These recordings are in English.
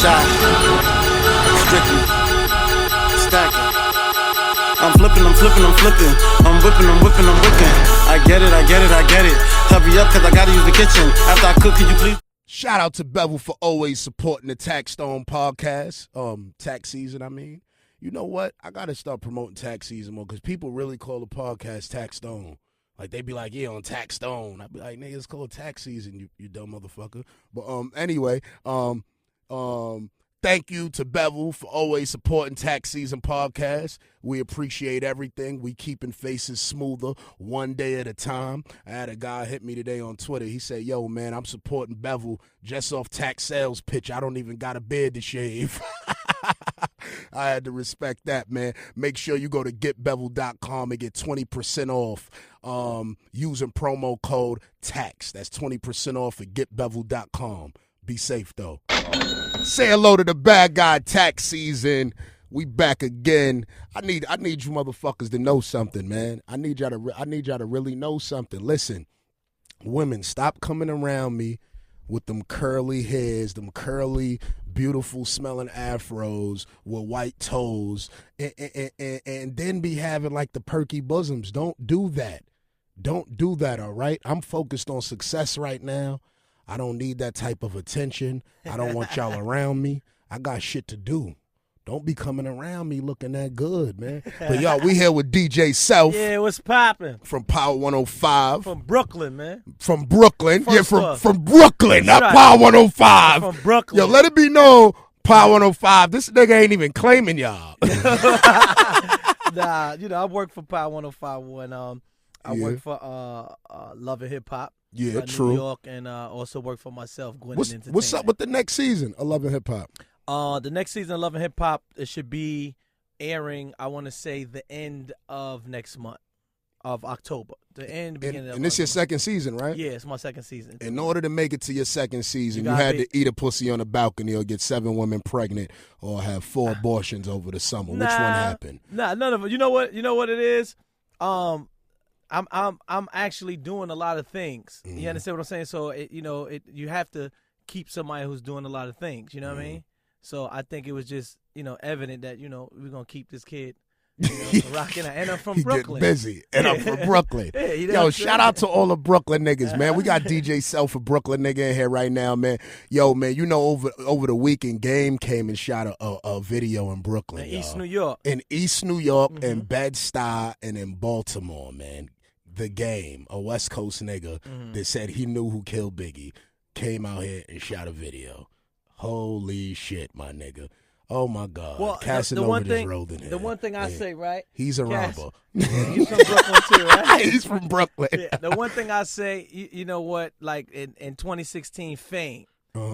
Shot. Strictly. Stacking. I'm flipping. I'm whipping. I get it. Hurry up, cause I gotta use the kitchen. After I cook, can you please? Shout out to Bevel for always supporting the Tax Stone podcast. Tax season, I mean. You know what? I gotta start promoting tax season more because people really call the podcast Tax Stone. Like, they be like, yeah, on Tax Stone. I be like, nigga, it's called tax season, you dumb motherfucker. But anyway, thank you to Bevel for always supporting Tax Season Podcast. We appreciate everything. We keeping faces smoother one day at a time. I had a guy hit me today on Twitter. He said, yo, man, I'm supporting Bevel just off tax sales pitch. I don't even got a beard to shave. I had to respect that, man. Make sure you go to getbevel.com and get 20% off using promo code TAX. That's 20% off at getbevel.com. Be safe, though. Say hello to the bad guy tax season. We back again. I need you motherfuckers to know something, man. I need y'all to really know something. Listen, women, stop coming around me with them curly hairs, them curly, beautiful smelling afros with white toes, and then be having like the perky bosoms. Don't do that. Don't do that, all right? I'm focused on success right now. I don't need that type of attention. I don't want y'all around me. I got shit to do. Don't be coming around me looking that good, man. But y'all, we here with DJ Self. Yeah, what's poppin'? From Power 105. From Brooklyn, man. From Brooklyn. First From Brooklyn, not right. Power 105. From Brooklyn. Yo, let it be known, Power 105, this nigga ain't even claiming y'all. Nah, I work for Power 105 when I work for Love and Hip Hop. Yeah, true. New York, and also work for myself, Gwen Entertainment. What's up with the next season of Love and Hip Hop? The next season of Love and Hip Hop, it should be airing, I want to say, the end of next month, of October. Beginning of and this your second season, right? Yeah, it's my second season. In order to make it to your second season, you had to eat a pussy on the balcony or get 7 women pregnant or have 4 abortions over the summer. Which one happened? Nah, none of them. You know what it is? I'm actually doing a lot of things. Mm-hmm. You understand what I'm saying? So you have to keep somebody who's doing a lot of things. You know what I mean? So I think it was just evident that we're gonna keep this kid rocking. And I'm from Brooklyn. Get busy. And I'm from Brooklyn. Yeah, Yo, shout out to all the Brooklyn niggas, man. We got DJ Self, a Brooklyn nigga in here right now, man. Yo, man, over the weekend, Game came and shot a video in Brooklyn, in East New York. In East New York, in Bed-Stuy, and in Baltimore, man. The Game, a West Coast nigga that said he knew who killed Biggie, came out here and shot a video. Holy shit, my nigga. Oh, my God. Well, Casanova just rolled in here. The one thing I say, right? He's a robber. He's from Brooklyn, too, right? He's from Brooklyn. Yeah, the one thing I say, you know what, like in 2016, fame.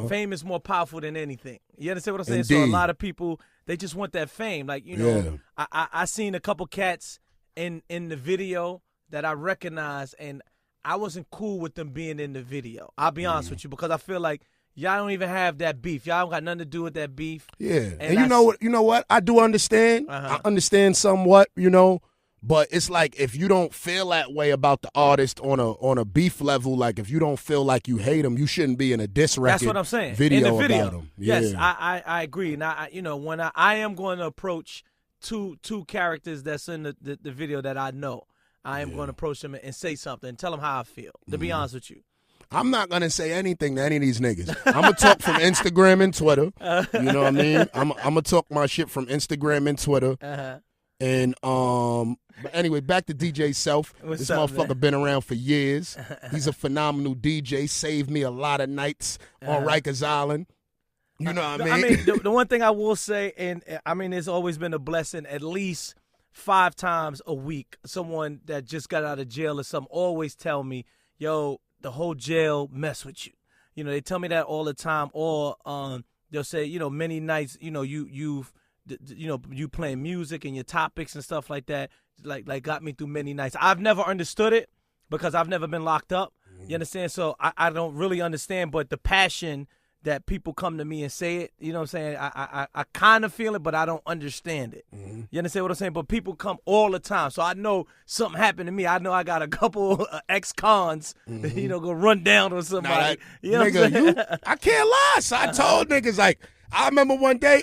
Fame is more powerful than anything. You understand what I'm saying? Indeed. So a lot of people, they just want that fame. Like, I seen a couple cats in the video that I recognize, and I wasn't cool with them being in the video. I'll be honest with you, because I feel like y'all don't even have that beef. Y'all don't got nothing to do with that beef. Yeah, and you know what? I do understand. I understand somewhat, but it's like if you don't feel that way about the artist on a beef level, like if you don't feel like you hate him, you shouldn't be in a diss record. That's what I'm saying. Video in the video. about him. Yes, yeah. I agree. Now, when I am going to approach two characters that's in the video that I know, I am going to approach them and say something and tell them how I feel, to be honest with you. I'm not going to say anything to any of these niggas. I'm going to talk from Instagram and Twitter. You know what I mean? I'm going to talk my shit from Instagram and Twitter. And, but anyway, back to DJ Self. This motherfucker been around for years. He's a phenomenal DJ. Saved me a lot of nights on Rikers Island. You know what I mean? The one thing I will say, and I mean, it's always been a blessing, at least 5 times a week, someone that just got out of jail or something always tell me, yo, the whole jail mess with you. They tell me that all the time. Or they'll say, many nights, you playing music and your topics and stuff like that, like got me through many nights. I've never understood it because I've never been locked up. You understand? So I don't really understand, but the passion that people come to me and say it, you know what I'm saying? I kind of feel it, but I don't understand it. You understand what I'm saying? But people come all the time. So I know something happened to me. I know I got a couple ex-cons, go run down on somebody. I can't lie. So I told niggas, like, I remember one day,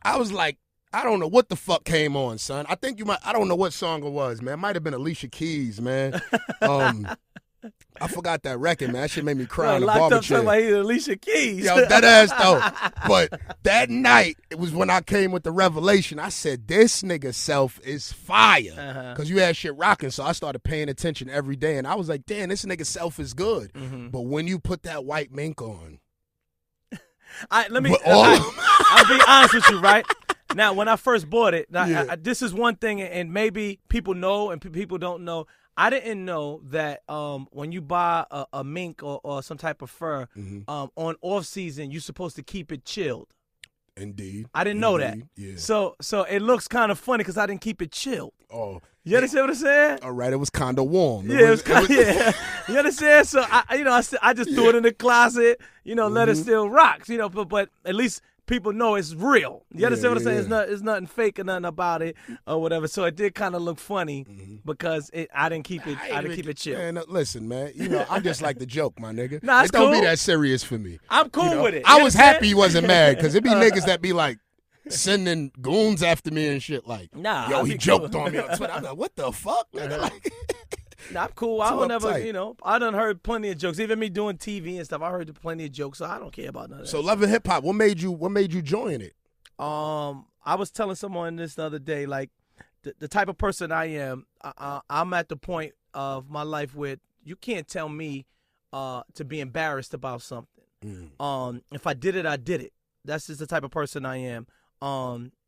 I was like, I don't know what the fuck came on, son. I think you might. I don't know what song it was, man. It might have been Alicia Keys, man. I forgot that record, man. That shit made me cry in the barber chair. Locked up talking about Alicia Keys. Yo, that ass though. But that night, it was when I came with the revelation. I said, this nigga self is fire. Because you had shit rocking. So I started paying attention every day. And I was like, damn, this nigga self is good. But when you put that white mink on. I'll be honest with you, right? Now, when I first bought it, this is one thing, and maybe people know and people don't know. I didn't know that when you buy a mink or some type of fur, on off season, you're supposed to keep it chilled. Indeed. I didn't know that. Yeah. So it looks kind of funny because I didn't keep it chilled. Oh. You understand what I'm saying? All right, it was kind of warm. Yeah, it was kind of, yeah. You understand? So I just threw it in the closet, let it still rock, but at least people know it's real. You understand what I'm saying? It's nothing fake or nothing about it or whatever. So it did kind of look funny because I didn't keep it. I didn't keep it chill. Man, listen, man. I just like the joke, my nigga. Nah, it's it don't cool. be that serious for me. I'm cool with it. I was happy he wasn't mad because it be niggas that be like sending goons after me and shit like, nah, yo, he joked on me on Twitter. I'm like, what the fuck, nigga? Like, nah, I'm cool. I don't ever, I done heard plenty of jokes. Even me doing TV and stuff, I heard plenty of jokes, so I don't care about none of that. So Love and Hip Hop, what made you join it? I was telling someone this the other day, like the type of person I am, I'm at the point of my life where you can't tell me to be embarrassed about something. If I did it, I did it. That's just the type of person I am.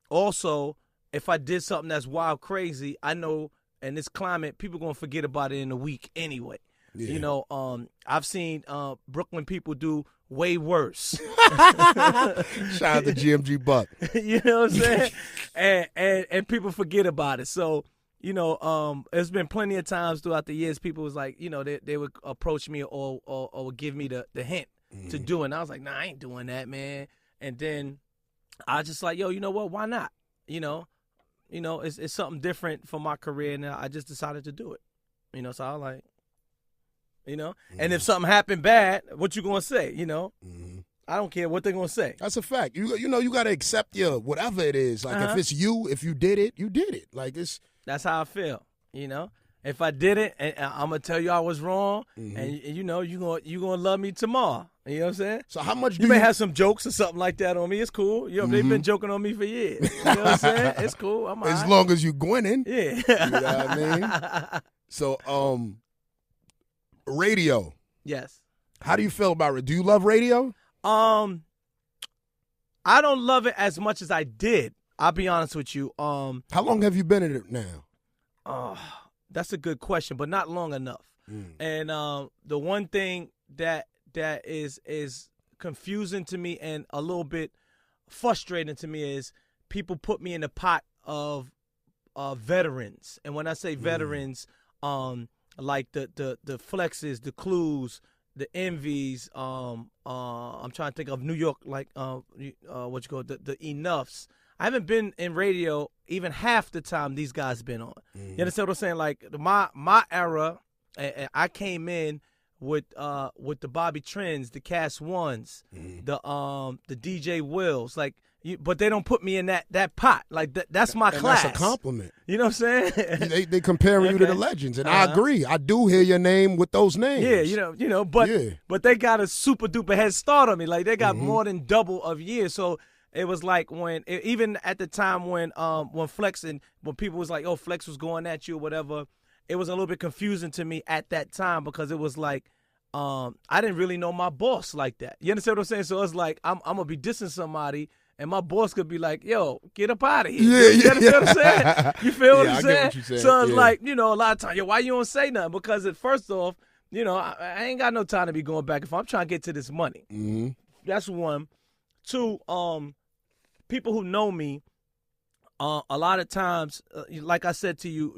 Also, if I did something that's wild, crazy, I know in this climate, people gonna forget about it in a week anyway. Yeah. I've seen Brooklyn people do way worse. Shout out to GMG Buck. You know what I'm saying? and people forget about it. So, there's been plenty of times throughout the years people was like, they would approach me or would give me the hint to do it. And I was like, nah, I ain't doing that, man. And then I was just like, yo, you know what? Why not? It's something different for my career, and I just decided to do it. So I was like, and if something happened bad, what you gonna say? I don't care what they're gonna say. That's a fact. You gotta accept your whatever it is. Like if it's you, if you did it, you did it. Like that's how I feel. If I did it, and I'm gonna tell you I was wrong, and you gonna love me tomorrow. You know what I'm saying? So how much you may have some jokes or something like that on me? It's cool. They've been joking on me for years. You know what I'm saying? It's cool. I'm as long as you grinning. Yeah. You know what I mean? So radio. Yes. How do you feel about it? Do you love radio? I don't love it as much as I did. I'll be honest with you. How long have you been in it now? That's a good question, but not long enough. And the one thing that is confusing to me and a little bit frustrating to me is people put me in the pot of veterans. And when I say veterans, like the Flexes, the Clues, the Envies, I'm trying to think of New York, like the Enoughs. I haven't been in radio even half the time these guys been on. You understand what I'm saying? Like my era, I came in with the Bobby Trends, the Cass Ones, the DJ Wills, but they don't put me in that pot. Like that's my class. That's a compliment. You know what I'm saying? they comparing you to the legends, and I agree. I do hear your name with those names. Yeah, but they got a super duper head start on me. Like they got more than double of years. So it was like even at the time when Flex and when people was like, oh, Flex was going at you or whatever. It was a little bit confusing to me at that time because it was like I didn't really know my boss like that. You understand what I'm saying? So it's like I'm gonna be dissing somebody, and my boss could be like, "Yo, get up out of here." You understand what I'm saying? You feel what I'm saying? I get what you're saying. So it's like a lot of times, why you don't say nothing? Because first off, I ain't got no time to be going back if I'm trying to get to this money. That's one. Two, people who know me. A lot of times, like I said to you,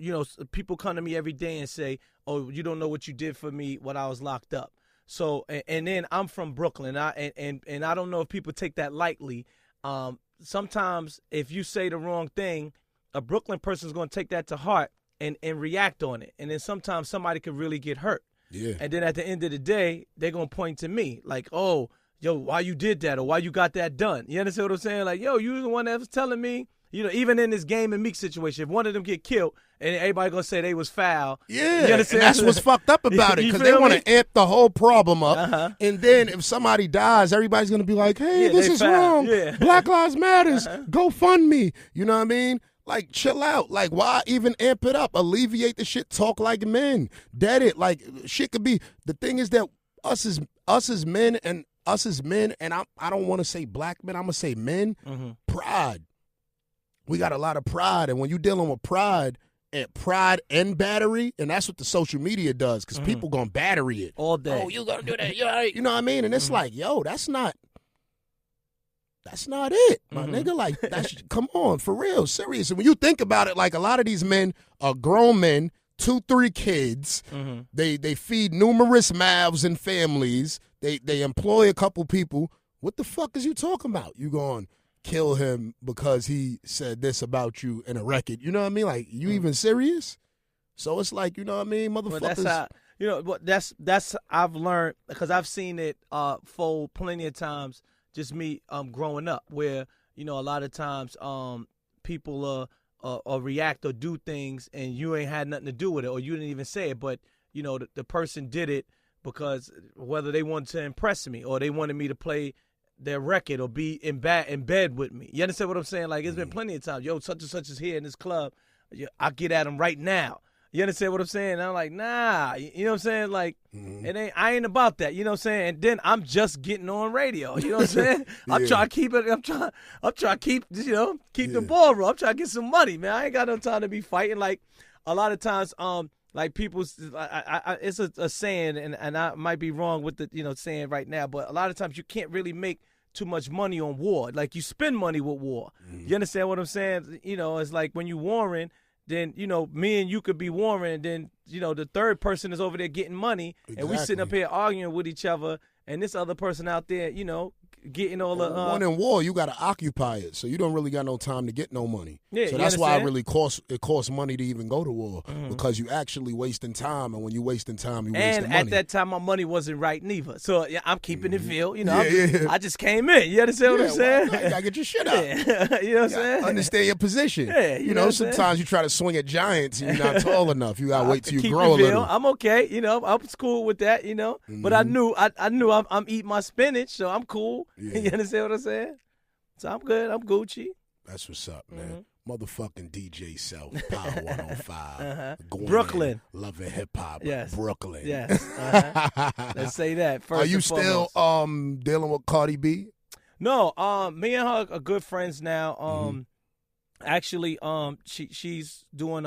people come to me every day and say, "Oh, you don't know what you did for me when I was locked up." So, and then I'm from Brooklyn, and I don't know if people take that lightly. Sometimes, if you say the wrong thing, a Brooklyn person's going to take that to heart and react on it, and then sometimes somebody could really get hurt. Yeah. And then at the end of the day, they're going to point to me like, "Oh, yo, why you did that or why you got that done? You understand what I'm saying? Like, yo, you the one that was telling me, even in this Game and Meek situation, if one of them get killed and everybody gonna say they was foul. Yeah, you and that's what's fucked up about it, You because they feel want me? to amp the whole problem up. Uh-huh. And then if somebody dies, everybody's going to be like, hey, Yeah, this they is foul. wrong. Yeah. Black Lives Matters. Go fund me. You know what I mean? Like, chill out. Like, why even amp it up? Alleviate the shit. Talk like men. Dead it. Like, shit could be. The thing is that us as men, and I don't want to say black men, I'm going to say men, pride. We got a lot of pride. And when you're dealing with pride and battery, and that's what the social media does, because people going to battery it. all day. Oh, you going to do that. You know what I mean? And it's like, yo, that's not it, my nigga. Like, come on, for real, serious. And when you think about it, like, a lot of these men are grown men, 2-3 kids. They feed numerous mouths and families. They employ a couple people. What the fuck is you talking about? You going kill him because he said this about you in a record? You know what I mean? Like, you even serious? So it's like, you know what I mean, motherfuckers. But that's I've learned, because I've seen it fold plenty of times. Just me growing up, where a lot of times people react or do things and you ain't had nothing to do with it, or you didn't even say it, but the person did it because whether they wanted to impress me or they wanted me to play their record or be in bed with me. You understand what I'm saying? Like, it's been plenty of times, yo, such and such is here in this club, I'll get at him right now. You understand what I'm saying? And I'm like, nah, you know what I'm saying? Like, I ain't about that, you know what I'm saying? And then I'm just getting on radio, you know what I'm saying? I'm trying to keep it, I'm trying to keep the ball rolling. I'm trying to get some money, man. I ain't got no time to be fighting. Like, a lot of times, like, people, it's a saying, and I might be wrong with the, saying right now, but a lot of times you can't really make too much money on war. Like, you spend money with war. You understand what I'm saying? It's like when you warring, then, me and you could be warring, then, the third person is over there getting money, and we sitting up here arguing with each other, and this other person out there, getting all the one in war, you got to occupy it, so you don't really got no time to get no money. Yeah, so that's why it costs money to even go to war, because you actually wasting time, and when you wasting time, you wasting money. And at that time, my money wasn't right neither, so I'm keeping it real. I just came in. You understand what I'm saying? Well, you gotta get your shit up. You know what I'm saying? Understand your position. Yeah, you know sometimes you try to swing at giants and you're not tall enough. You gotta wait till you keep grow a it real. little. I'm okay. I was cool with that. But I knew I'm eating my spinach, so I'm cool. Yeah. You understand what I'm saying? So I'm good. I'm Gucci. That's what's up, man. Motherfucking DJ Self, Power 105. Brooklyn. Loving hip hop. Yes. Brooklyn. Yes. Let's say that first. Are you and still foremost. dealing with Cardi B? No. Me and her are good friends now. Actually, she's doing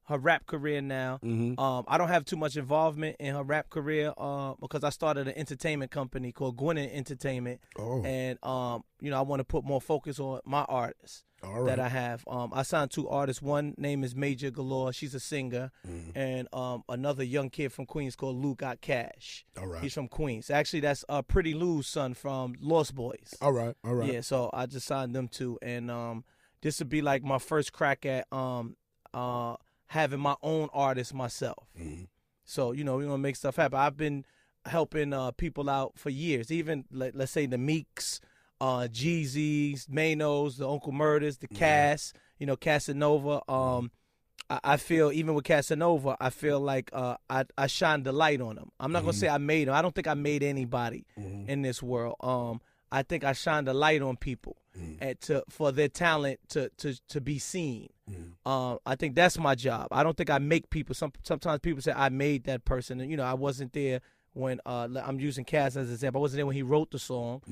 her rap career now. I don't have too much involvement in her rap career because I started an entertainment company called Gwinnett Entertainment. And I want to put more focus on my artists that I have. I signed 2 artists. One name is Major Galore. She's a singer. And another young kid from Queens called Lou Got Cash. All right. He's from Queens. Actually, that's Pretty Lou's son from Lost Boys. All right. Yeah, so I just signed them 2. And this would be like my first crack at having my own artists myself. So, we're going to make stuff happen. I've been helping people out for years, even, let's say, the Meeks, Jeezys, Manos, the Uncle Murders, the Cass, Casanova. I feel, even with Casanova, I feel like I shined the light on them. I'm not going to say I made them. I don't think I made anybody in this world. I think I shined a light on people for their talent to be seen. I think that's my job. I don't think I make people. Sometimes people say I made that person. And, I wasn't there when I'm using Cass as an example. I wasn't there when he wrote the song.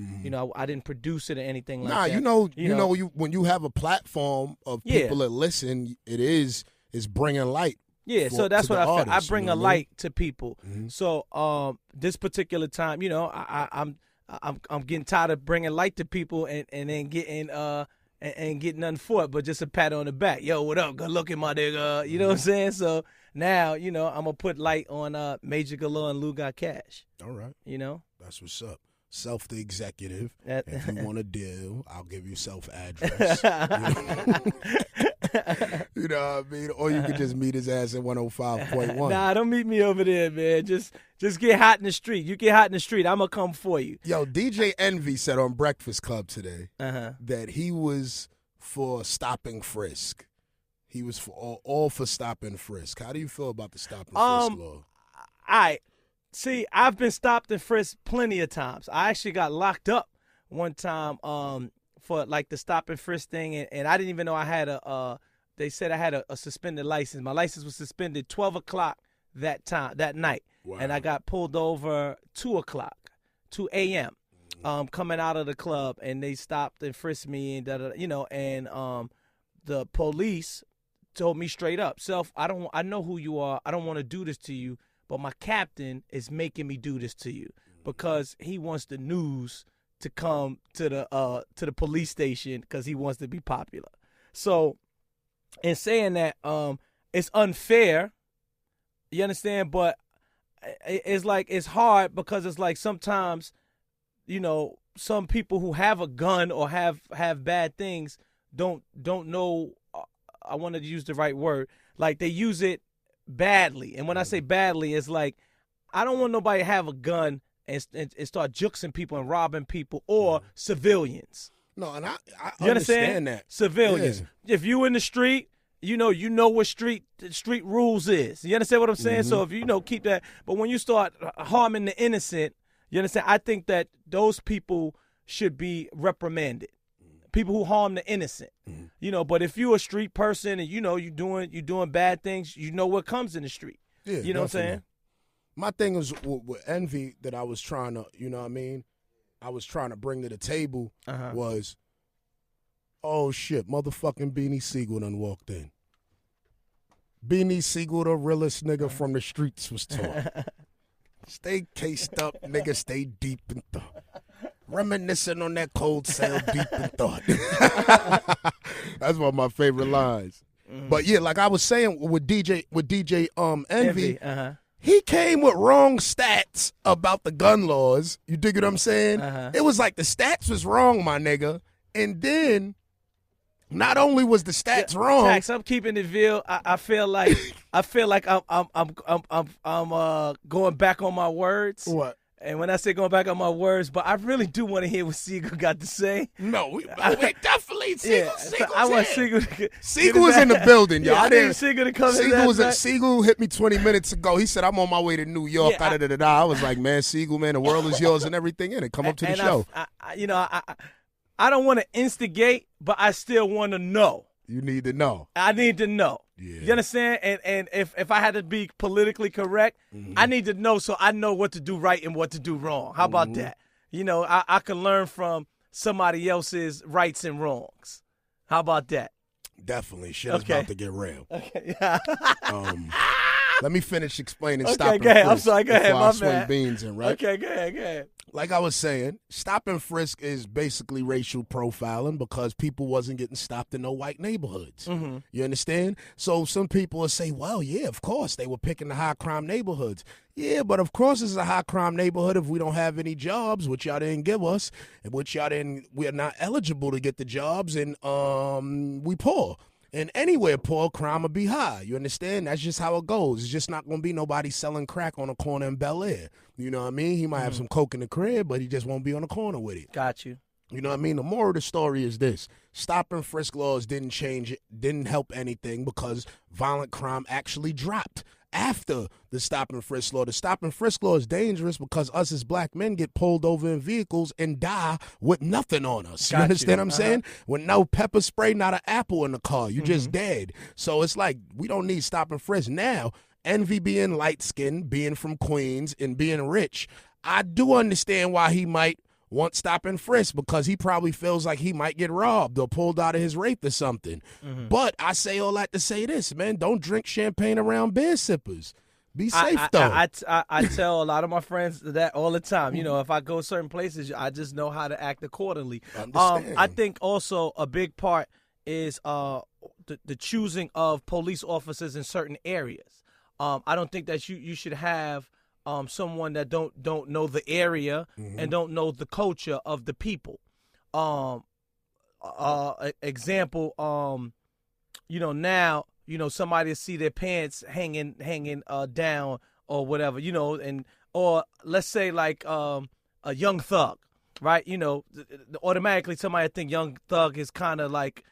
I didn't produce it or anything like that. When you have a platform of people that listen, it's bringing light. Yeah, so that's what I feel. I bring a light to people. Mm-hmm. So this particular time, I'm getting tired of bringing light to people and then getting and getting nothing for it, but just a pat on the back. Yo, what up? Good looking, my nigga. You know what I'm saying? So now, I'm gonna put light on Major Galore and Lou Got Cash. All right. That's what's up. Self the executive. If you want a deal, I'll give you Self address. You know what I mean? Or you could just meet his ass at 105.1. Nah, don't meet me over there, man. Just get hot in the street. You get hot in the street, I'm going to come for you. Yo, DJ Envy said on Breakfast Club today that he was for stopping frisk. He was for all for stopping frisk. How do you feel about the stop and frisk law? See, I've been stopped and frisked plenty of times. I actually got locked up one time for like the stop and frisk thing, and I didn't even know I had they said I had a suspended license. My license was suspended 12 o'clock that night. Wow. And I got pulled over 2 a.m. Coming out of the club, and they stopped and frisked me, and the police told me straight up, I know who you are. I don't want to do this to you, but my captain is making me do this to you because he wants the news to come to the police station because he wants to be popular. So, in saying that, it's unfair. You understand? But it's like it's hard because it's like sometimes, some people who have a gun or have bad things don't know. I wanted to use the right word. Like they use it badly, and when I say badly, it's like I don't want nobody to have a gun and start juxing people and robbing people or civilians. No, and I you understand that. Civilians. Yeah. If you in the street, you know what street rules is. You understand what I'm saying? So if keep that. But when you start harming the innocent, you understand? I think that those people should be reprimanded. People who harm the innocent, But if you're a street person and you're doing bad things, you know what comes in the street. Yeah, you know what I'm saying? My thing is with Envy that I was trying to, I was trying to bring to the table was, oh shit, motherfucking Beanie Sigel done walked in. Beanie Sigel, the realest nigga from the streets, was taught. Stay cased up, nigga, stay deep in thought. Reminiscing on that cold cell deep in thought. That's one of my favorite lines. But yeah, like I was saying with DJ Envy, he came with wrong stats about the gun laws. You dig what I'm saying? It was like the stats was wrong, my nigga. And then not only was the stats wrong. Tax, I'm keeping it real. I feel like I'm going back on my words. What? And when I say going back on my words, but I really do want to hear what Sigel got to say. No, we definitely Sigel's I want here. Sigel was in the building, y'all. I need Sigel to come in. Sigel hit me 20 minutes ago. He said, I'm on my way to New York. Yeah, I was like, man, Sigel, man, the world is yours and everything in it. Come up to the show. I don't want to instigate, but I still want to know. You need to know. I need to know. Yeah. You understand? And if I had to be politically correct, I need to know so I know what to do right and what to do wrong. How about that? I can learn from somebody else's rights and wrongs. How about that? Definitely. Shit is about to get real. Okay. Yeah. Let me finish explaining okay, stop and go ahead. frisk. I'm sorry. Go ahead. My swing beans in, right? Okay, go ahead. Like I was saying, stop and frisk is basically racial profiling because people wasn't getting stopped in no white neighborhoods. You understand? So some people will say, well, yeah, of course, they were picking the high crime neighborhoods. Yeah, but of course it's a high crime neighborhood if we don't have any jobs, which y'all didn't give us, and we're not eligible to get the jobs, and we poor. And anywhere poor, crime will be high. You understand? That's just how it goes. It's just not going to be nobody selling crack on a corner in Bel Air. You know what I mean? He might have some coke in the crib, but he just won't be on the corner with it. Got you. You know what I mean? The moral of the story is this. Stop and frisk laws didn't change it, didn't help anything because violent crime actually dropped after the stop and frisk law. The stop and frisk law is dangerous because us as black men get pulled over in vehicles and die with nothing on us. You understand what I'm saying? With no pepper spray, not an apple in the car. You just dead. So it's like we don't need stop and frisk. Now, Envy being light-skinned, being from Queens, and being rich, I do understand why he might want stop and frisk because he probably feels like he might get robbed or pulled out of his rape or something. But I say all that to say this, man, don't drink champagne around beer sippers. Be safe, though. I tell a lot of my friends that all the time. If I go certain places, I just know how to act accordingly. I think also a big part is the choosing of police officers in certain areas. I don't think that you should have someone that don't know the area and don't know the culture of the people. Example, now, somebody will see their pants hanging down or whatever, or let's say like a Young Thug, right? Automatically somebody think Young Thug is kind of like,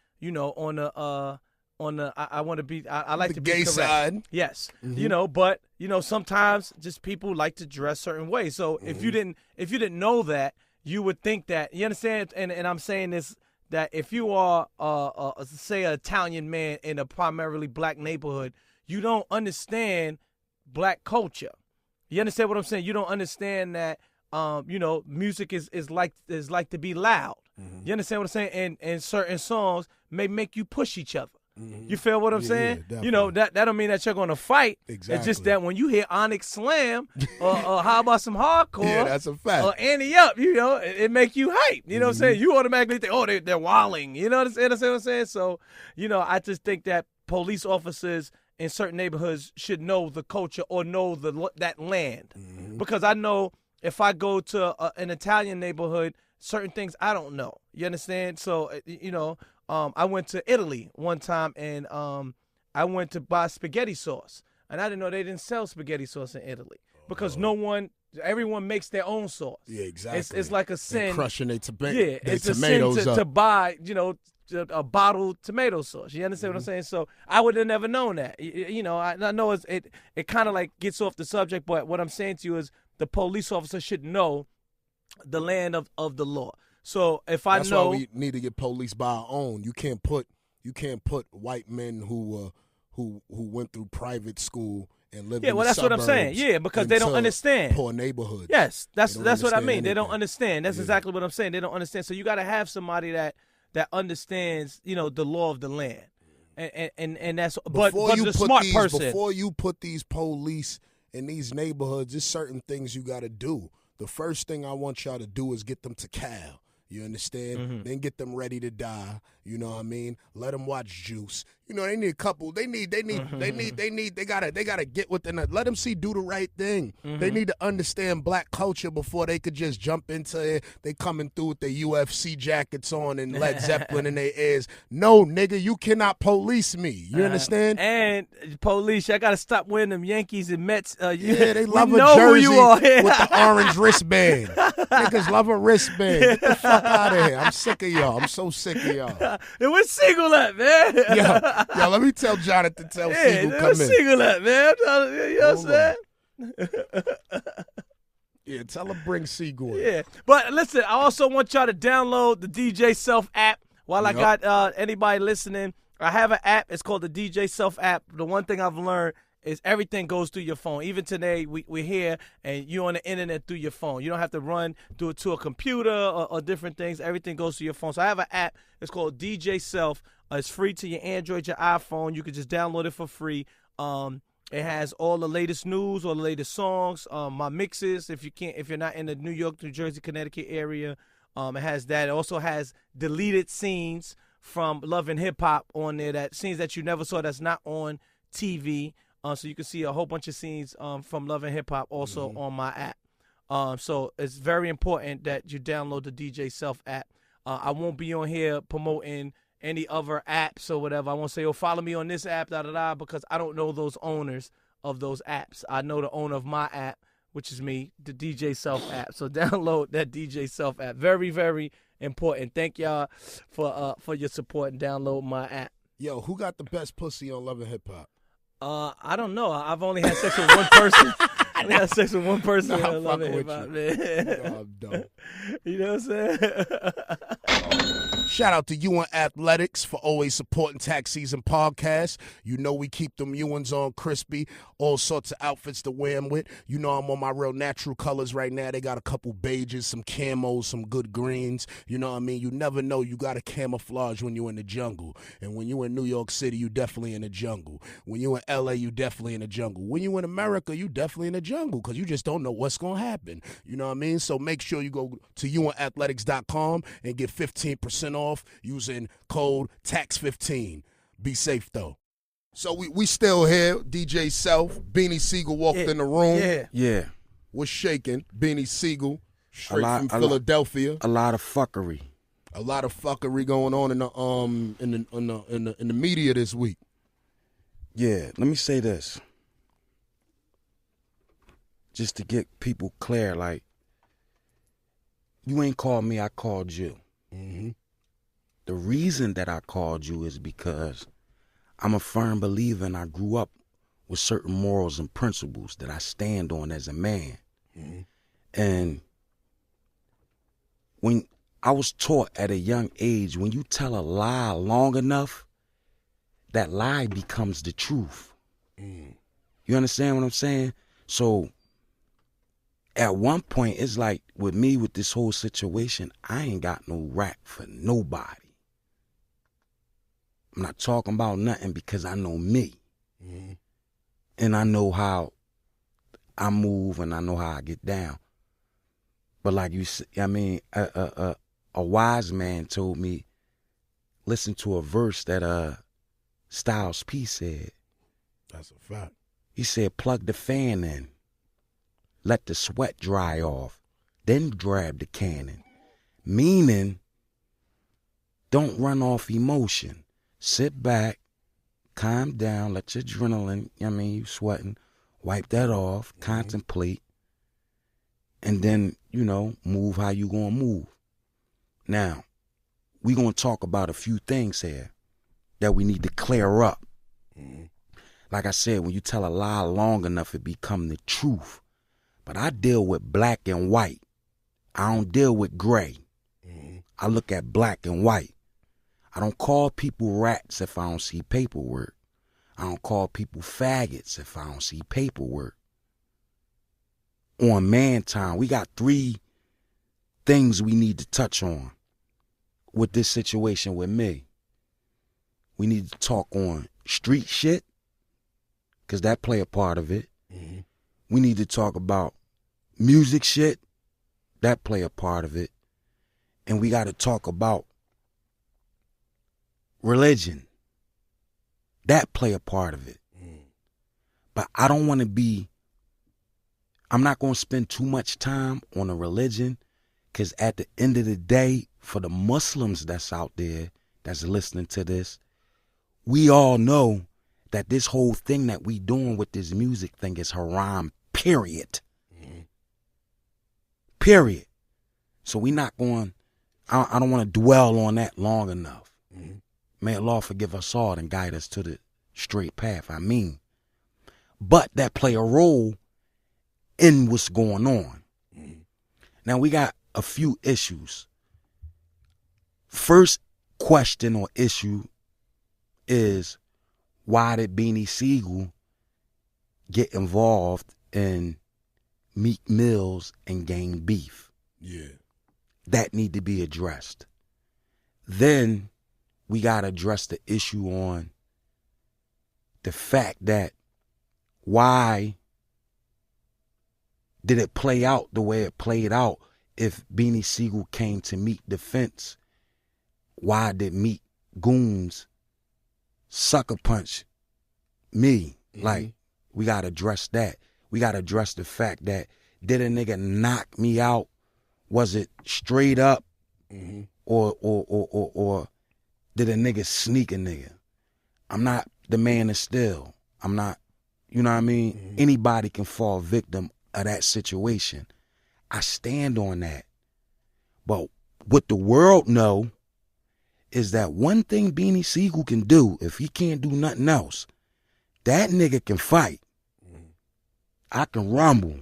on the I want to be I like the to be gay correct. side. Yes. But sometimes just people like to dress certain ways. So if you didn't know that, you would think that, you understand? And I'm saying this, that if you are say an Italian man in a primarily black neighborhood, you don't understand black culture. You understand what I'm saying? You don't understand that music is like to be loud. You understand what I'm saying? And certain songs may make you push each other. You feel what I'm saying? That don't mean that you're gonna fight. Exactly. It's just that when you hear Onyx Slam or how about some hardcore? Yeah, that's a fact. Or Annie Up, it make you hype. You know what I'm saying? You automatically think, oh, they're wilding. You know what I'm saying? So, I just think that police officers in certain neighborhoods should know the culture or know that land, because I know if I go to an Italian neighborhood, certain things I don't know. You understand? So, I went to Italy one time, and I went to buy spaghetti sauce, and I didn't know they didn't sell spaghetti sauce in Italy because everyone makes their own sauce. Yeah, exactly. It's like a sin. They're crushing their it's tomatoes a sin up. to buy, a bottled tomato sauce. You understand what I'm saying? So I would have never known that. I know it kind of like gets off the subject, but what I'm saying to you is the police officer should know the land of the law. So if I That's know, why we need to get police by our own. You can't put white men who went through private school and lived in the that's what I'm saying. suburbs Yeah, because they don't into understand. poor neighborhoods. Yes, that's what I understand mean. They don't anything. understand. That's exactly what I'm saying. They don't understand. So you got to have somebody that understands, the law of the land, and that's but a smart person. Before you put these police in these neighborhoods, there's certain things you got to do. The first thing I want y'all to do is get them to Cal. You understand? Then get them ready to die. You know what I mean? Let them watch Juice. They need a couple. They gotta get within it. Let them see Do the Right Thing. They need to understand black culture before they could just jump into it. They coming through with their UFC jackets on and Led Zeppelin in their ears. No, nigga, you cannot police me. You understand? And police, I gotta stop wearing them Yankees and Mets. They love a know jersey who you are. with the orange wristband. Niggas love a wristband. Get the fuck out of here. I'm sick of y'all. I'm so sick of y'all. It was Sigel at, man. Yo, let me tell Jonathan, Sigel come in. Sigel at, man. You know what I'm saying? Yeah, tell him bring Sigel in. Yeah, but listen, I also want y'all to download the DJ Self app. While I got anybody listening, I have an app. It's called the DJ Self app. The one thing I've learned is everything goes through your phone. Even today, we're here, and you're on the internet through your phone. You don't have to run to a computer or different things. Everything goes through your phone. So I have an app. It's called DJ Self. It's free to your Android, your iPhone. You can just download it for free. It has all the latest news, all the latest songs, my mixes. If you're not in the New York, New Jersey, Connecticut area, it has that. It also has deleted scenes from Love and Hip Hop on there. That scenes that you never saw that's not on TV. So you can see a whole bunch of scenes from Love and Hip Hop also on my app. So it's very important that you download the DJ Self app. I won't be on here promoting any other apps or whatever. I won't say, follow me on this app, because I don't know those owners of those apps. I know the owner of my app, which is me, the DJ Self app. So download that DJ Self app. Very, very important. Thank y'all for your support, and download my app. Yo, who got the best pussy on Love and Hip Hop? I don't know. I've only had sex with one person. I only had sex with one person. Nah, Love fucking Hip with Hop, you. man. No, I'm done. You know what I'm saying? Shout out to Ewan Athletics for always supporting Tax Season Podcast. You know we keep them Ewans on crispy, all sorts of outfits to wear them with. You know I'm on my real natural colors right now. They got a couple beiges, some camos, some good greens. You know what I mean? You never know. You got to camouflage when you in the jungle. And when you in New York City, you definitely in the jungle. When you in L.A., you definitely in the jungle. When you in America, you definitely in the jungle because you just don't know what's going to happen. You know what I mean? So make sure you go to ewanathletics.com and get 15% off using code TAX15. Be safe, though. So we still here. DJ Self, Beanie Sigel walked in the room. Yeah. Was shaking. Beanie Sigel, straight from Philadelphia. A lot of fuckery. A lot of fuckery going on in the media this week. Yeah, let me say this. Just to get people clear, like, you ain't called me, I called you. Mm-hmm. The reason that I called you is because I'm a firm believer and I grew up with certain morals and principles that I stand on as a man. Mm-hmm. And when I was taught at a young age, when you tell a lie long enough, that lie becomes the truth. Mm. You understand what I'm saying? So at one point, it's like with me, with this whole situation, I ain't got no rap for nobody. I'm not talking about nothing because I know me. Mm-hmm. And I know how I move and I know how I get down. But like you said, I mean, a wise man told me, listen to a verse that Styles P said. That's a fact. He said, plug the fan in, let the sweat dry off, then grab the cannon. Meaning, don't run off emotion. Sit back, calm down, let your adrenaline, you sweating, wipe that off, contemplate, and then, move how you gonna move. Now, we gonna talk about a few things here that we need to clear up. Mm-hmm. Like I said, when you tell a lie long enough, it become the truth. But I deal with black and white. I don't deal with gray. Mm-hmm. I look at black and white. I don't call people rats if I don't see paperwork. I don't call people faggots if I don't see paperwork. On Man Time, we got 3 things we need to touch on with this situation with me. We need to talk on street shit, because that play a part of it. Mm-hmm. We need to talk about music shit, that play a part of it. And we got to talk about religion, that play a part of it. But I don't want to I'm not going to spend too much time on a religion, because at the end of the day, for the Muslims that's out there that's listening to this, we all know that this whole thing that we doing with this music thing is haram, period. Mm-hmm. Period. So we not going, I don't want to dwell on that long enough. Mm-hmm. May Allah forgive us all and guide us to the straight path, But that play a role in what's going on. Mm-hmm. Now we got a few issues. First question or issue is, why did Beanie Sigel get involved in Meek Mill's and gang beef? Yeah. That need to be addressed. Then we got to address the issue on the fact that why did it play out the way it played out? If Beanie Sigel came to Meek defense, why did Meek goons sucker punch me? Mm-hmm. Like, we got to address that. We got to address the fact that, did a nigga knock me out? Was it straight up? Mm-hmm. Or did a nigga sneak a nigga? I'm not the man of steel. I'm not, you know what I mean? Mm-hmm. Anybody can fall victim of that situation. I stand on that. But what the world know is that one thing Beanie Sigel can do, if he can't do nothing else, that nigga can fight. Mm-hmm. I can rumble.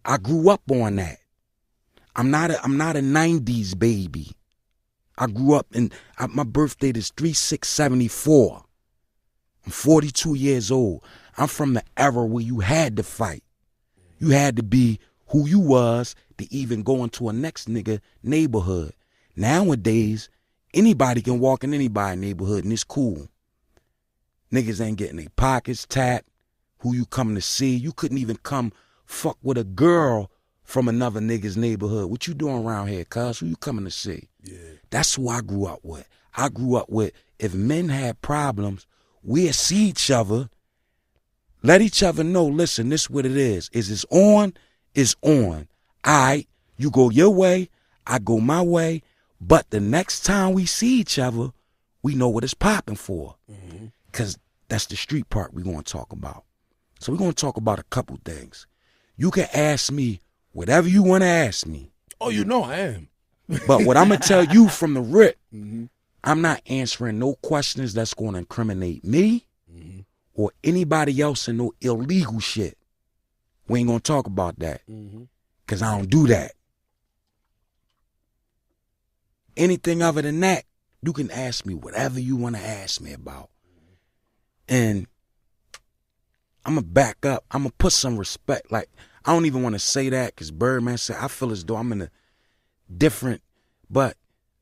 I grew up on that. I'm not a 90s baby. I grew up my birthday is 3/6/74. I'm 42 years old. I'm from the era where you had to fight. You had to be who you was to even go into a next nigga neighborhood. Nowadays, anybody can walk in anybody's neighborhood and it's cool. Niggas ain't getting their pockets tapped. Who you coming to see? You couldn't even come fuck with a girl from another nigga's neighborhood. What you doing around here, cuz? Who you coming to see? Yeah. That's who I grew up with. I grew up with, if men had problems, we'd see each other, let each other know, listen, this is what it is. Is it's on? It's on. All right, you go your way, I go my way, But the next time we see each other, we know what it's popping for. Because that's the street part we're going to talk about. So we're going to talk about a couple things. You can ask me whatever you want to ask me. Oh, you know I am. But what I'm going to tell you from the rip, I'm not answering no questions that's going to incriminate me or anybody else in no illegal shit. We ain't going to talk about that because I don't do that. Anything other than that, you can ask me whatever you want to ask me about. And I'm going to back up. I'm going to put some respect. Like, I don't even want to say that because Birdman said, I feel as though I'm in a different, but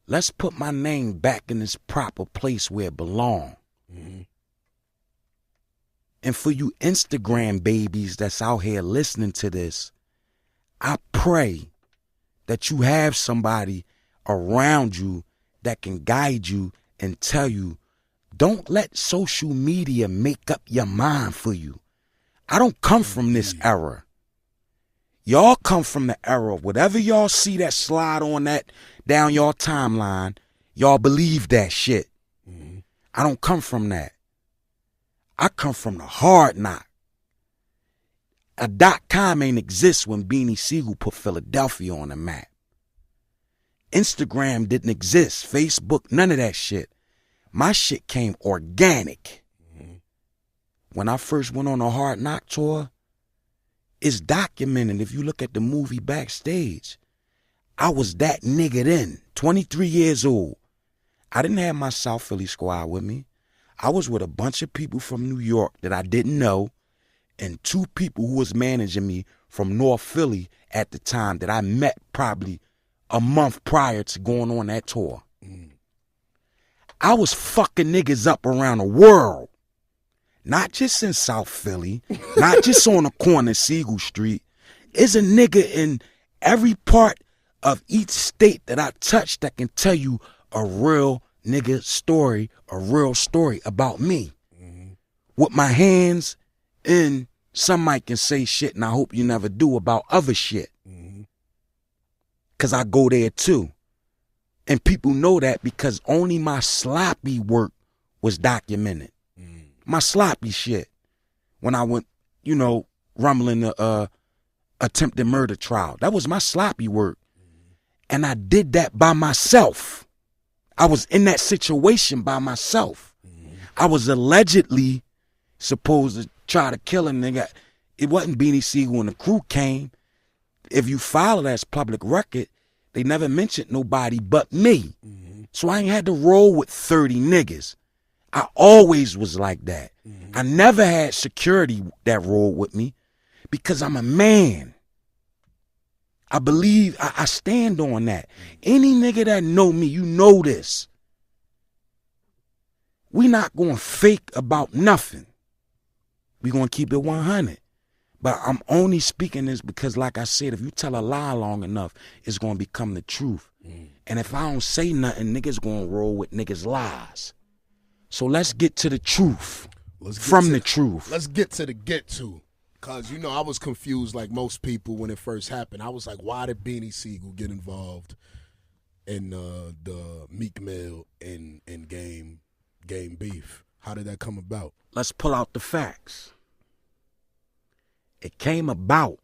let's put my name back in its proper place where it belongs. And for you Instagram babies that's out here listening to this, I pray that you have somebody around you that can guide you and tell you, don't let social media make up your mind for you. I don't come from this era. Y'all come from the era of whatever y'all see that slide on that down your timeline, y'all believe that shit. I don't come from that. I come from the hard knock. A .com ain't exist when Beanie Sigel put Philadelphia on the map. Instagram didn't exist. Facebook, none of that shit. My shit came organic. When I first went on a Hard Knock tour, it's documented. If you look at the movie Backstage, I was that nigga then, 23 years old. I didn't have my South Philly squad with me. I was with a bunch of people from New York that I didn't know and 2 people who was managing me from North Philly at the time that I met probably a month prior to going on that tour. I was fucking niggas up around the world. Not just in South Philly, not just on the corner of Sigel Street. It's a nigga in every part of each state that I touch that can tell you a real nigga story, a real story about me. With my hands in, some might can say shit, and I hope you never do, about other shit. Because I go there too. And people know that because only my sloppy work was documented. My sloppy shit. When I went, rumbling the attempted murder trial. That was my sloppy work. And I did that by myself. I was in that situation by myself. I was allegedly supposed to try to kill a nigga. It wasn't Beanie Sigel when the crew came. If you file it as public record, they never mentioned nobody but me. So I ain't had to roll with 30 niggas. I always was like that. I never had security that rolled with me because I'm a man. I believe, I stand on that. Any nigga that know me, you know this. We not going to fake about nothing. We going to keep it 100. But I'm only speaking this because, like I said, if you tell a lie long enough, it's going to become the truth. And if I don't say nothing, niggas going to roll with niggas' lies. So let's get to the truth. The truth. Let's get to the get to. Because, I was confused like most people when it first happened. I was like, why did Beanie Sigel get involved in the Meek Mill and game beef? How did that come about? Let's pull out the facts. It came about,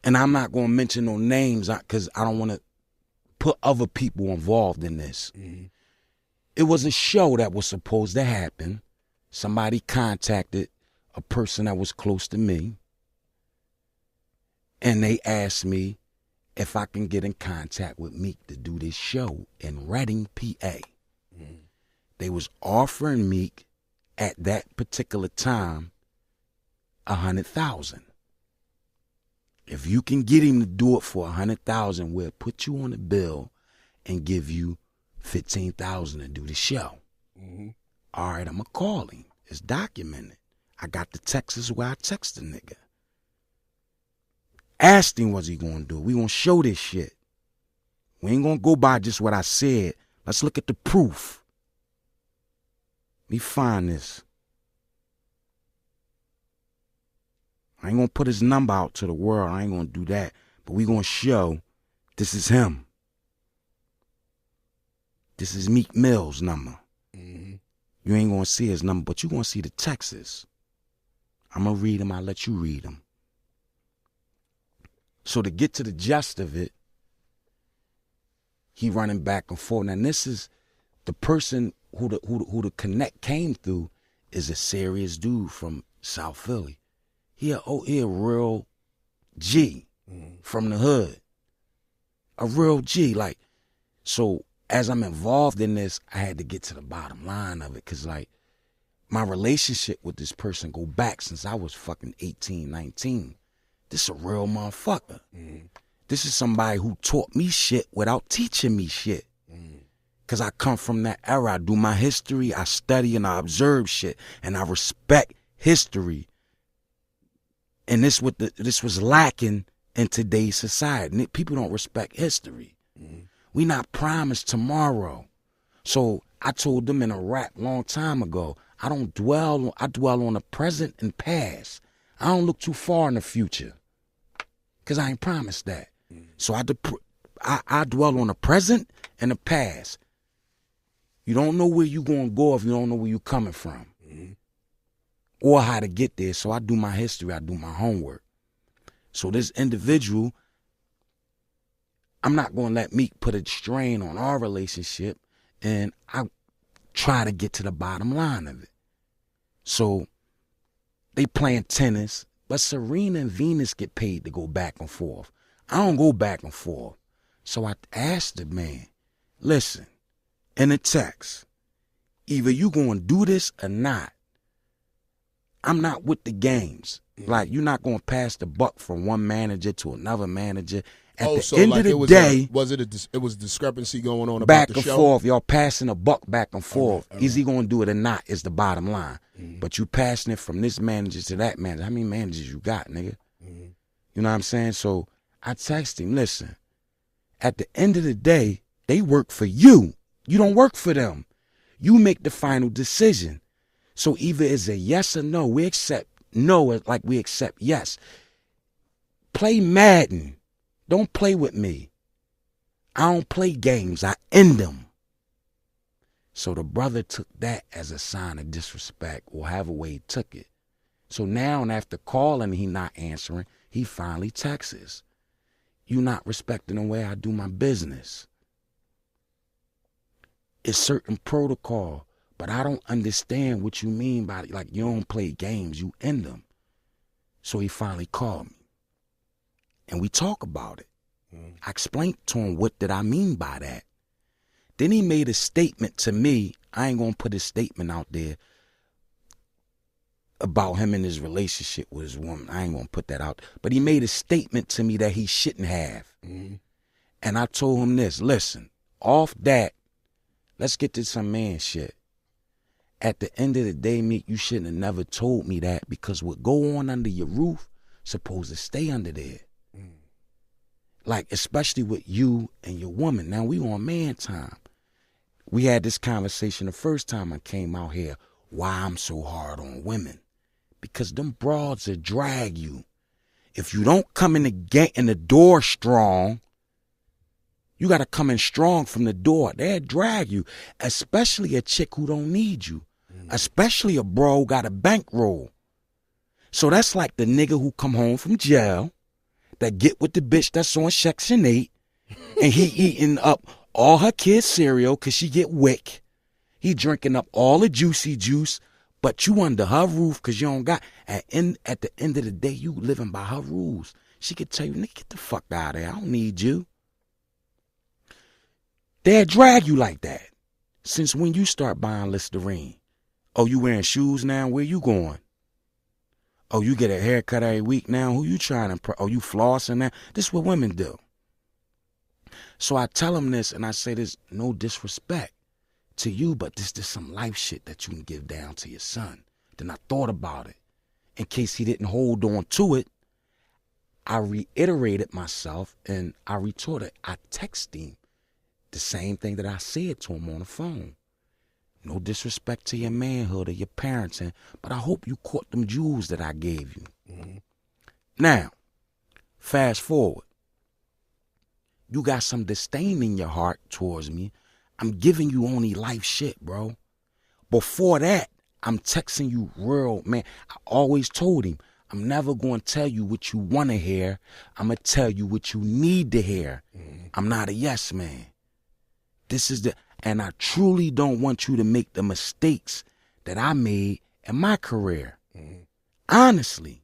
and I'm not going to mention no names because I don't want to put other people involved in this. It was a show that was supposed to happen. Somebody contacted a person that was close to me, and they asked me if I can get in contact with Meek to do this show in Reading, PA. They was offering Meek at that particular time $100,000. If you can get him to do it for $100,000, we'll put you on the bill and give you $15,000 to do the show. All right, I'm going to call him. It's documented. I got the texts where I text the nigga. Asked him what's he going to do. We going to show this shit. We ain't going to go by just what I said. Let's look at the proof. Let me find this. I ain't going to put his number out to the world. I ain't going to do that. But we going to show This is him. This is Meek Mill's number. Mm-hmm. You ain't gonna see his number, but you gonna see the texts. I'm gonna read them. I'll let you read them. So to get to the gist of it, he running back and forth. Now this is the person who the connect came through is a serious dude from South Philly. He a real G from the hood. A real G. Like, so as I'm involved in this, I had to get to the bottom line of it. Cause like my relationship with this person go back since I was fucking 18, 19. This is a real motherfucker. This is somebody who taught me shit without teaching me shit. Cause I come from that era. I do my history, I study and I observe shit. And I respect history. And this was lacking in today's society. People don't respect history. We not promised tomorrow. So I told them in a rap long time ago, I dwell on the present and past. I don't look too far in the future. Cause I ain't promised that. So I dwell on the present and the past. You don't know where you gonna go if you don't know where you coming from. Or how to get there. So I do my history, I do my homework. So this individual, I'm not gonna let Meek put a strain on our relationship, and I try to get to the bottom line of it. So they playing tennis, but Serena and Venus get paid to go back and forth. I don't go back and forth. So I asked the man, listen, in a text, either you gonna do this or not. I'm not with the games. Like, you're not gonna pass the buck from one manager to another manager. At the end of the day, it was discrepancy going on back about the show? and forth. Y'all passing a buck back and forth. All right. Is he gonna do it or not? Is the bottom line. But you passing it from this manager to that manager. How many managers you got, nigga? You know what I'm saying? So I text him, listen, at the end of the day, they work for you. You don't work for them. You make the final decision. So either it's a yes or no. We accept no like we accept yes. Play Madden. Don't play with me. I don't play games. I end them. So the brother took that as a sign of disrespect, or however way he took it. So now, and after calling, he not answering, he finally texts. You not respecting the way I do my business. It's certain protocol, but I don't understand what you mean by it. Like, you don't play games, you end them. So he finally called me. And we talk about it. I explained to him what did I mean by that. Then he made a statement to me. I ain't gonna put his statement out there about him and his relationship with his woman. I ain't gonna put that out. But he made a statement to me that he shouldn't have. And I told him this, listen, off that, let's get to some man shit. At the end of the day, Meek, you shouldn't have never told me that, because what go on under your roof supposed to stay under there. Like, especially with you and your woman. Now, we on man time. We had this conversation the first time I came out here, why I'm so hard on women. Because them broads will drag you. If you don't come in the door strong, you got to come in strong from the door. They'll drag you, especially a chick who don't need you, especially a bro who got a bankroll. So that's like the nigga who come home from jail, that get with the bitch that's on Section 8, and he eating up all her kids' cereal because she get wick. He drinking up all the juicy juice, but you under her roof because you don't got. And at the end of the day, you living by her rules. She could tell you, nigga, get the fuck out of there. I don't need you. They'll drag you like that. Since when you start buying Listerine? Oh, you wearing shoes now? Where you going? Oh, you get a haircut every week now? Who you trying to... Oh, you flossing now? This is what women do. So I tell them this, and I say this, no disrespect to you, but this is some life shit that you can give down to your son. Then I thought about it. In case he didn't hold on to it, I reiterated myself, and I retorted. I texted him the same thing that I said to him on the phone. No disrespect to your manhood or your parenting, but I hope you caught them jewels that I gave you. Now, fast forward. you got some disdain in your heart towards me. I'm giving you only life shit, bro. Before that, I'm texting you real, man. I always told him, I'm never going to tell you what you want to hear. I'm going to tell you what you need to hear. I'm not a yes man. And I truly don't want you to make the mistakes that I made in my career. Honestly.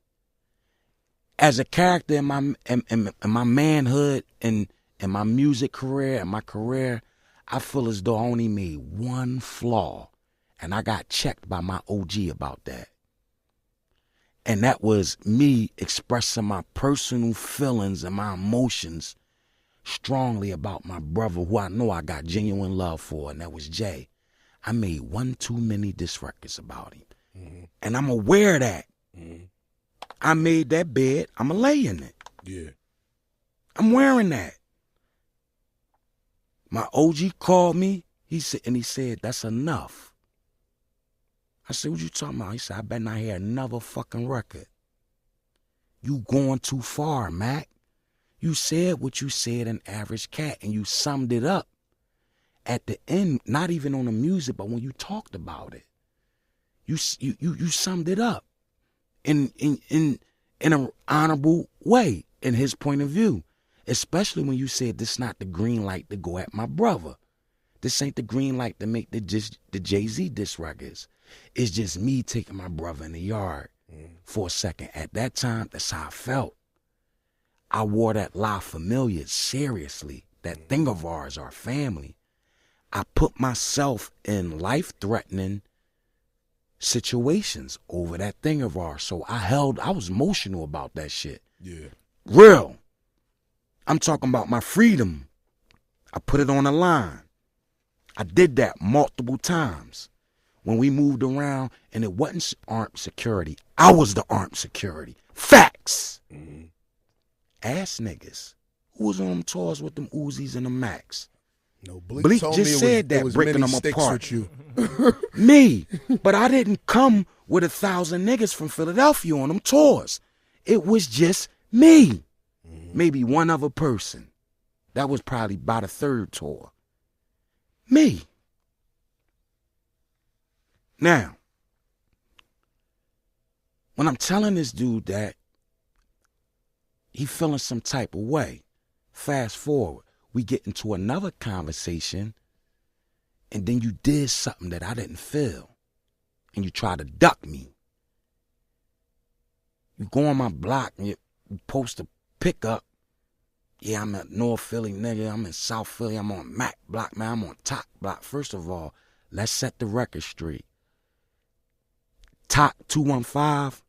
As a character in my manhood and in my music career and my career, I feel as though I only made one flaw. And I got checked by my OG about that. And that was me expressing my personal feelings and my emotions strongly about my brother, who I know I got genuine love for, and that was Jay. I made one too many diss records about him. And I'm aware of that. I made that bed, I'm going to lay in it. Yeah. I'm wearing that. My OG called me, he said, that's enough. I said, what you talking about? He said, I better not hear another fucking record. You going too far, Mac. You said what you said in Average Cat, and you summed it up at the end, not even on the music, but when you talked about it. You summed it up in an honorable way, in his point of view. Especially when you said this not the green light to go at my brother. This ain't the green light to make the Jay-Z diss records. It's just me taking my brother in the yard for a second. At that time, that's how I felt. I wore that La Familia seriously. That thing of ours, our family. I put myself in life-threatening situations over that thing of ours. So I was emotional about that shit. Yeah. Real. I'm talking about my freedom. I put it on the line. I did that multiple times. When we moved around, and it wasn't armed security. I was the armed security. Facts. Ass niggas. Who was on them tours with them Uzis and the Macs? No, Bleak told just me said it that, was breaking many them sticks apart. with you. Me. But I didn't come with 1,000 niggas from Philadelphia on them tours. It was just me. Maybe one other person. That was probably by the third tour. Me. Now, when I'm telling this dude that he feeling some type of way, fast forward, we get into another conversation, and then you did something that I didn't feel, and you try to duck me. You go on my block and you post a pickup. Yeah, I'm at North Philly, nigga. I'm in South Philly. I'm on Mac block, man. I'm on Top block. First of all, let's set the record straight. Top 215,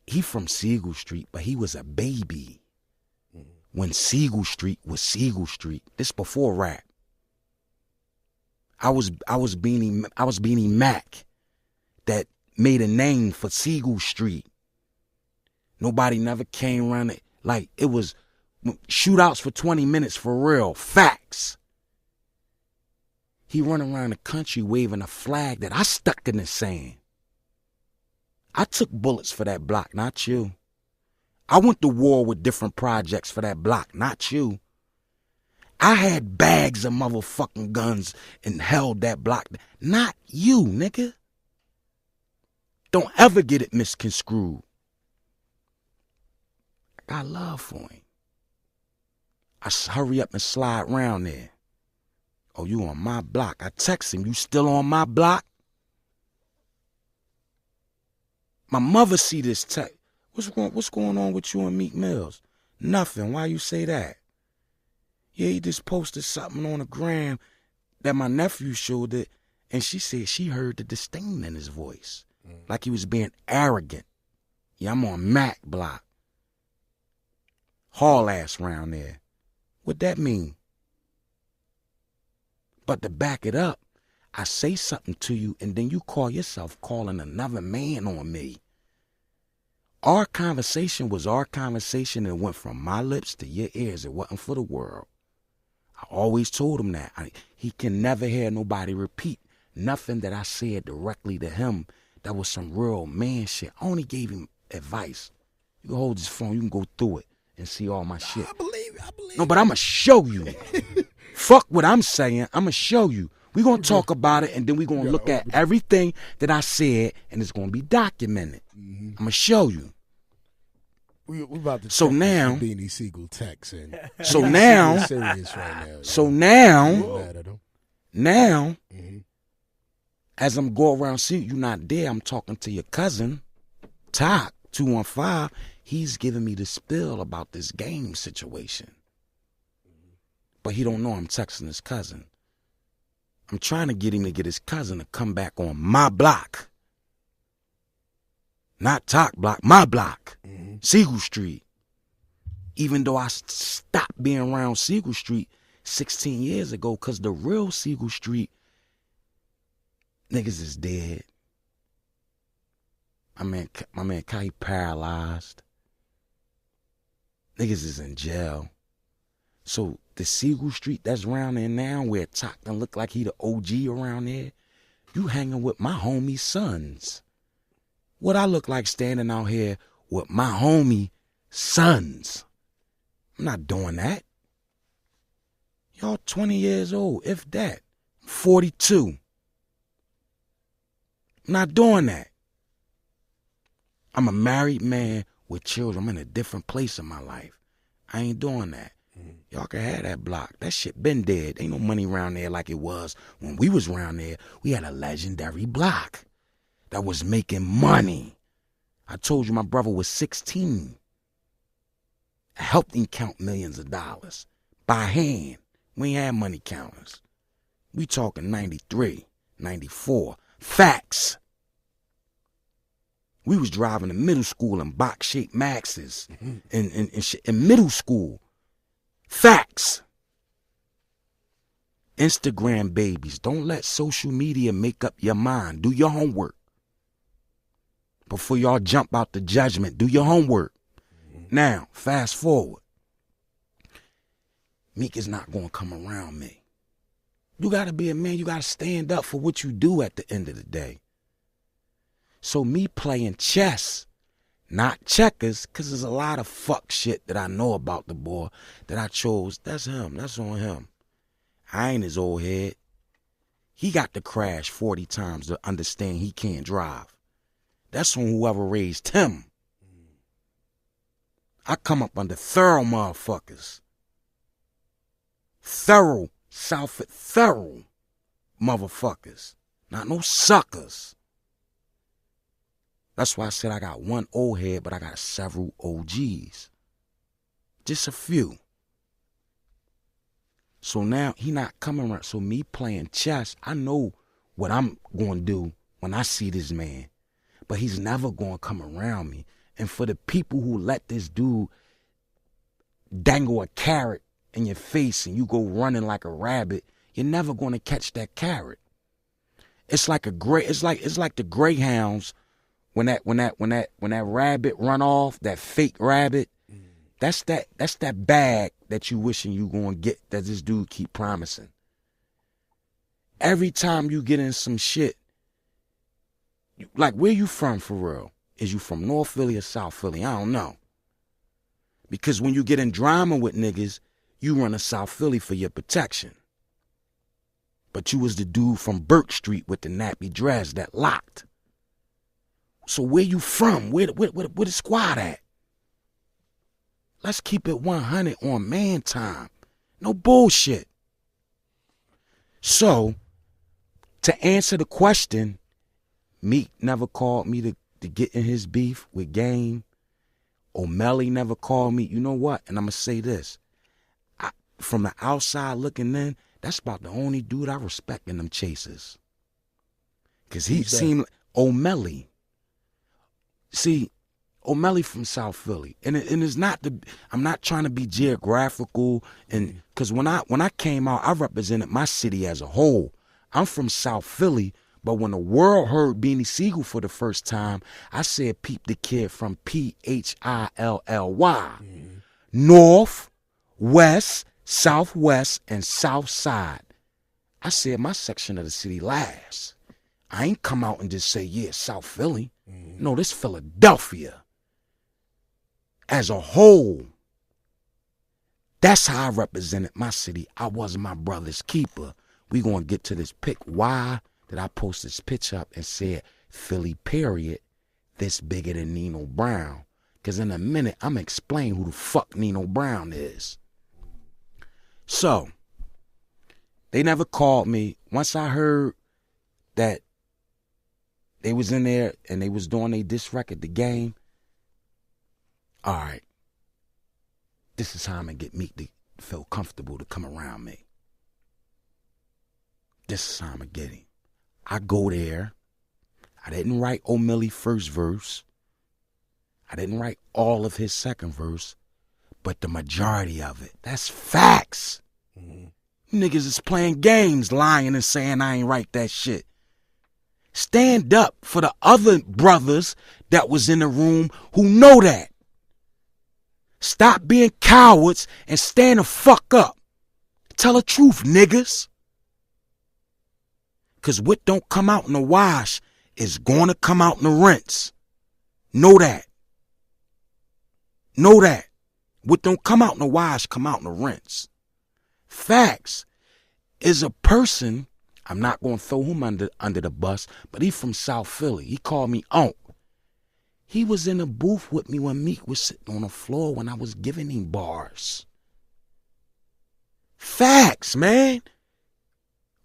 he from Sigel Street, but he was a baby when Sigel Street was Sigel Street. This before rap. I was Beanie Mac that made a name for Sigel Street. Nobody never came around it. Like, it was shootouts for 20 minutes for real. Facts. He run around the country waving a flag that I stuck in the sand. I took bullets for that block, not you. I went to war with different projects for that block, not you. I had bags of motherfucking guns and held that block, not you, nigga. Don't ever get it misconstrued. I got love for him. I hurry up and slide around there. Oh, you on my block. I text him, you still on my block? My mother see this text. What's going on with you and Meek Mills? Nothing. Why you say that? Yeah, he just posted something on the gram that my nephew showed it, and she said she heard the disdain in his voice. Like he was being arrogant. Yeah, I'm on Mac block. Haul ass round there. What that mean? But to back it up, I say something to you and then you call yourself calling another man on me. Our conversation was our conversation and it went from my lips to your ears. It wasn't for the world. I always told him that. He can never hear nobody repeat nothing that I said directly to him. That was some real man shit. I only gave him advice. You can hold this phone, you can go through it and see all my shit. I believe believe. No, but I'm going to show you. Fuck what I'm saying. I'm going to show you. We're going to talk about it, and then we're going to look at everything that I said, and it's going to be documented. I'm going to show you. We about to So check now, this Beanie Sigel text in. so now, Serious right now. so now, Mad at him. now, as I'm going around, see you not there, I'm talking to your cousin, Toc, 215. He's giving me the spill about this game situation. But he don't know I'm texting his cousin. I'm trying to get him to get his cousin to come back on my block. Not Toc block, my block. Sigel Street. Even though I stopped being around Sigel Street 16 years ago, because the real Sigel Street niggas is dead. My man Kai paralyzed. Niggas is in jail. So the Sigel Street that's around there now, where Toc done look like he the OG around there, you hanging with my homie sons. What I look like standing out here with my homie sons. I'm not doing that. Y'all 20 years old, if that. I'm 42. I'm not doing that. I'm a married man with children. I'm in a different place in my life. I ain't doing that. Y'all can have that block. That shit been dead. Ain't no money around there like it was when we was around there. We had a legendary block that was making money. I told you my brother was 16. I helped him count millions of dollars by hand. We ain't had money counters. We talking 93, 94. Facts. We was driving to middle school in box-shaped Maxes in middle school. Facts. Instagram babies. Don't let social media make up your mind. Do your homework. Before y'all jump out the judgment, do your homework. Now, fast forward. Meek is not going to come around me. You got to be a man. You got to stand up for what you do at the end of the day. So me playing chess, not checkers, because there's a lot of fuck shit that I know about the boy that I chose. That's him. That's on him. I ain't his old head. He got to crash 40 times to understand he can't drive. That's on whoever raised him. I come up under thorough motherfuckers. Thorough, Southford thorough motherfuckers. Not no suckers. That's why I said I got one old head, but I got several OGs. Just a few. So now he not coming around. So me playing chess, I know what I'm going to do when I see this man. But he's never going to come around me. And for the people who let this dude dangle a carrot in your face and you go running like a rabbit, you're never going to catch that carrot. It's like it's like the Greyhounds when that rabbit run off, that fake rabbit. That's that bag that you wishing you going to get that this dude keep promising. Every time you get in some shit, like where you from for real? Is you from North Philly or South Philly? I don't know. Because when you get in drama with niggas, you run to South Philly for your protection. But you was the dude from Burke Street with the nappy dress that locked. So where you from? Where the squad at? Let's keep it 100 on man time. No bullshit. So, to answer the question, Meek never called me to get in his beef with Game. O'Malley never called me. You know what? And I'm going to say this. From the outside looking in, that's about the only dude I respect in them chasers. Because he seemed like O'Malley. See, O'Malley from South Philly. And it's not I'm not trying to be geographical. And because when I came out, I represented my city as a whole. I'm from South Philly. But when the world heard Beanie Sigel for the first time, I said, peep the kid from Philly. North, West, Southwest, and South Side. I said my section of the city last. I ain't come out and just say, yeah, South Philly. No, this Philadelphia. As a whole, That's how I represented my city. I wasn't my brother's keeper. We gonna get to this pic. Why did I post this picture up and said Philly period this bigger than Nino Brown? Because in a minute, I'm going to explain who the fuck Nino Brown is. So, they never called me. Once I heard that they was in there and they was doing their diss record, the game, all right, this is how I'm going to get Meek to feel comfortable to come around me. This is how I'm going to get him. I go there. I didn't write O'Malley's first verse. I didn't write all of his second verse, but the majority of it. That's facts. Niggas is playing games, lying and saying I ain't write that shit. Stand up for the other brothers that was in the room who know that. Stop being cowards and stand the fuck up. Tell the truth, niggas. Because what don't come out in the wash is going to come out in the rinse. Know that. Know that. What don't come out in the wash, come out in the rinse. Facts. Is a person, I'm not going to throw him under the bus, but he from South Philly. He called me Unc. He was in the booth with me when Meek was sitting on the floor when I was giving him bars. Facts, man.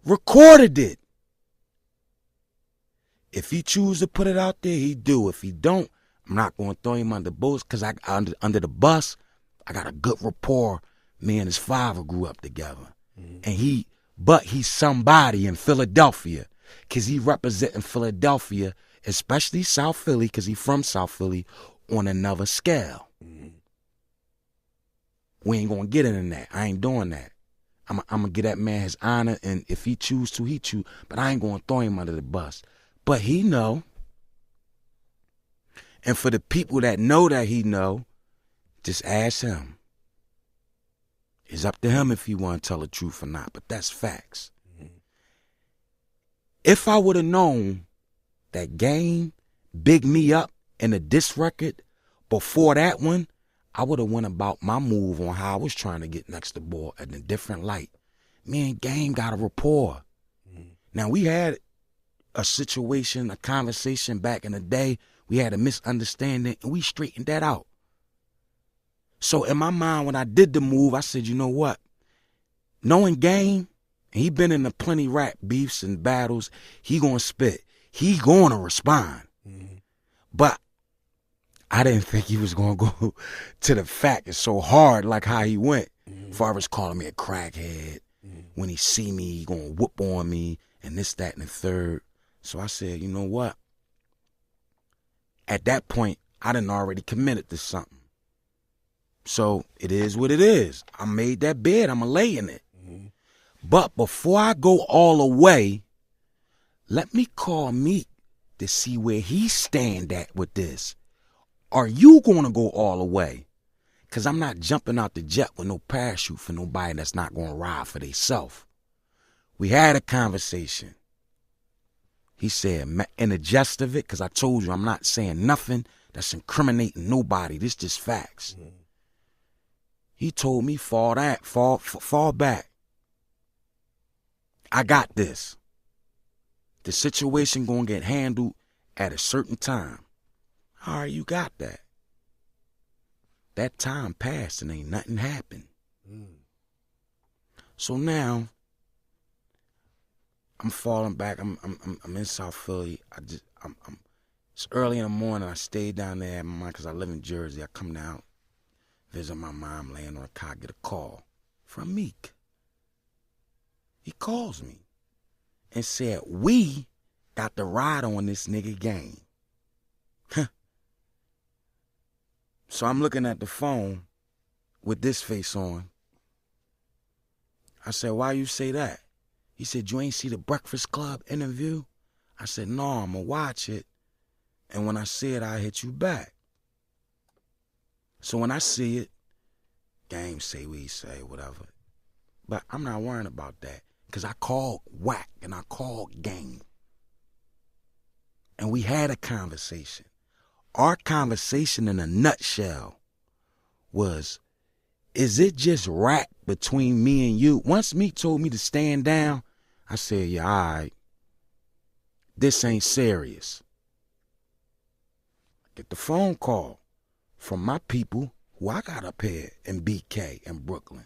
Recorded it. If he choose to put it out there, he do. If he don't, I'm not going to throw him under the bus because under the bus, I got a good rapport. Me and his father grew up together. And he's somebody in Philadelphia because he representing Philadelphia, especially South Philly because he from South Philly, on another scale. We ain't going to get into that. I ain't doing that. I'm going to give that man his honor, and if he choose to, he choose. But I ain't going to throw him under the bus. But he know. And for the people that know that he know, just ask him. It's up to him if he want to tell the truth or not, but that's facts. If I would have known that Game big me up in a diss record before that one, I would have went about my move on how I was trying to get next to ball in a different light. Me and Game got a rapport. Now, we had a situation, a conversation back in the day. We had a misunderstanding, and we straightened that out. So in my mind, when I did the move, I said, you know what? Knowing Game, and he been in the plenty rap beefs and battles, he gonna spit. He gonna respond. But I didn't think he was gonna go to the fact it's so hard like how he went. Far as calling me a crackhead. When he see me, he gonna whoop on me, and this, that, and the third. So I said, you know what? At that point, I done already committed to something. So it is what it is. I made that bed. I'm going to lay in it. But before I go all the way, let me call Meek to see where he stand at with this. Are you going to go all the way? Because I'm not jumping out the jet with no parachute for nobody that's not going to ride for themselves. We had a conversation. He said, in the gist of it, because I told you I'm not saying nothing that's incriminating nobody. This just facts. He told me, fall back. I got this. The situation gonna get handled at a certain time. All right, you got that. That time passed and ain't nothing happened. So now, I'm falling back. I'm in South Philly. It's early in the morning. I stayed down there because I live in Jersey. I come down, visit my mom, laying on a cot, get a call from Meek. He calls me and said, we got the ride on this nigga Game. So I'm looking at the phone with this face on. I said, why you say that? He said, you ain't see the Breakfast Club interview? I said, no, I'm going to watch it. And when I see it, I'll hit you back. So when I see it, Game say what he say, whatever. But I'm not worrying about that because I called Whack and I called Game. And we had a conversation. Our conversation in a nutshell was, is it just rap between me and you? Once Meek told me to stand down, I said, yeah, all right. This ain't serious. Get the phone call from my people who I got up here in BK in Brooklyn.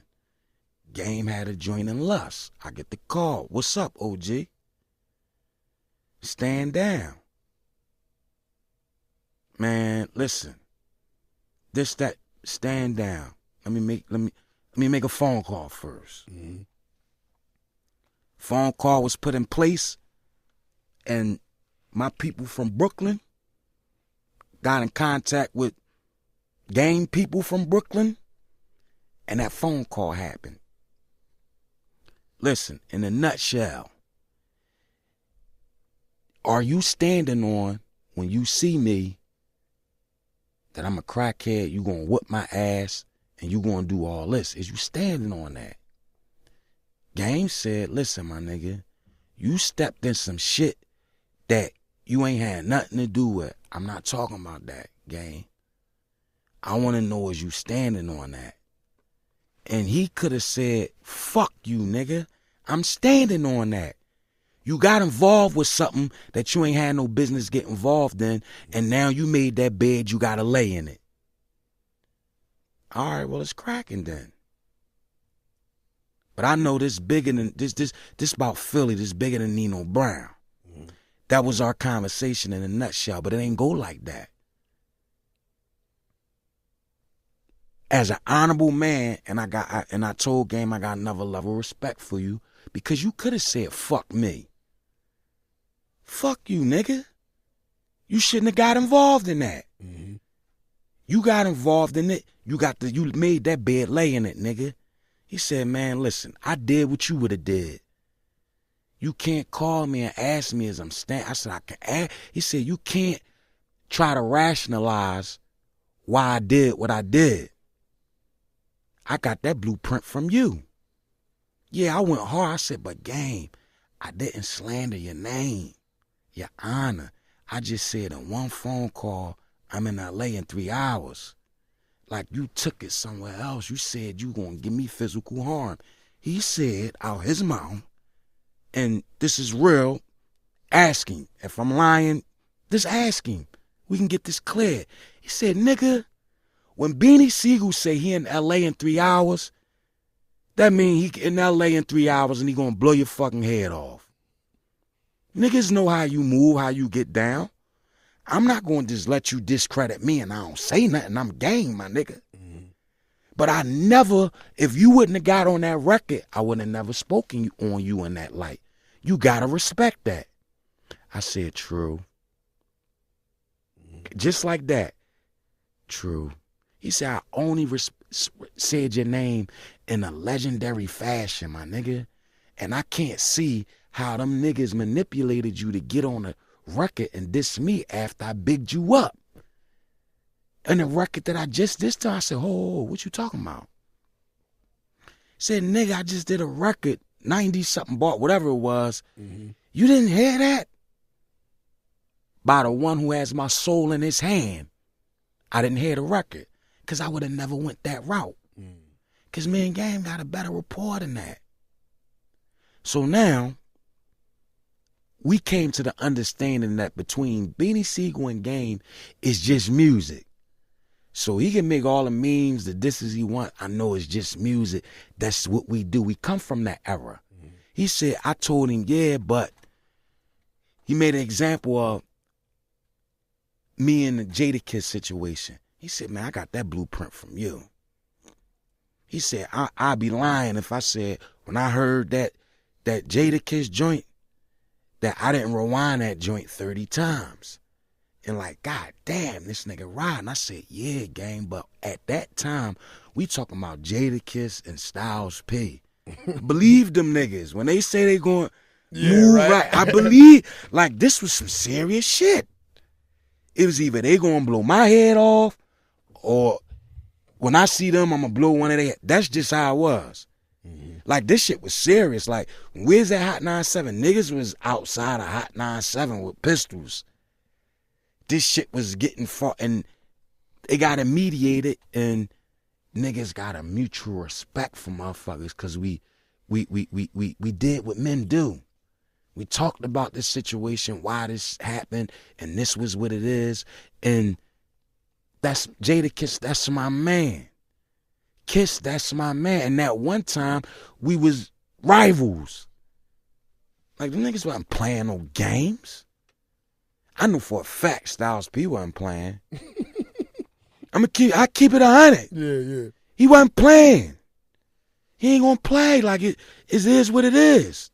Game had a joint in Lust. I get the call. What's up, OG? Stand down. Man, listen. Stand down. Let me make a phone call first. Mm-hmm. Phone call was put in place, and my people from Brooklyn got in contact with gang people from Brooklyn, and that phone call happened. Listen, in a nutshell, are you standing on when you see me that I'm a crackhead, you gonna whoop my ass, and you gonna do all this? Is you standing on that? Game said, listen, my nigga, you stepped in some shit that you ain't had nothing to do with. I'm not talking about that, Game. I want to know is you standing on that? And he could have said, fuck you, nigga. I'm standing on that. You got involved with something that you ain't had no business getting involved in, and now you made that bed, you got to lay in it. All right, well, it's cracking then. But I know this bigger than, this about Philly, this bigger than Nino Brown. Mm-hmm. That was our conversation in a nutshell, but it ain't go like that. As an honorable man, and I told Game I got another level of respect for you, because you could have said, fuck me. Fuck you, nigga. You shouldn't have got involved in that. Mm-hmm. You got involved in it. You made that bed lay in it, nigga. He said, man, listen, I did what you would have did. You can't call me and ask me as I'm standing. I said, I can ask. He said, you can't try to rationalize why I did what I did. I got that blueprint from you. Yeah, I went hard. I said, but Game, I didn't slander your name, your honor. I just said in one phone call, I'm in LA in 3 hours. Like you took it somewhere else. You said you gonna give me physical harm. He said out his mouth, and this is real, ask him. If I'm lying, just ask him. We can get this clear. He said, nigga, when Beanie Sigel say he in LA in 3 hours, that mean he in LA in 3 hours and he gonna blow your fucking head off. Niggas know how you move, how you get down. I'm not gonna just let you discredit me and I don't say nothing. I'm game, my nigga. Mm-hmm. But I never, if you wouldn't have got on that record, I would have never spoken on you in that light. You gotta respect that. I said, true. Mm-hmm. Just like that. True. He said, I only said your name in a legendary fashion, my nigga. And I can't see how them niggas manipulated you to get on a record and diss me after I bigged you up. And the record that I just dissed, I said, oh, what you talking about? Said, nigga, I just did a record, 90-something bought, whatever it was. Mm-hmm. You didn't hear that? By the one who has my soul in his hand. I didn't hear the record. Because I would have never went that route. Because me and Game got a better rapport than that. So now, we came to the understanding that between Beanie Sigel and Game is just music. So he can make all the memes, the disses he want. I know it's just music. That's what we do. We come from that era. Mm-hmm. He said, I told him, yeah, but he made an example of me and the Jadakiss situation. He said, man, I got that blueprint from you. He said, I'd be lying if I said, when I heard that Jadakiss joint, that I didn't rewind that joint 30 times. And like, God damn, this nigga riding. I said, yeah, gang, but at that time, we talking about Jadakiss and Styles P. Believe them niggas. When they say they going move right, I believe, like, this was some serious shit. It was either they gonna blow my head off, or when I see them, I'm gonna blow one of their. That's just how it was. Mm-hmm. Like, this shit was serious. Like, where's that Hot 97? Niggas was outside of Hot 97 with pistols. This shit was getting fought, and they got it mediated, and niggas got a mutual respect for motherfuckers because we did what men do. We talked about this situation, why this happened, and this was what it is. And that's Jadakiss, that's my man. Kiss, that's my man. And that one time, we was rivals. Like, the niggas wasn't playing no games. I knew for a fact Styles P wasn't playing. I keep it 100. Yeah. He wasn't playing. He ain't gonna play. Like, it is what it is.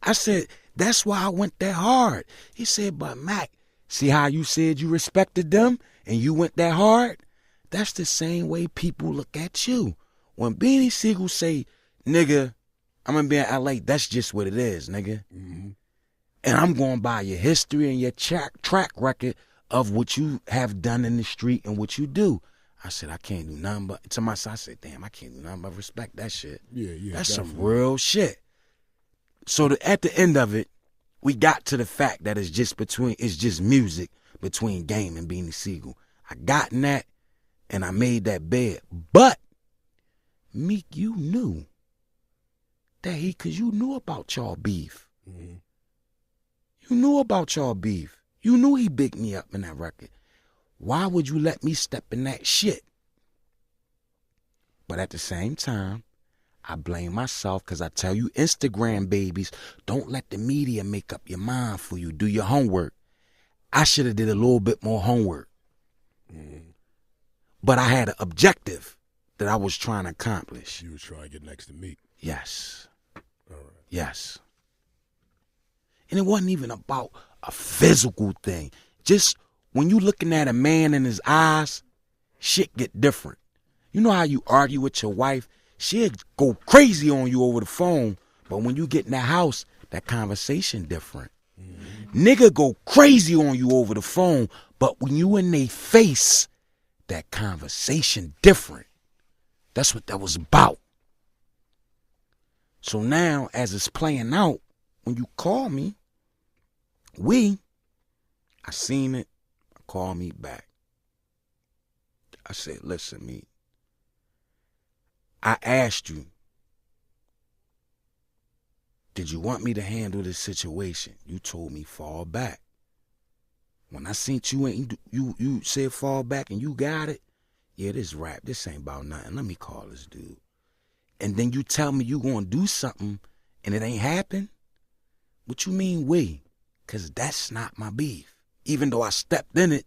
I said, that's why I went that hard. He said, but Mac, see how you said you respected them and you went that hard? That's the same way people look at you. When Beanie Sigel say, nigga, I'm gonna be in LA, that's just what it is, nigga. Mm-hmm. And I'm going by your history and your track record of what you have done in the street and what you do. I said, I can't do nothing but, to myself, I said, damn, I can't do nothing but respect that shit. Yeah, that's definitely. some real shit. So at the end of it, we got to the fact that it's just music between Game and Beanie Sigel. I got in that and I made that bed. But Meek, you knew that cause you knew about y'all beef. Mm-hmm. You knew about y'all beef. You knew he bigged me up in that record. Why would you let me step in that shit? But at the same time, I blame myself because I tell you, Instagram babies, don't let the media make up your mind for you. Do your homework. I should have did a little bit more homework. Mm-hmm. But I had an objective that I was trying to accomplish. You was trying to get next to Meek. Yes. All right. Yes. And it wasn't even about a physical thing. Just when you looking at a man in his eyes, shit get different. You know how you argue with your wife? She'll go crazy on you over the phone, but when you get in that house, that conversation different. Mm-hmm. Nigga go crazy on you over the phone, but when you in they face, that conversation different. That's what that was about. So now, as it's playing out, when you call me, I seen it, call me back. I said, listen, me. I asked you, did you want me to handle this situation? You told me fall back. When I seen you said fall back and you got it, yeah, this rap, this ain't about nothing. Let me call this dude. And then you tell me you gonna do something and it ain't happen? What you mean we? Because that's not my beef. Even though I stepped in it,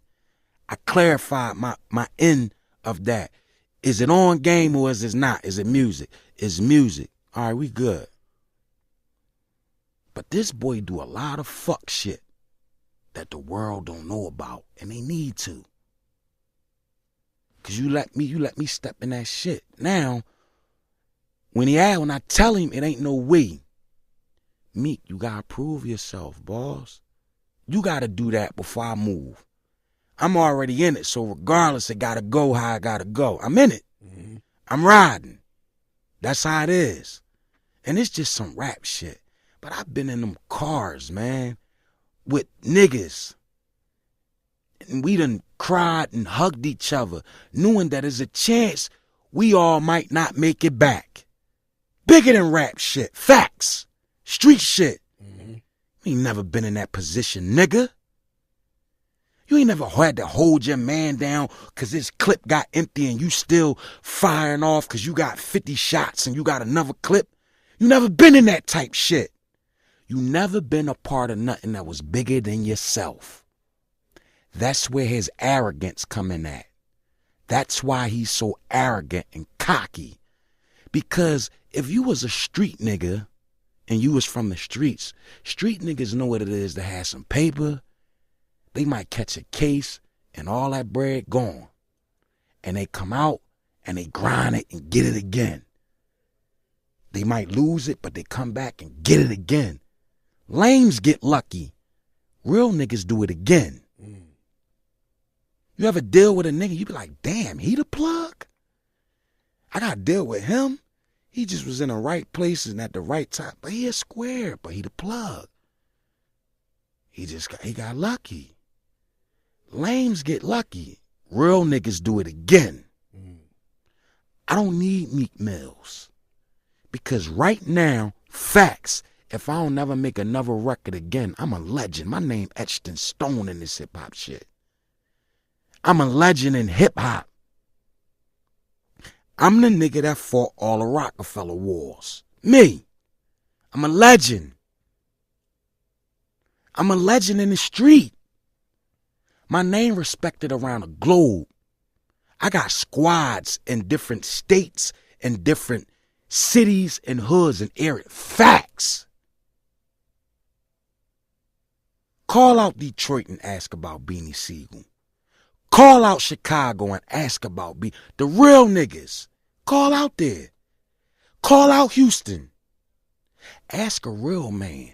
I clarified my end of that. Is it on game or is it not? Is it music? It's music. All right, we good. But this boy do a lot of fuck shit that the world don't know about, and they need to. Cause you let me step in that shit. Now, when I tell him it ain't no way, Meek, you gotta prove yourself, boss. You gotta do that before I move. I'm already in it, so regardless, it gotta go how I gotta go. I'm in it. Mm-hmm. I'm riding. That's how it is. And it's just some rap shit. But I've been in them cars, man, with niggas. And we done cried and hugged each other, knowing that there's a chance we all might not make it back. Bigger than rap shit. Facts. Street shit. Mm-hmm. You ain't never been in that position, nigga. You ain't never had to hold your man down because his clip got empty and you still firing off because you got 50 shots and you got another clip. You never been in that type shit. You never been a part of nothing that was bigger than yourself. That's where his arrogance come in at. That's why he's so arrogant and cocky. Because if you was a street nigga and you was from the street niggas know what it is to have some paper. They might catch a case and all that bread gone. And they come out and they grind it and get it again. They might lose it, but they come back and get it again. Lames get lucky. Real niggas do it again. Mm. You ever deal with a nigga, you be like, damn, he the plug? I got to deal with him. He just was in the right places and at the right time. But he a square, but he the plug. He got lucky. Lames get lucky. Real niggas do it again. Mm. I don't need Meek Mills. Because right now, facts, if I don't never make another record again, I'm a legend. My name etched in stone in this hip-hop shit. I'm a legend in hip-hop. I'm the nigga that fought all the Rockefeller wars. Me. I'm a legend. I'm a legend in the street. My name respected around the globe. I got squads in different states and different cities and hoods and areas. Facts. Call out Detroit and ask about Beanie Sigel. Call out Chicago and ask about the real niggas. Call out there. Call out Houston. Ask a real man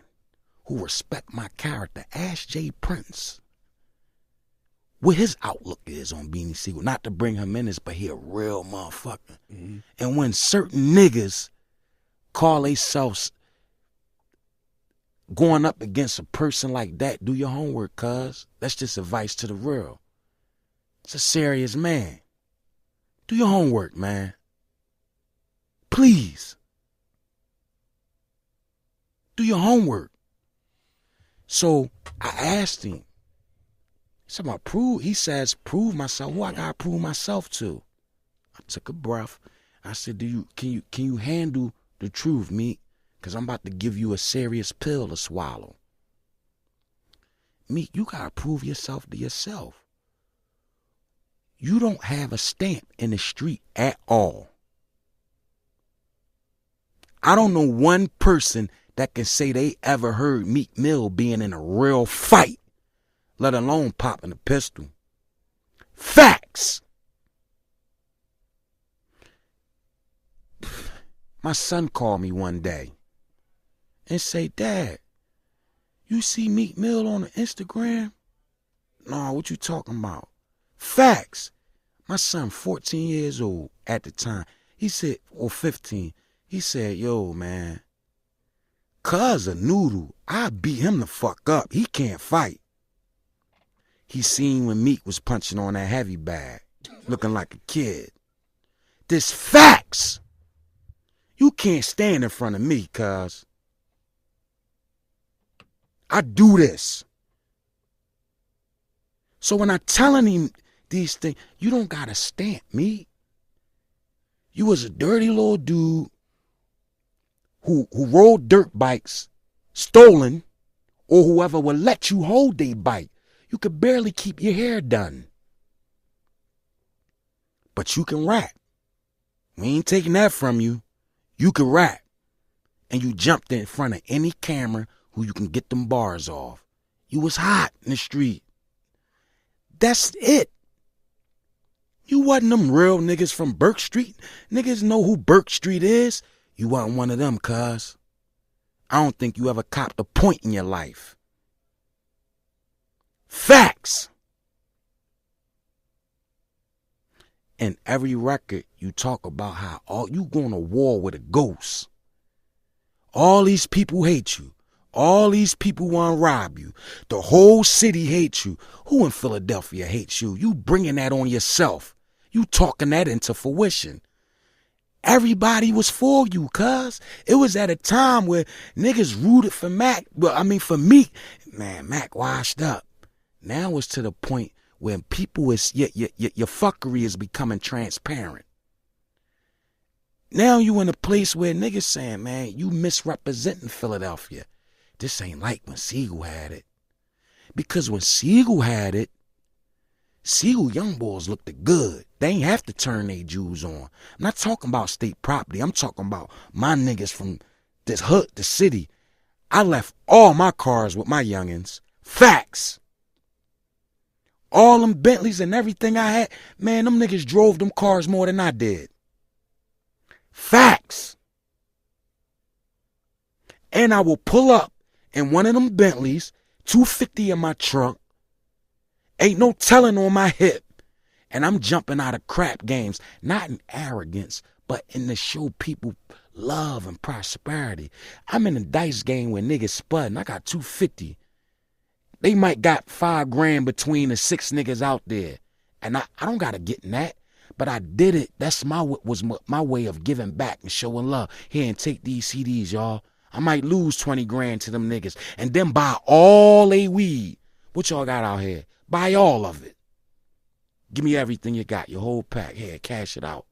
who respect my character. Ask Jay Prince what his outlook is on Beanie Sigel. Not to bring him in this, but he a real motherfucker. Mm-hmm. And when certain niggas call themselves going up against a person like that, do your homework, cuz. That's just advice to the real. It's a serious man. Do your homework, man. Please. Do your homework. So I asked him. He says, prove myself. Who I gotta prove myself to? I took a breath. I said, can you handle the truth, Meek? Because I'm about to give you a serious pill to swallow. Meek, you gotta prove yourself to yourself. You don't have a stamp in the street at all. I don't know one person that can say they ever heard Meek Mill being in a real fight, let alone popping a pistol. Facts. My son called me one day and say, Dad, you see Meek Mill on the Instagram? No, what you talking about? Facts. My son, 14 years old at the time, he said, or 15, he said, yo, man, cuz a noodle, I beat him the fuck up. He can't fight. He seen when Meek was punching on that heavy bag, looking like a kid. This facts. You can't stand in front of me, cuz. I do this. So when I'm telling him these things, you don't gotta stamp me. You was a dirty little dude who rode dirt bikes, stolen, or whoever would let you hold their bike. You could barely keep your hair done. But you can rap. We ain't taking that from you. You can rap. And you jumped in front of any camera who you can get them bars off. You was hot in the street. That's it. You wasn't them real niggas from Burke Street. Niggas know who Burke Street is. You wasn't one of them, cuz. I don't think you ever copped a point in your life. Facts. In every record, you talk about how all you going to war with a ghost. All these people hate you. All these people want to rob you. The whole city hates you. Who in Philadelphia hates you? You bringing that on yourself. You talking that into fruition. Everybody was for you, cuz. It was at a time where niggas rooted for Mac. Well, I mean for Meek. Man, Mac washed up. Now it's to the point where people is your fuckery is becoming transparent. Now you in a place where niggas saying, man, you misrepresenting Philadelphia. This ain't like when Sigel had it. Because when Sigel had it, Sigel young boys looked good. They ain't have to turn their Jews on. I'm not talking about state property. I'm talking about my niggas from this hood, the city. I left all my cars with my youngins. Facts. All them Bentleys and everything I had, man, them niggas drove them cars more than I did. Facts. And I will pull up in one of them Bentleys, 250 in my trunk, ain't no telling on my hip, and I'm jumping out of crap games, not in arrogance, but in to show people love and prosperity. I'm in a dice game where niggas spudding. I got 250. They might got $5 grand between the 6 niggas out there. And I don't gotta get in that. But I did it. That's my way of giving back and showing love. Here, and take these CDs, y'all. I might lose 20 grand to them niggas and then buy all they weed. What y'all got out here? Buy all of it. Give me everything you got, your whole pack. Here, cash it out.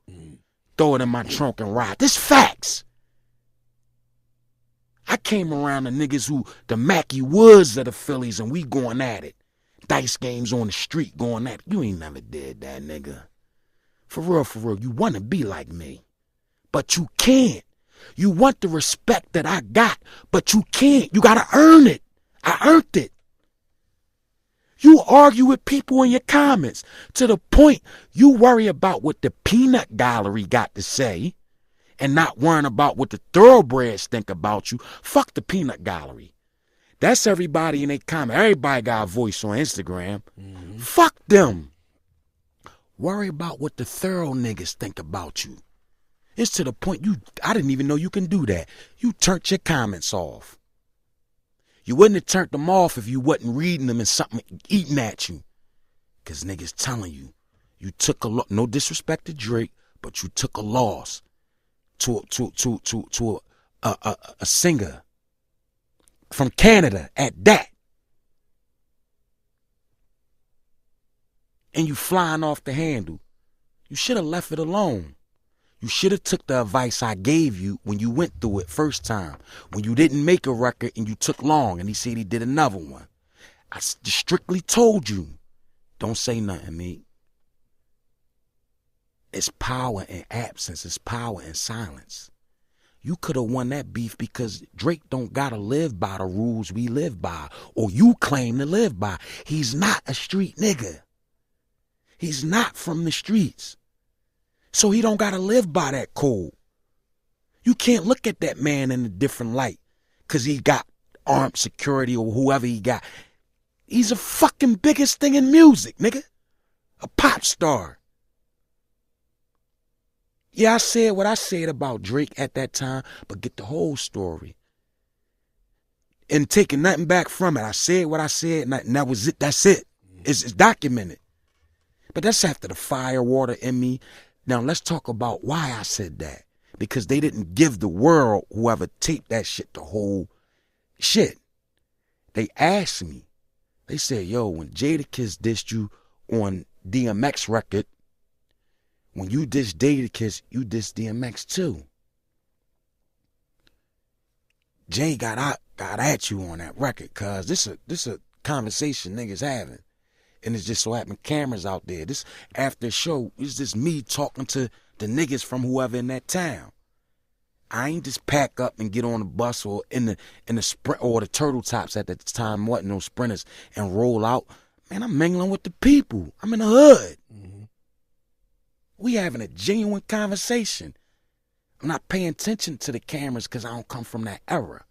Throw it in my trunk and ride. This facts. I came around the niggas who, the Mackie Woods of the Phillies, and we going at it. Dice games on the street going at it. You ain't never did that, nigga. For real, you want to be like me. But you can't. You want the respect that I got, but you can't. You got to earn it. I earned it. You argue with people in your comments to the point you worry about what the peanut gallery got to say and not worrying about what the thoroughbreds think about you. Fuck the peanut gallery. That's everybody in their comment. Everybody got a voice on Instagram. Fuck them. Worry about what the thorough niggas think about you. It's to the point I didn't even know you can do that. You turned your comments off. You wouldn't have turned them off if you wasn't reading them and something eating at you. Because niggas telling you, you took no disrespect to Drake, but you took a loss to a singer from Canada at that. And you flying off the handle. You should have left it alone. You should have took the advice I gave you when you went through it first time. When you didn't make a record and you took long and he said he did another one. I strictly told you, don't say nothing, mate. It's power in absence. It's power in silence. You could have won that beef because Drake don't gotta live by the rules we live by or you claim to live by. He's not a street nigga. He's not from the streets. So he don't gotta live by that code. You can't look at that man in a different light because he got armed security or whoever he got. He's a fucking biggest thing in music, nigga. A pop star. Yeah, I said what I said about Drake at that time, but get the whole story. And taking nothing back from it. I said what I said, and that was it. That's it. It's documented. But that's after the fire water in me. Now, let's talk about why I said that. Because they didn't give the world, whoever taped that shit, the whole shit. They asked me. They said, yo, when Jadakiss dissed you on DMX record, when you diss Jadakiss, you diss DMX too. Jay got at you on that record, cuz this a conversation niggas having. And it's just so happened cameras out there. This after show is just me talking to the niggas from whoever in that town. I ain't just pack up and get on the bus or in the sprint or the turtle tops at the time, wasn't no sprinters, and roll out. Man, I'm mingling with the people. I'm in the hood. We having a genuine conversation. I'm not paying attention to the cameras because I don't come from that era.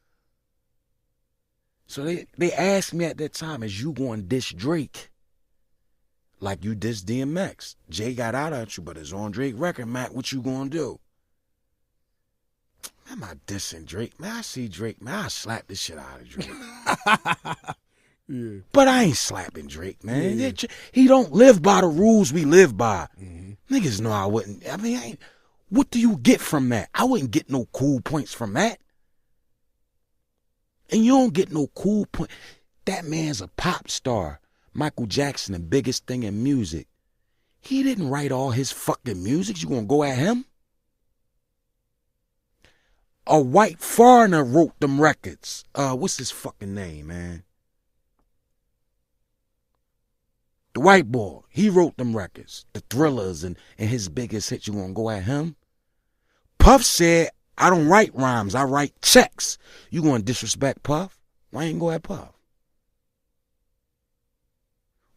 So they asked me at that time, is you going to diss Drake? Like you diss DMX. Jay got out at you, but it's on Drake record, Mac. What you gonna do? Man, I'm not dissing Drake. Man, I see Drake. Man, I slap this shit out of Drake. Yeah. But I ain't slapping Drake, man. Yeah. He don't live by the rules we live by. Niggas know I wouldn't. I mean, what do you get from that? I wouldn't get no cool points from that. And you don't get no cool point. That man's a pop star. Michael Jackson, the biggest thing in music. He didn't write all his fucking music. You gonna go at him? A white foreigner wrote them records. What's his fucking name, man? The white boy. He wrote them records. The Thrillers and his biggest hit. You gonna go at him? Puff said, I don't write rhymes. I write checks. You gonna disrespect Puff? Why ain't go at Puff?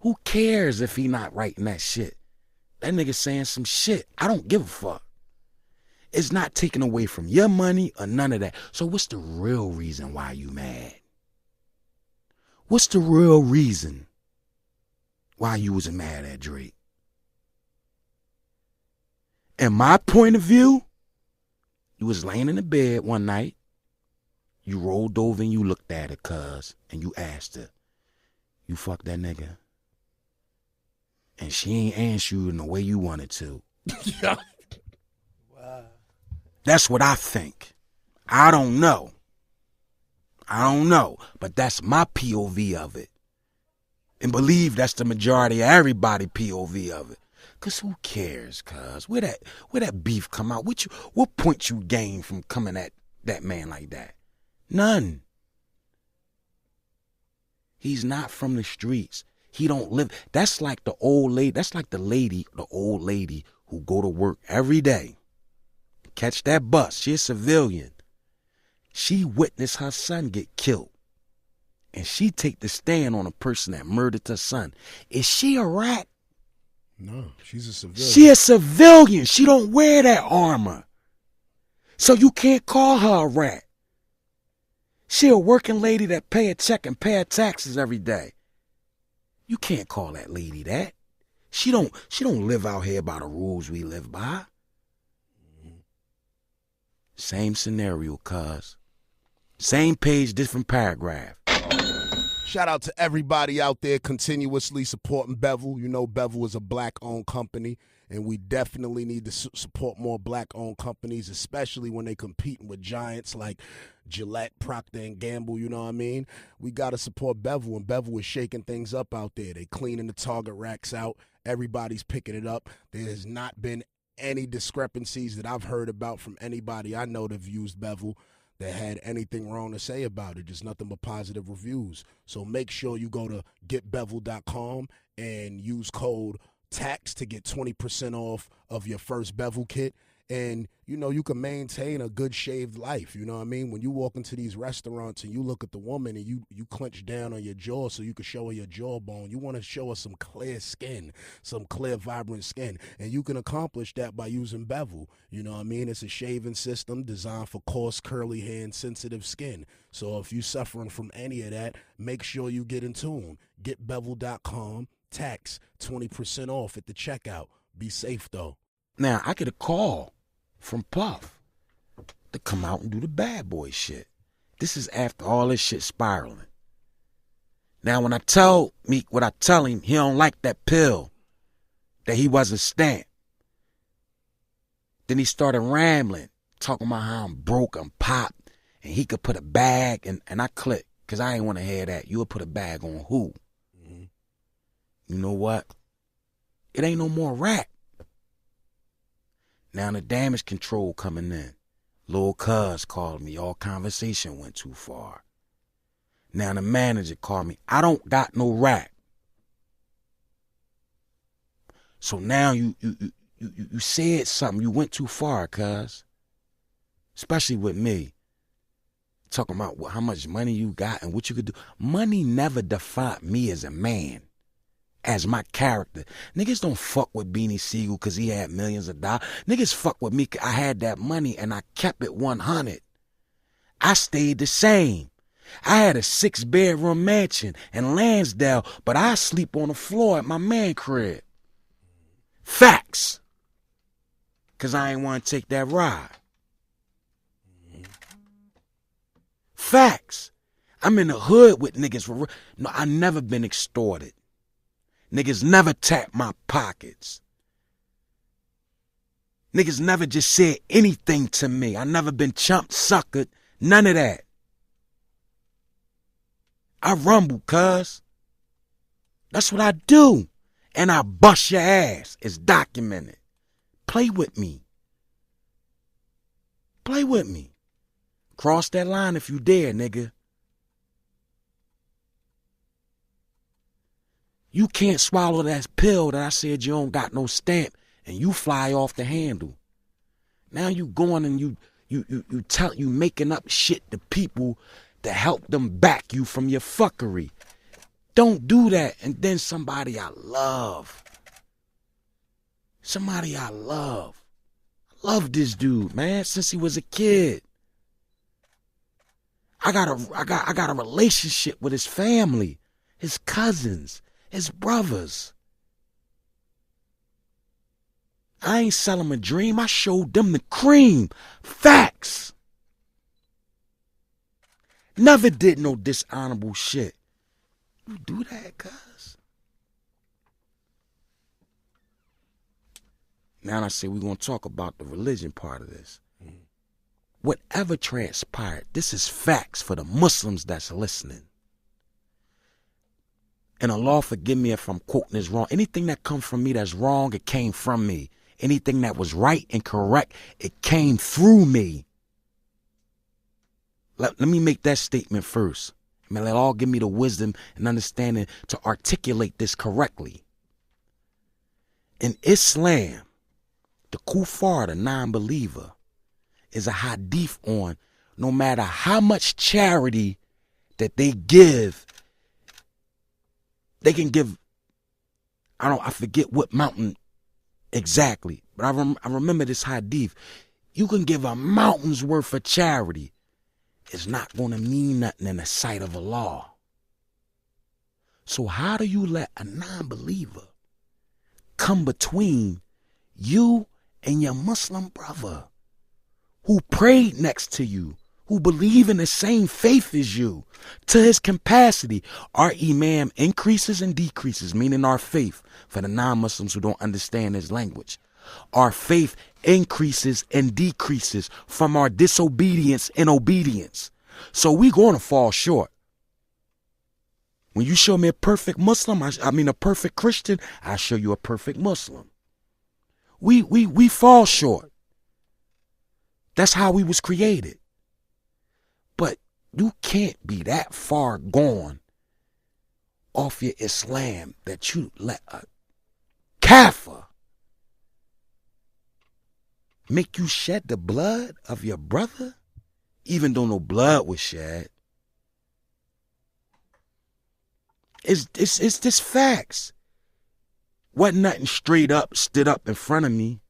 Who cares if he not writing that shit? That nigga saying some shit. I don't give a fuck. It's not taking away from your money or none of that. So what's the real reason why you mad? What's the real reason why you was mad at Drake? In my point of view, you was laying in the bed one night. You rolled over and you looked at her, cuz, and you asked her, you fuck that nigga? And she ain't answer you in the way you wanted to. Yeah. That's what I think. I don't know. But that's my POV of it. And believe that's the majority of everybody POV of it. Cause who cares, cuz? Where that beef come out? What point you gain from coming at that man like that? None. He's not from the streets. He don't live. That's like the old lady. That's like the old lady who go to work every day. Catch that bus. She a civilian. She witnessed her son get killed. And she take the stand on a person that murdered her son. Is she a rat? No, she's a civilian. She a civilian. She don't wear that armor. So you can't call her a rat. She a working lady that pay a check and pay her taxes every day. You can't call that lady that. She don't live out here by the rules we live by. Same scenario, cuz. Same page, different paragraph. Shout out to everybody out there continuously supporting Bevel. You know Bevel is a black-owned company, and we definitely need to support more black-owned companies, especially when they competing with giants like Gillette, Procter & Gamble, you know what I mean? We got to support Bevel, and Bevel is shaking things up out there. They cleaning the Target racks out. Everybody's picking it up. There has not been any discrepancies that I've heard about from anybody I know that've used Bevel that had anything wrong to say about it. Just nothing but positive reviews. So make sure you go to getbevel.com and use code TAX to get 20% off of your first Bevel kit. And, you know, you can maintain a good shaved life. You know what I mean? When you walk into these restaurants and you look at the woman and you clench down on your jaw so you can show her your jawbone, you want to show her some clear skin, some clear, vibrant skin. And you can accomplish that by using Bevel. You know what I mean? It's a shaving system designed for coarse, curly hair and sensitive skin. So if you're suffering from any of that, make sure you get in tune. Getbevel.com, tax 20% off at the checkout. Be safe, though. Now, I get a call from Puff to come out and do the bad boy shit. This is after all this shit spiraling. Now, when I tell Meek what I tell him, he don't like that pill, that he wasn't stamped. Then he started rambling, talking about how I'm broke, I'm popped, and he could put a bag, and I clicked, because I ain't want to hear that. You would put a bag on who? Mm-hmm. You know what? It ain't no more rap. Now the damage control coming in. Lil' Cuz called me. All conversation went too far. Now the manager called me. I don't got no rap. So now you said something. You went too far, cuz. Especially with me. Talking about how much money you got and what you could do. Money never defined me as a man. As my character. Niggas don't fuck with Beanie Sigel because he had millions of dollars. Niggas fuck with me 'cause I had that money and I kept it 100. I stayed the same. I had a 6-bedroom mansion in Lansdale, but I sleep on the floor at my man crib. Facts. Because I ain't want to take that ride. Facts. I'm in the hood with niggas. No, I never been extorted. Niggas never tapped my pockets. Niggas never just said anything to me. I never been chumped, suckered, none of that. I rumble, cuz. That's what I do. And I bust your ass. It's documented. Play with me. Play with me. Cross that line if you dare, nigga. You can't swallow that pill that I said you don't got no stamp and you fly off the handle. Now you going and you making up shit to people to help them back you from your fuckery. Don't do that. And then somebody I love. I love this dude, man, since he was a kid. I got a relationship with his family, his cousins, his brothers. I ain't selling a dream. I showed them the cream. Facts. Never did no dishonorable shit. You do that, cuz? Now I say we're going to talk about the religion part of this. Whatever transpired, this is facts for the Muslims that's listening. And Allah forgive me if I'm quoting this wrong. Anything that comes from me that's wrong, it came from me. Anything that was right and correct, it came through me. Let me make that statement first. May Allah give me the wisdom and understanding to articulate this correctly. In Islam, the kuffar, the non-believer, is a hadith on no matter how much charity that they give, they can give, I forget what mountain exactly, but I remember this hadith. You can give a mountain's worth of charity. It's not going to mean nothing in the sight of Allah. So how do you let a non-believer come between you and your Muslim brother who prayed next to you, who believe in the same faith as you, to his capacity? Our imam increases and decreases, meaning our faith, for the non-Muslims who don't understand his language. Our faith increases and decreases from our disobedience and obedience. So we going to fall short. When you show me a perfect Muslim, a perfect Christian, I show you a perfect Muslim. We fall short. That's how we was created. But you can't be that far gone off your Islam that you let a kafir make you shed the blood of your brother, even though no blood was shed. It's just facts. Wasn't nothing straight up stood up in front of me.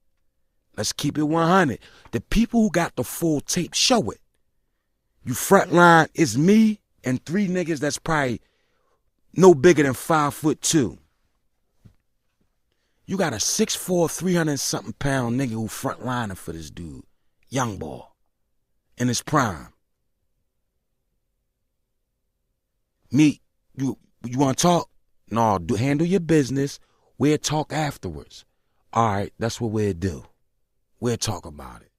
Let's keep it 100. The people who got the full tape, show it. You front line, it's me and 3 niggas that's probably no bigger than 5'2". You got a 6'4", 300-something pound nigga who front lining for this dude, young boy, in his prime. Me, you want to talk? No, handle your business. We'll talk afterwards. All right, that's what we'll do. We'll talk about it.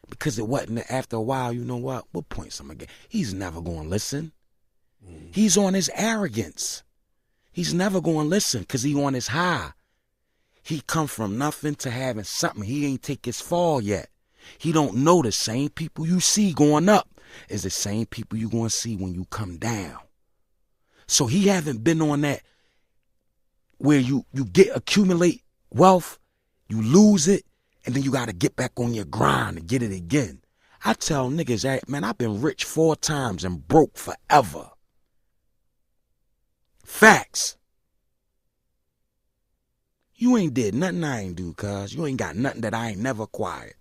Because it wasn't after a while, you know what points I'm again? He's never going to listen. He's on his arrogance. He's never going to listen because he on his high. He come from nothing to having something. He ain't take his fall yet. He don't know the same people you see going up is the same people you going to see when you come down. So he haven't been on that where you accumulate wealth, you lose it, and then you got to get back on your grind and get it again. I tell niggas, hey, man, I've been rich 4 times and broke forever. Facts. You ain't did nothing I ain't do, cuz. You ain't got nothing that I ain't never acquired.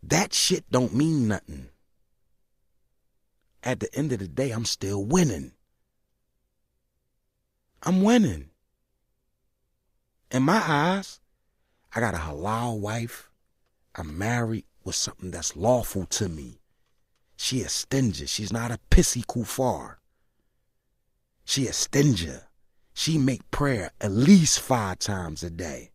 That shit don't mean nothing. At the end of the day, I'm still winning. I'm winning. In my eyes, I got a halal wife. I'm married with something that's lawful to me. She a stinger. She's not a pissy kuffar. She a stinger. She make prayer at least 5 times a day.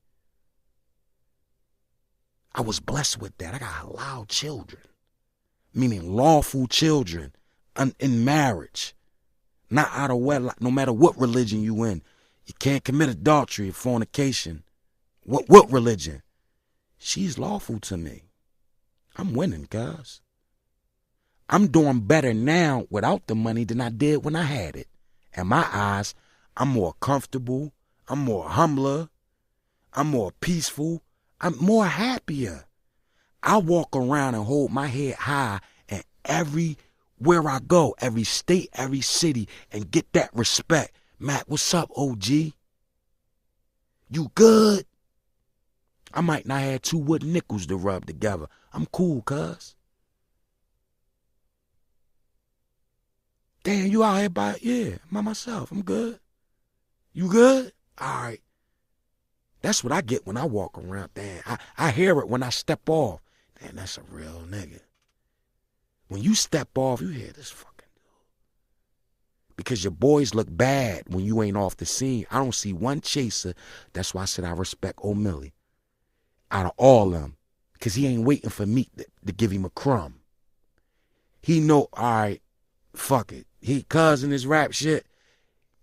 I was blessed with that. I got halal children, meaning lawful children in marriage, not out of wedlock, no matter what religion you in. You can't commit adultery or fornication. What religion? She's lawful to me. I'm winning, guys. I'm doing better now without the money than I did when I had it. In my eyes, I'm more comfortable. I'm more humbler. I'm more peaceful. I'm more happier. I walk around and hold my head high and everywhere I go, every state, every city, and get that respect. Matt, what's up, OG? You good? I might not have 2 wooden nickels to rub together. I'm cool, cuz. Damn, you out here by myself. I'm good. You good? All right. That's what I get when I walk around. Damn, I hear it when I step off. Damn, that's a real nigga. When you step off, you hear this fucking dude. Because your boys look bad when you ain't off the scene. I don't see one chaser. That's why I said I respect O'Milly. out of all of them, because he ain't waiting for me to give him a crumb. He know, all right, fuck it. He cousin his rap shit.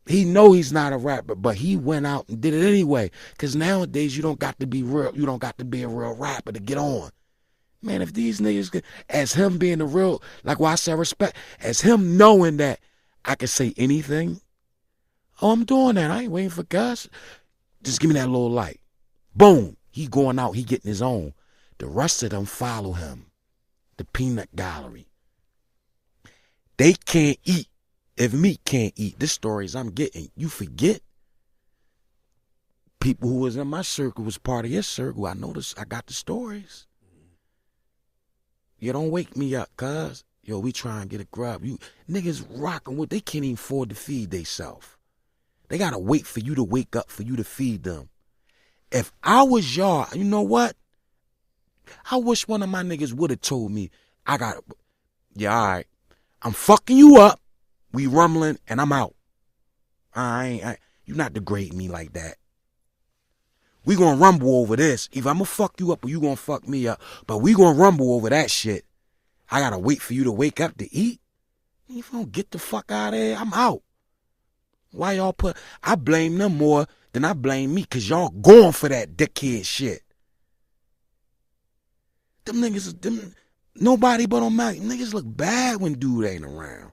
He know he's not a rapper, but he went out and did it anyway. Because nowadays you don't got to be real. You don't got to be a real rapper to get on. Man, if these niggas, as him being a real, like why I said respect, as him knowing that I can say anything, oh, I'm doing that. I ain't waiting for Gus. Just give me that little light. Boom. He going out. He getting his own. The rest of them follow him. The peanut gallery. They can't eat if meat can't eat. This stories I'm getting. You forget. People who was in my circle was part of your circle. I noticed. I got the stories. You don't wake me up, cuz. Yo, we try and get a grub. You niggas rocking with, they can't even afford to feed theyself. They gotta wait for you to wake up for you to feed them. If I was y'all, you know what? I wish one of my niggas would have told me, yeah, all right. I'm fucking you up. We rumbling and I'm out. You not degrading me like that. We gonna rumble over this. Either I'm gonna fuck you up or you gonna fuck me up. But we gonna rumble over that shit. I gotta wait for you to wake up to eat. If you don't get the fuck out of here, I'm out. Why y'all I blame them more than I blame me, cause y'all going for that dickhead shit. Them niggas, nobody but on my niggas look bad when dude ain't around.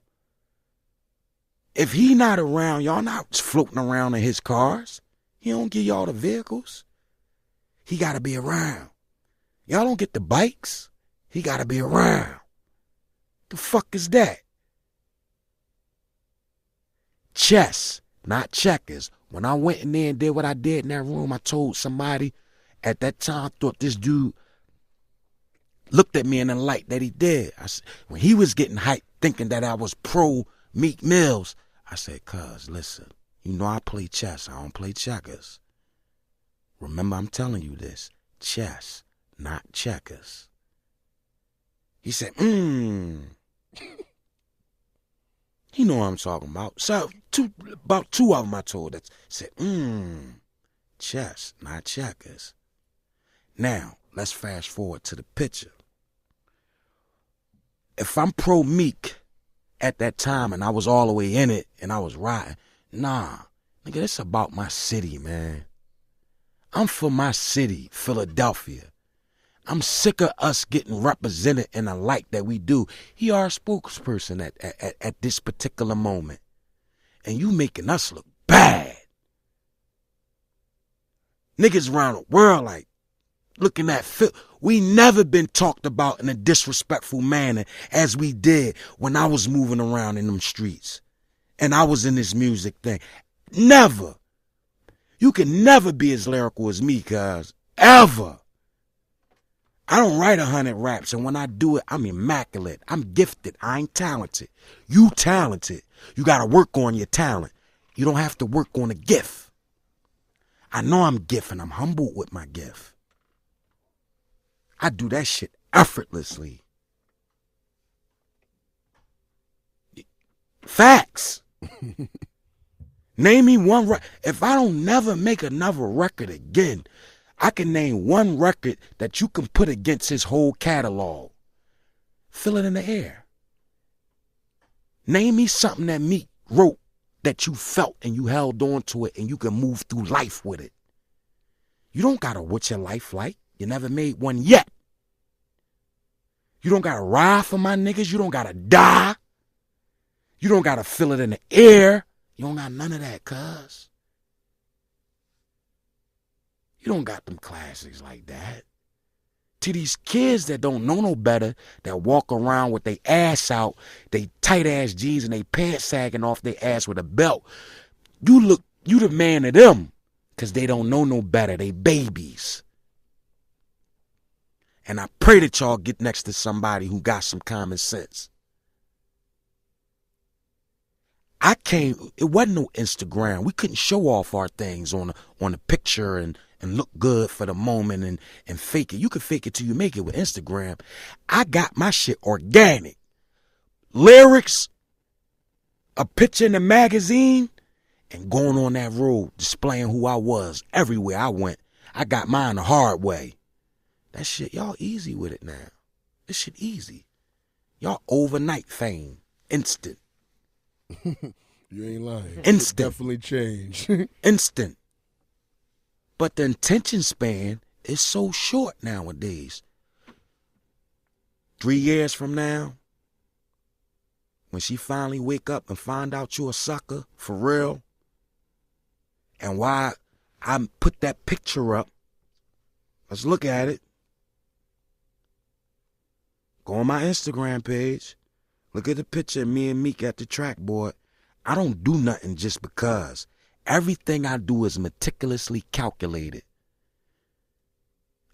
If he not around, y'all not floating around in his cars. He don't give y'all the vehicles. He gotta be around. Y'all don't get the bikes. He gotta be around. The fuck is that? Chess, not checkers. When I went in there and did what I did in that room, I told somebody at that time, I thought this dude looked at me in the light that he did. When he was getting hyped, thinking that I was pro Meek Mills, I said, cuz, listen, you know I play chess. I don't play checkers. Remember, I'm telling you this. Chess, not checkers. He said, He know what I'm talking about. So, about two of them I told that said, chess, not checkers. Now, let's fast forward to the picture. If I'm pro Meek at that time and I was all the way in it and I was riding, nah, nigga, it's about my city, man. I'm for my city, Philadelphia. I'm sick of us getting represented in the light that we do. He our spokesperson at this particular moment. And you making us look bad. Niggas around the world like looking at Phil. We never been talked about in a disrespectful manner as we did when I was moving around in them streets. And I was in this music thing. Never. You can never be as lyrical as me, cuz. Ever. I don't write 100 raps, and when I do it, I'm immaculate. I'm gifted. I ain't talented. You talented. You got to work on your talent. You don't have to work on a gift. I know I'm gift, and I'm humbled with my gift. I do that shit effortlessly. Facts. Name me one record. If I don't never make another record again, I can name one record that you can put against his whole catalog. Feel it in the air. Name me something that Meek wrote that you felt and you held on to it and you can move through life with it. You don't gotta what your life like. You never made one yet. You don't gotta ride for my niggas. You don't gotta die. You don't gotta feel it in the air. You don't got none of that, cuz. You don't got them classics like that. To these kids that don't know no better, that walk around with their ass out, they tight ass jeans and they pants sagging off their ass with a belt. You the man of them, cause they don't know no better. They babies. And I pray that y'all get next to somebody who got some common sense. It wasn't no Instagram. We couldn't show off our things on a picture and look good for the moment and fake it. You can fake it till you make it with Instagram. I got my shit organic. Lyrics, a picture in the magazine, and going on that road, displaying who I was everywhere I went. I got mine the hard way. That shit, y'all easy with it now. This shit easy. Y'all overnight fame. Instant. You ain't lying. Instant. Definitely changed. Instant. But the attention span is so short nowadays. 3 years from now, when she finally wake up and find out you a sucker, for real, and why I put that picture up, let's look at it. Go on my Instagram page. Look at the picture of me and Meek at the trackboard. I don't do nothing just because. Everything I do is meticulously calculated.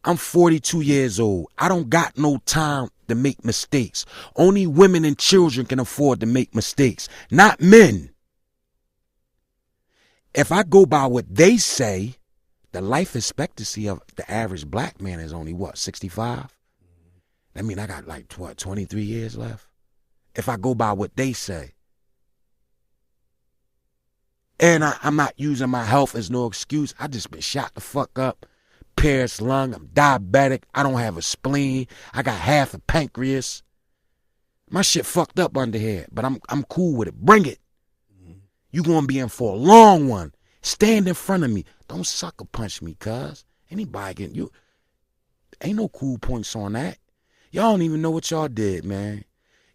I'm 42 years old. I don't got no time to make mistakes. Only women and children can afford to make mistakes, not men. If I go by what they say, the life expectancy of the average black man is only what, 65? That mean I got like, what, 23 years left? If I go by what they say. And I'm not using my health as no excuse. I just been shot the fuck up. Pierced lung. I'm diabetic. I don't have a spleen. I got half a pancreas. My shit fucked up under here, but I'm cool with it. Bring it. You gonna be in for a long one. Stand in front of me. Don't sucker punch me, cuz. Anybody can, you. Ain't no cool points on that. Y'all don't even know what y'all did, man.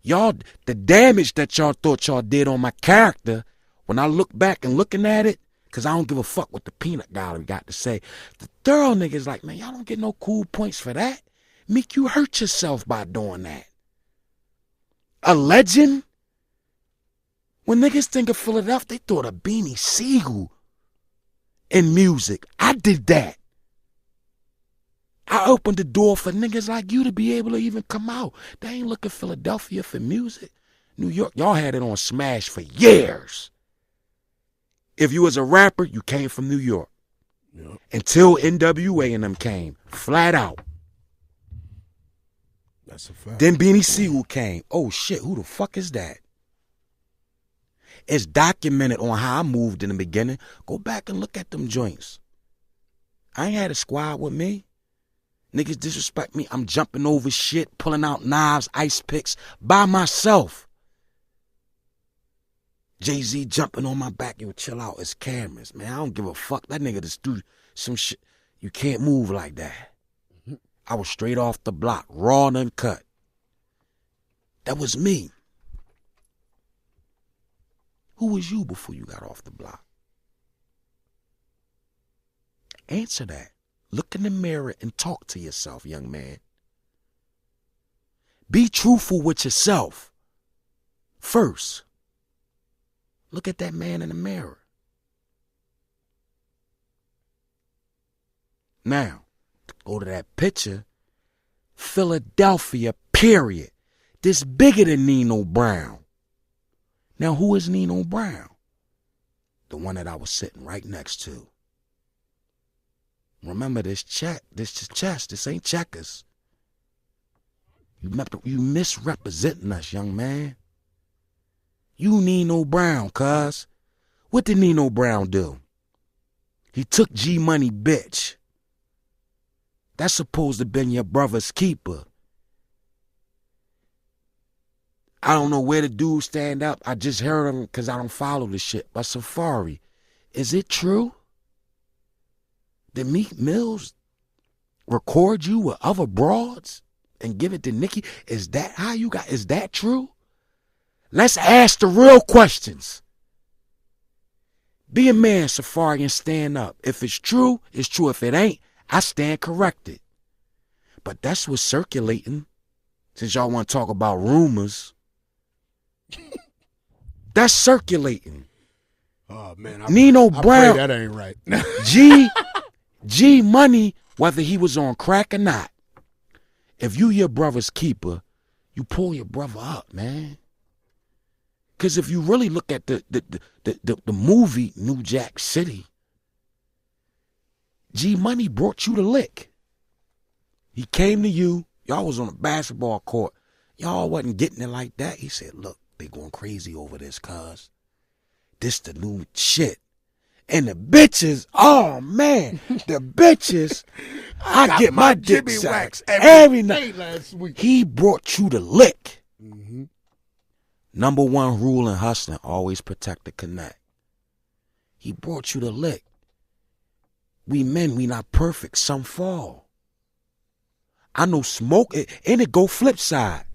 Y'all, the damage that y'all thought y'all did on my character, when I look back and looking at it, because I don't give a fuck what the peanut gallery got to say, the thorough niggas like, man, y'all don't get no cool points for that. Meek, you hurt yourself by doing that. A legend? When niggas think of Philadelphia, they thought of Beanie Sigel in music. I did that. I opened the door for niggas like you to be able to even come out. They ain't looking Philadelphia for music. New York, y'all had it on Smash for years. If you was a rapper, you came from New York. Yep. Until NWA and them came. Flat out. That's a fact. Then Beanie Sigel came. Oh shit, who the fuck is that? It's documented on how I moved in the beginning. Go back and look at them joints. I ain't had a squad with me. Niggas disrespect me. I'm jumping over shit, pulling out knives, ice picks by myself. Jay-Z jumping on my back. Yo, chill out. It's cameras, man. I don't give a fuck. That nigga just do some shit. You can't move like that. I was straight off the block, raw and uncut. That was me. Who was you before you got off the block? Answer that. Look in the mirror and talk to yourself, young man. Be truthful with yourself. First, look at that man in the mirror. Now, go to that picture. Philadelphia, period. This bigger than Nino Brown. Now, who is Nino Brown? The one that I was sitting right next to. Remember this check, this is chess, this ain't checkers. You misrepresenting us, young man. You Nino Brown, cuz. What did Nino Brown do? He took G Money, bitch. That's supposed to been your brother's keeper. I don't know where the dude stand up. I just heard him because I don't follow the shit. But Safari, is it true? Did Meek Mills record you with other broads and give it to Nicki? Is that how you got? Is that true? Let's ask the real questions. Be a man, Safari, and stand up. If it's true, it's true. If it ain't, I stand corrected. But that's what's circulating. Since y'all want to talk about rumors. That's circulating. Oh man, Nino Brown. Pray that ain't right. G Money, whether he was on crack or not. If you your brother's keeper, you pull your brother up, man. Cause if you really look at the movie New Jack City, G Money brought you the lick. He came to you. Y'all was on a basketball court. Y'all wasn't getting it like that. He said, look, they going crazy over this, cuz. This the new shit. And the bitches, oh man, the bitches, I get my dick Jimmy sucked wax every night. last week. He brought you the lick. Mm-hmm. Number one rule in hustling, always protect the connect. He brought you the lick. We men, we not perfect. Some fall. I know Smoke, and it go flip side.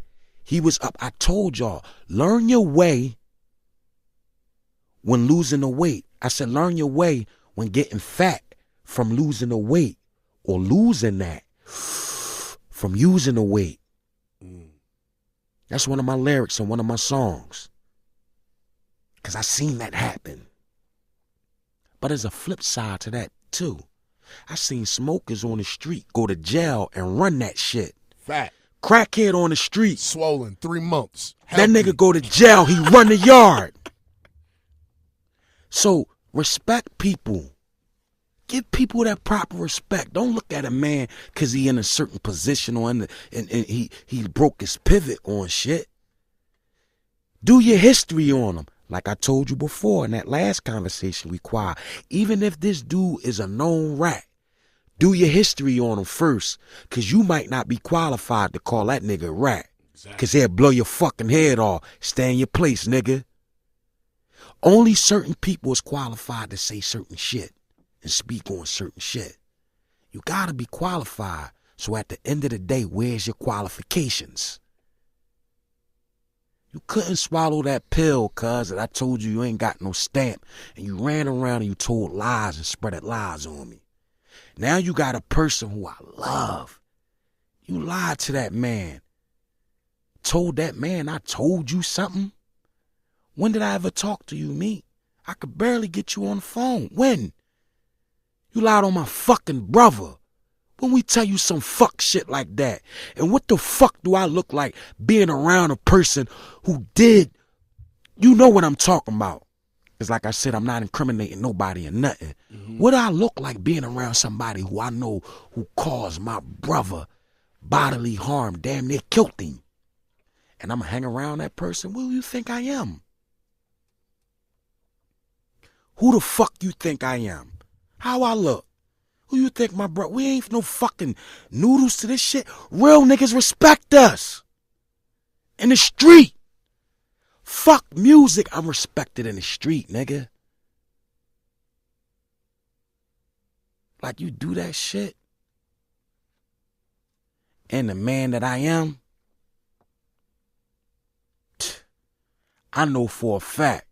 He was up. I told y'all, learn your way when losing the weight. I said, learn your way when getting fat from losing the weight, or losing that from using the weight. That's one of my lyrics on one of my songs. Because I seen that happen. But there's a flip side to that too. I seen smokers on the street go to jail and run that shit. Fat. Crackhead on the street. Swollen, 3 months. That nigga go to jail, he run the yard. So respect people. Give people that proper respect. Don't look at a man because he in a certain position or and he broke his pivot on shit. Do your history on him. Like I told you before in that last conversation we quiet. Even if this dude is a known rat, do your history on him first, because you might not be qualified to call that nigga a rat. Because he'll blow your fucking head off. Stay in your place, nigga. Only certain people is qualified to say certain shit and speak on certain shit. You gotta be qualified. So at the end of the day, where's your qualifications? You couldn't swallow that pill, cuz, that I told you ain't got no stamp, and you ran around and you told lies and spread lies on me. Now you got a person who I love. You lied to that man. Told that man I told you something? When did I ever talk to you, me? I could barely get you on the phone. When? You lied on my fucking brother. When we tell you some fuck shit like that. And what the fuck do I look like being around a person who did? You know what I'm talking about. Because like I said, I'm not incriminating nobody or nothing. Mm-hmm. What do I look like being around somebody who I know who caused my brother bodily harm, damn near killed him? And I'm going to hang around that person? Who do you think I am? Who the fuck you think I am? How I look? Who you think my brother? We ain't no fucking noodles to this shit. Real niggas respect us. In the street. Fuck music. I'm respected in the street, nigga. Like you do that shit. And the man that I am, I know for a fact,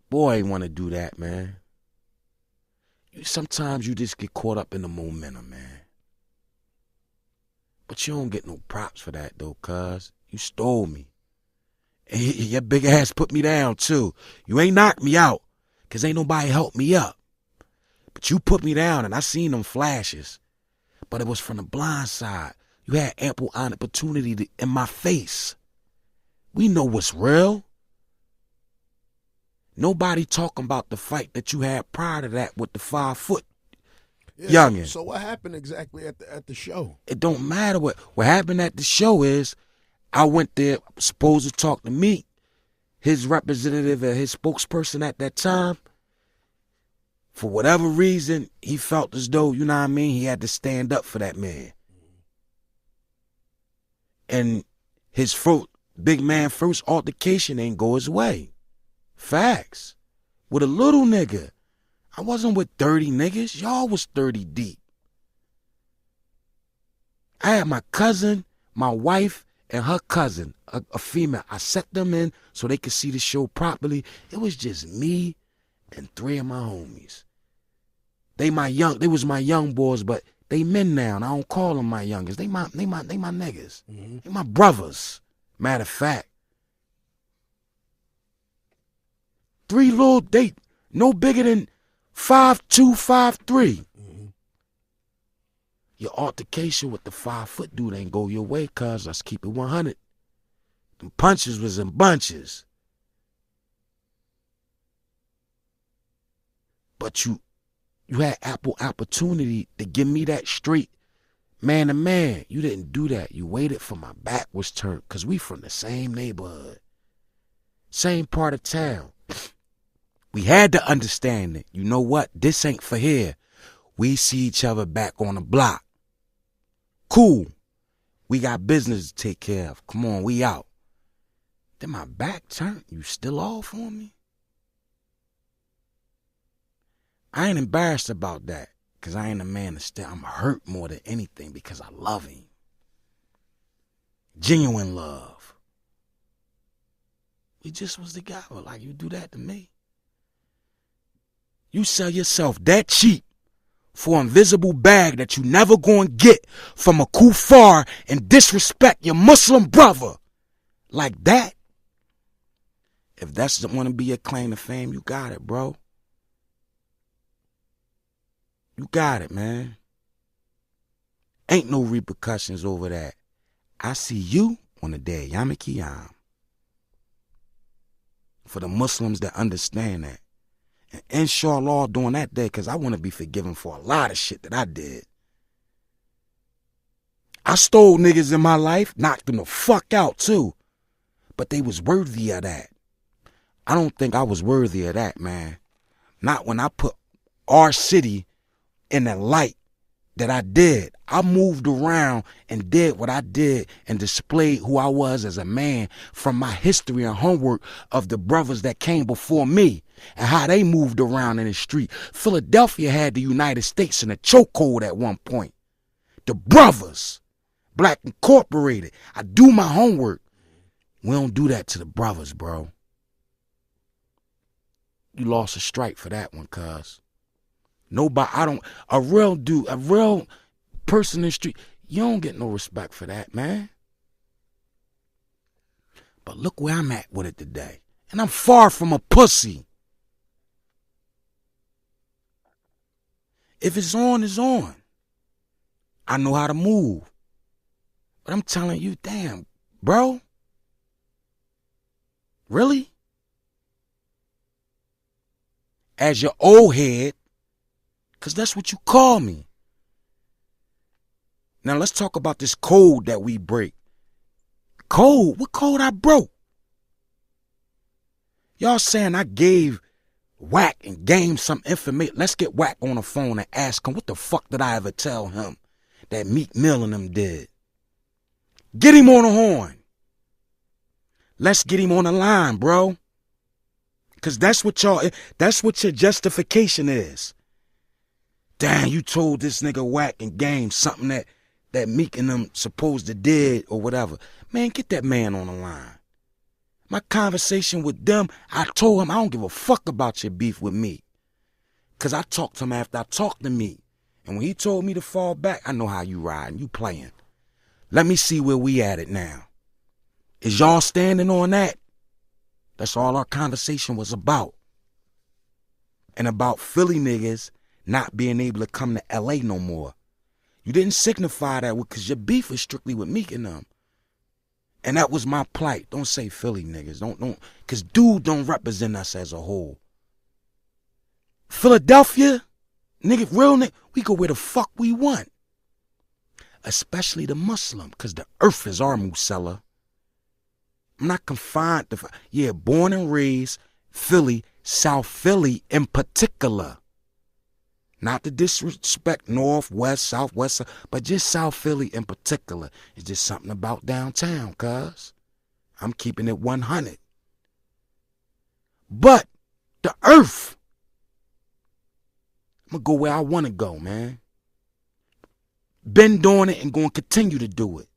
boy, ain't want to do that, man. Sometimes you just get caught up in the momentum, man. But you don't get no props for that, though, cuz. You stole me. And your big ass put me down, too. You ain't knocked me out, because ain't nobody helped me up. But you put me down, and I seen them flashes. But it was from the blind side. You had ample opportunity in my face. We know what's real. Nobody talking about the fight that you had prior to that with the 5-foot youngin. So what happened exactly at the show? It don't matter what happened at the show is I went there supposed to talk to me, his representative and his spokesperson at that time. For whatever reason, he felt as though, you know what I mean, he had to stand up for that man. And his big man first altercation ain't go his way. Facts. With a little nigga. I wasn't with 30 niggas. Y'all was 30 deep. I had my cousin, my wife, and her cousin, a female. I set them in so they could see the show properly. It was just me and 3 of my homies. They was my young boys, but they men now, and I don't call them my youngest. They my niggas. Mm-hmm. They my brothers. Matter of fact. 3 little, they no bigger than 5'2", 5'3". Mm-hmm. Your altercation with the 5-foot dude ain't go your way, cuz. Let's keep it 100. Them punches was in bunches. But you had ample opportunity to give me that straight man to man. You didn't do that. You waited for my back was turned, because we from the same neighborhood. Same part of town. We had to understand it. You know what? This ain't for here. We see each other back on the block. Cool. We got business to take care of. Come on, we out. Then my back turned. You still off on me? I ain't embarrassed about that, because I ain't a man to stay. I'm hurt more than anything because I love him. Genuine love. We just was together. Like, you do that to me. You sell yourself that cheap for an invisible bag that you never gonna get from a kuffar and disrespect your Muslim brother like that. If that's want to be your claim to fame, you got it, bro. You got it, man. Ain't no repercussions over that. I see you on the day of Yom Kippur. For the Muslims that understand that. And inshallah during that day, because I want to be forgiven for a lot of shit that I did. I stole niggas in my life, knocked them the fuck out too. But they was worthy of that. I don't think I was worthy of that, man. Not when I put our city in the light that I did. I moved around and did what I did and displayed who I was as a man from my history and homework of the brothers that came before me and how they moved around in the street. Philadelphia had the United States in a chokehold at one point. The brothers, Black Incorporated. I do my homework. We don't do that to the brothers, bro. You lost a strike for that one, cuz. Nobody, a real dude, a real person in the street, you don't get no respect for that, man. But look where I'm at with it today. And I'm far from a pussy. If it's on, it's on. I know how to move. But I'm telling you, damn, bro. Really? As your old head, because that's what you call me. Now let's talk about this code that we break. Code? What code I broke? Y'all saying I gave Wack and Game some information. Let's get Wack on the phone and ask him, what the fuck did I ever tell him that Meek Mill and them did? Get him on the horn. Let's get him on the line, bro. Because that's what your justification is. Damn, you told this nigga Wack and Game something that Meek and them supposed to did or whatever. Man, get that man on the line. My conversation with them, I told him I don't give a fuck about your beef with Meek. Because I talked to him after I talked to Meek. And when he told me to fall back, I know how you riding, you playing. Let me see where we at it now. Is y'all standing on that? That's all our conversation was about. And about Philly niggas not being able to come to L.A. no more. You didn't signify that because your beef was strictly with Meek and them. And that was my plight. Don't say Philly niggas. Don't, because dude don't represent us as a whole. Philadelphia, nigga, real nigga, we go where the fuck we want. Especially the Muslim, because the earth is our musella. I'm not confined to, yeah, born and raised Philly, South Philly in particular. Not to disrespect North, West, Southwest, but just South Philly in particular. It's just something about downtown, cuz. I'm keeping it 100. But the earth, I'm going to go where I want to go, man. Been doing it and going to continue to do it.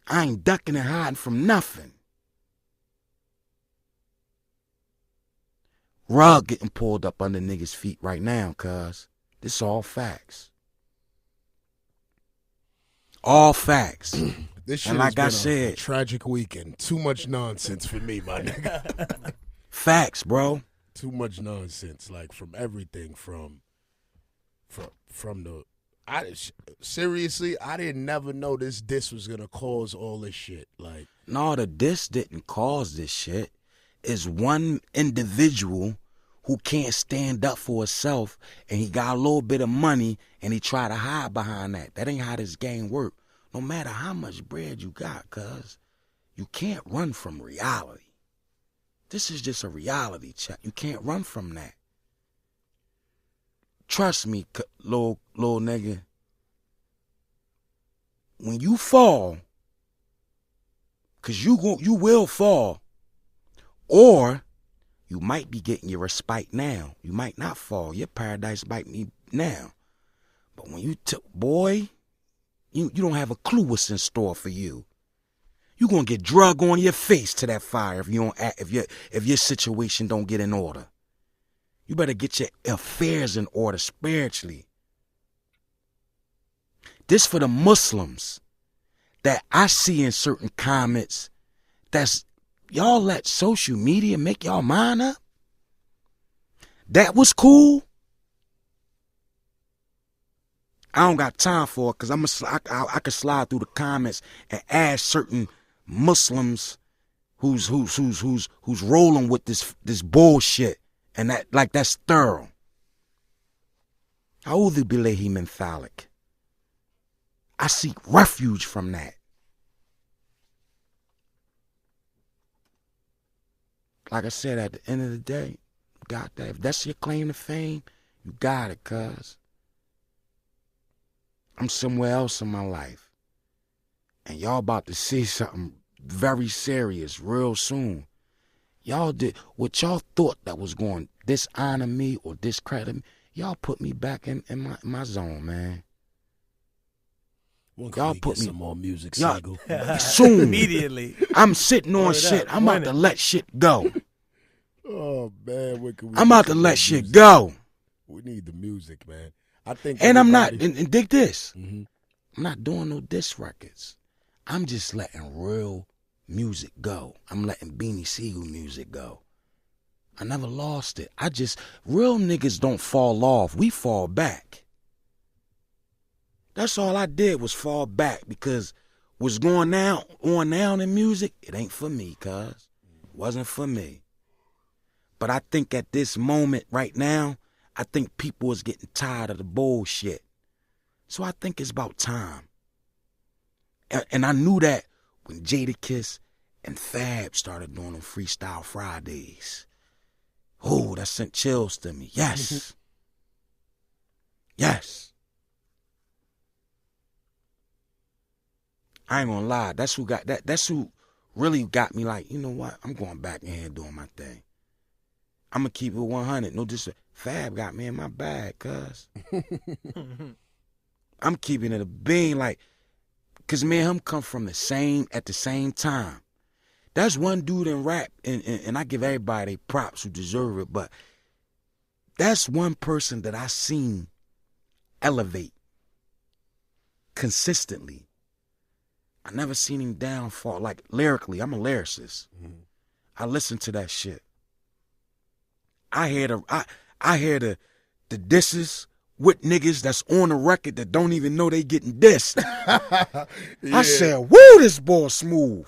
I ain't ducking and hiding from nothing. Rug getting pulled up under niggas' feet right now, cuz. This all facts. All facts. This shit and like I been said, a tragic weekend. Too much nonsense for me, my nigga. Facts, bro. Too much nonsense, like from everything, from the. Seriously, I didn't never know this was gonna cause all this shit. Like, no, the diss didn't cause this shit. It's one individual who can't stand up for himself, and he got a little bit of money, and he try to hide behind that. That ain't how this game work. No matter how much bread you got, cuz, you can't run from reality. This is just a reality check. You can't run from that. Trust me, little nigga. When you fall, because you will fall, or you might be getting your respite now. You might not fall. Your paradise might be now. But when you boy, you don't have a clue what's in store for you. You're gonna get drug on your face to that fire if you don't act, if your situation don't get in order. You better get your affairs in order spiritually. This for the Muslims that I see in certain comments that's y'all let social media make y'all mind up. That was cool. I don't got time for it because I could slide through the comments and ask certain Muslims who's rolling with this bullshit and that's thorough. A'udhu billahi min thalik. I seek refuge from that. Like I said, at the end of the day, you got that. If that's your claim to fame, you got it, cuz. I'm somewhere else in my life. And y'all about to see something very serious real soon. Y'all did what y'all thought that was going to dishonor me or discredit me. Y'all put me back in my zone, man. When Y'all we put get me some more music, y'all, Sigel? soon. Immediately. I'm sitting on shit. I'm about to let shit go. Oh man, when can we I'm get about to some let more shit music? go. We need the music, man. I think. And I'm not, everybody- and dig this. Mhm. I'm not doing no diss records. I'm just letting real music go. I'm letting Beanie Sigel music go. I never lost it. Real niggas don't fall off. We fall back. That's all I did was fall back because what's going on now in music, it ain't for me, cuz. It wasn't for me. But I think at this moment right now, I think people is getting tired of the bullshit. So I think it's about time. And I knew that when Jadakiss and Fab started doing them Freestyle Fridays. Oh, that sent chills to me. Yes. Yes. I ain't gonna lie. That's who really got me like, you know what? I'm going back in here and doing my thing. I'm gonna keep it 100. No disrespect. Fab got me in my bag, cuz. I'm keeping it a bean, like, cause me and him come from at the same time. That's one dude in rap, and I give everybody props who deserve it, but that's one person that I seen elevate consistently. I never seen him downfall, like lyrically. I'm a lyricist. Mm-hmm. I listen to that shit. I hear the disses with niggas that's on the record that don't even know they getting dissed. Yeah. I said, woo, this boy smooth.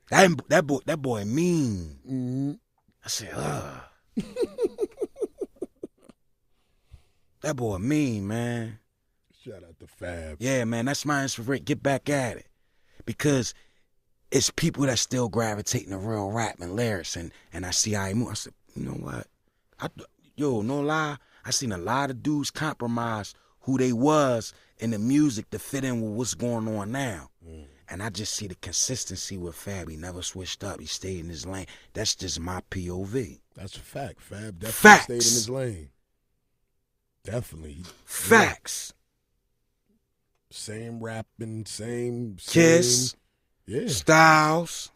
that boy mean. Mm-hmm. I said, that boy mean, man. Shout out to Fab. Yeah, man, that's my inspiration. Get back at it. Because it's people that still gravitating to real rap and lyrics. And I see how he move. I said, you know what? No lie. I seen a lot of dudes compromise who they was in the music to fit in with what's going on now. Mm. And I just see the consistency with Fab. He never switched up. He stayed in his lane. That's just my POV. That's a fact. Fab definitely Facts. stayed in his lane. Definitely. Facts. Same rapping, same Kiss. Yeah. Styles.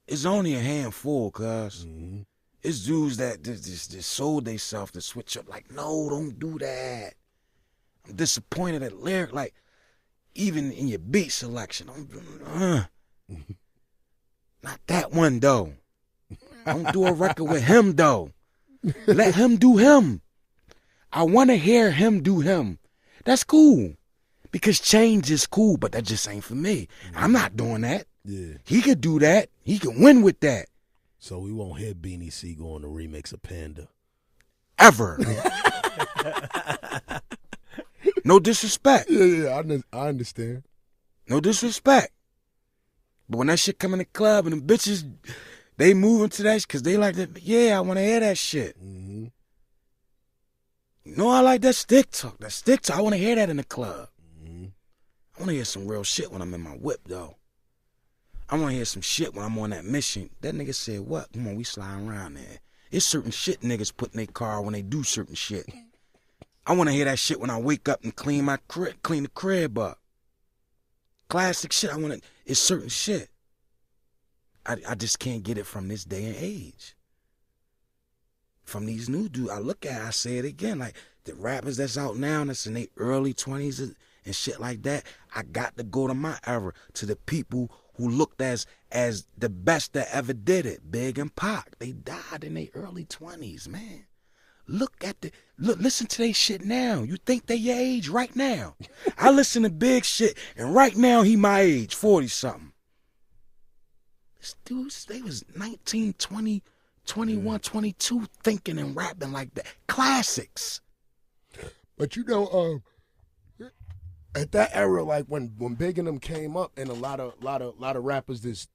It's only a handful, cuz. Mm-hmm. It's dudes that just sold themselves to switch up. Like, no, don't do that. I'm disappointed at lyric. Like, even in your beat selection, not that one though. Don't do a record with him though. Let him do him. I want to hear him do him. That's cool. Because change is cool, but that just ain't for me. I'm not doing that. Yeah. He could do that. He can win with that. So we won't hear Beanie Sigel on the remix of Panda. Ever. No disrespect. Yeah, I understand. No disrespect. But when that shit come in the club and the bitches They moving to that because they like that. Yeah, I want to hear that shit. Mm-hmm. You know, I like that stick talk. That stick talk, I want to hear that in the club. Mm-hmm. I want to hear some real shit when I'm in my whip, though. I want to hear some shit when I'm on that mission. That nigga said, what? Come on, we sliding around there. It's certain shit niggas put in their car when they do certain shit. I want to hear that shit when I wake up and clean the crib up. Classic shit. It's certain shit. I just can't get it from this day and age. From these new dudes, I look at it, I say it again, like the rappers that's out now that's in their early 20s and shit like that, I got to go to my era, to the people who looked as the best that ever did it. Big and Pac, they died in their early 20s, man. Listen to they shit now. You think they your age right now? I listen to Big shit, and right now he my age, 40-something. These dudes, they was 19, 20, 21, 22, thinking and rapping like that. Classics. But you know, at that era, like when Big and them came up, and a lot of rappers, this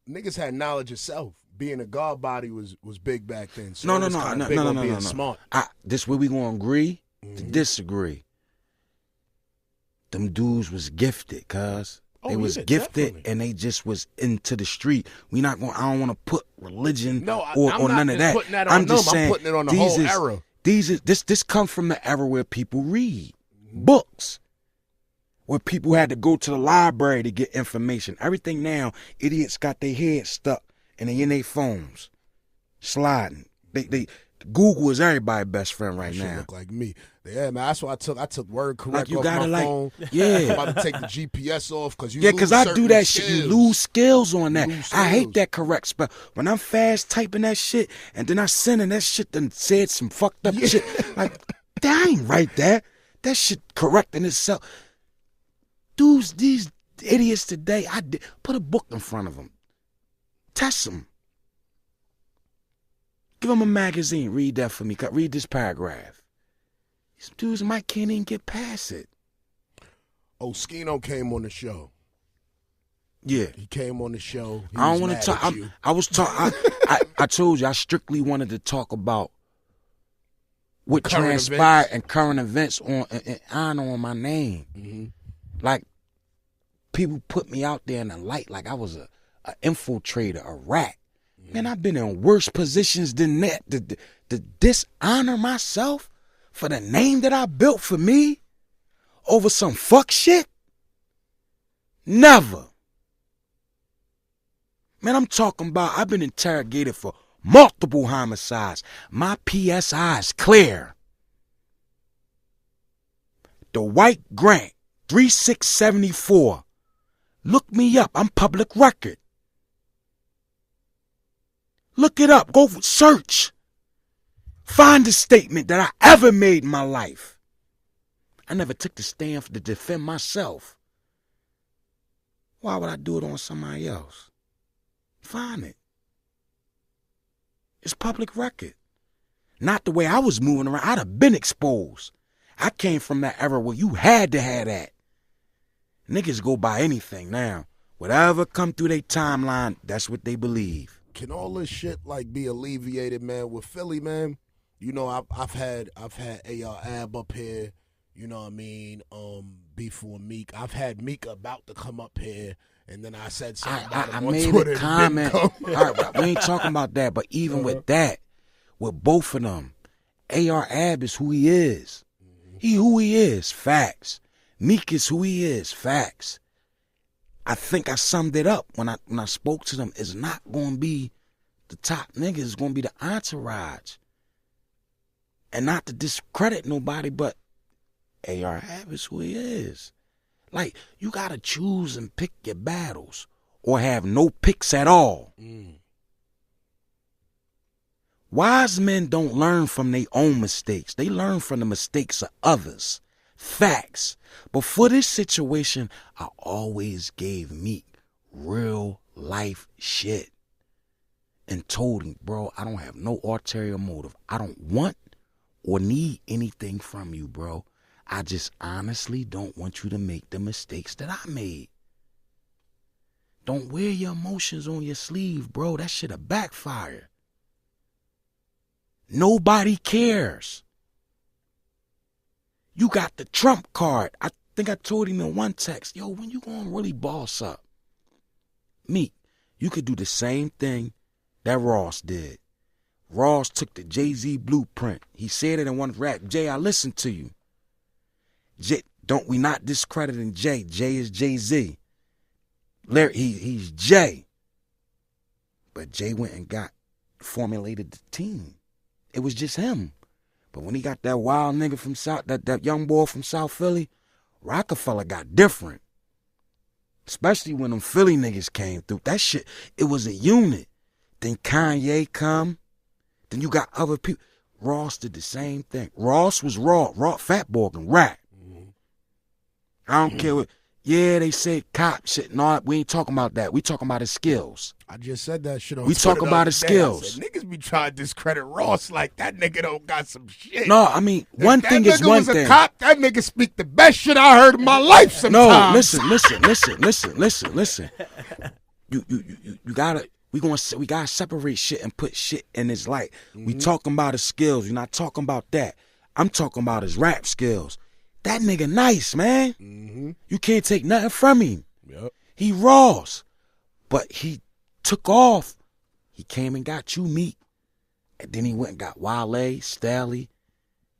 niggas had knowledge of self. Being a god body was big back then. So No. Smart. This where we gonna agree to disagree. Them dudes was gifted, cuz. They was gifted, definitely. and they just was into the street. I don't want to put religion I'm or not none of that. Putting that on I'm them. just saying, I'm putting it on the whole era. This come from the era where people read books, where people had to go to the library to get information. Everything now, idiots got their heads stuck and they in their phones, sliding. Google is everybody's best friend right now. Look like me. Yeah, man. That's why I took word correct you off gotta my phone. yeah. I'm about to take the GPS off because I do that shit. You lose skills on that. Lose I hate skills. that correct spell. When I'm fast typing that shit and then I sending that shit and said some fucked up shit, like, that ain't right there. That shit correcting itself. Dudes, these idiots today, put a book in front of them. Test them. Give them a magazine. Read that for me. Read this paragraph. These dudes can't even get past it. Oh, Skino came on the show. Yeah. He came on the show. I don't want to talk. I told you I strictly wanted to talk about what transpired and current events and honor on my name. Mm-hmm. Like, people put me out there in the light like I was a infiltrator, a rat. Man, I've been in worse positions than that to dishonor myself for the name that I built for me over some fuck shit. Never. Man, I'm talking about I've been interrogated for multiple homicides. My PSI is clear. The White Grant, 3674. Look me up. I'm public record. Look it up. Go search. Find a statement that I ever made in my life. I never took the stand to defend myself. Why would I do it on somebody else? Find it. It's public record. Not the way I was moving around. I'd have been exposed. I came from that era where you had to have that. Niggas go by anything now. Whatever come through their timeline, that's what they believe. Can all this shit like be alleviated, man? With Philly, man, you know, I've had AR Ab up here, you know what I mean? Before Meek, I've had Meek about to come up here, and then I said something about him on made Twitter. a comment. All right, we ain't talking about that, but even with that, with both of them, AR Ab is who he is. He who he is, facts. Meek is who he is, facts. I think I summed it up when I spoke to them. It's not going to be the top niggas. It's going to be the entourage. And not to discredit nobody, but AR Ab is who he is. Like, you got to choose and pick your battles or have no picks at all. Wise men don't learn from their own mistakes. They learn from the mistakes of others. Facts. But for this situation, I always gave Meek real life shit and told him, bro, I don't have no ulterior motive. I don't want or need anything from you, bro. I just honestly don't want you to make the mistakes that I made. Don't wear your emotions on your sleeve, bro. That shit'll backfire. Nobody cares. You got the Trump card. I think I told him in one text, yo, when you gonna really boss up? Me, you could do the same thing that Ross did. Ross took the Jay-Z blueprint. He said it in one rap. Jay, I listened to you. Jay, we not discrediting Jay. Jay is Jay-Z. He's Jay. But Jay went and formulated the team. It was just him. But when he got that wild nigga from South, that young boy from South Philly, Rockefeller got different. Especially when them Philly niggas came through. That shit, it was a unit. Then Kanye come. Then you got other people. Ross did the same thing. Ross was raw. Fat Boy can rap. I don't care what. Yeah, they say cop shit and all that. We ain't talking about that. We talking about his skills. I just said that shit on We Twitter talking about the his other day. I skills. said, niggas be trying to discredit Ross like that nigga don't got some shit. No, I mean, one thing is one thing. That nigga was a cop. That nigga speak the best shit I heard in my life sometimes. No, listen. You gotta, we gotta separate shit and put shit in its light. We talking about his skills. We're not talking about that. I'm talking about his rap skills. That nigga nice, man. You can't take nothing from him. Yep. He Ross. But he took off. He came and got you, Meek. And then he went and got Wale, Stally.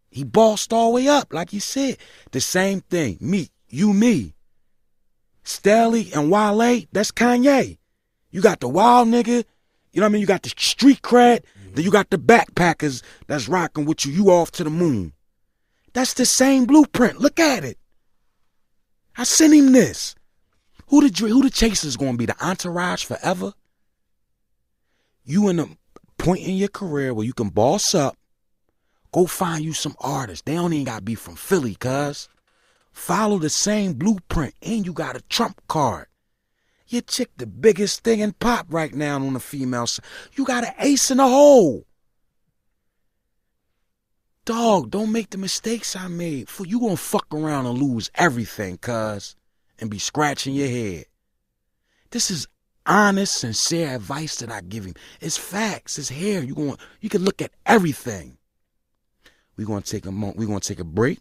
He bossed all the way up, like you said. The same thing. Meek, you, me. Stally and Wale, that's Kanye. You got the wild nigga. You know what I mean? You got the street cred. Then you got the backpackers that's rocking with you. You off to the moon. That's the same blueprint. Look at it. I sent him this. Who the chaser's gonna be? The entourage forever? You in a point in your career where you can boss up. Go find you some artists. They don't even gotta be from Philly, cuz. Follow the same blueprint, and you got a Trump card. Your chick the biggest thing in pop right now on the female side. You got an ace in the hole. Dog, don't make the mistakes I made. You gonna fuck around and lose everything, cuz, and be scratching your head. This is honest, sincere advice that I give him. It's facts. It's here. You can look at everything. We're gonna take a break,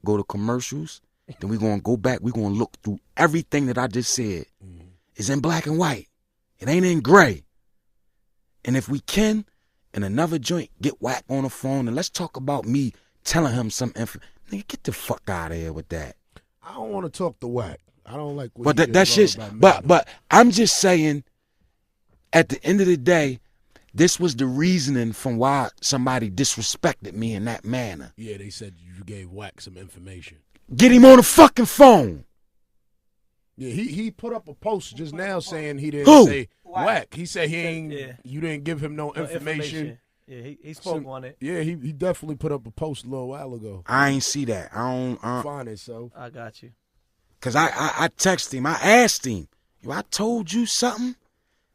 go to commercials, then we're gonna go back. We're gonna look through everything that I just said. It's in black and white. It ain't in gray. And if we can, in another joint, get Whack on the phone and let's talk about me telling him some info. Nigga, get the fuck out of here with that. I don't want to talk to Whack. I don't like what But that shit's, but I'm just saying, at the end of the day, this was the reasoning from why somebody disrespected me in that manner. Yeah, they said you gave Whack some information. Get him on the fucking phone. Yeah, he put up a post just now saying he didn't Who? say Whack. He said you didn't give him no information. Yeah, he spoke on it. Yeah, he definitely put up a post a little while ago. I ain't see that. I don't. Find it, so. I got you. Cause I texted him. I asked him. Yo, I told you something,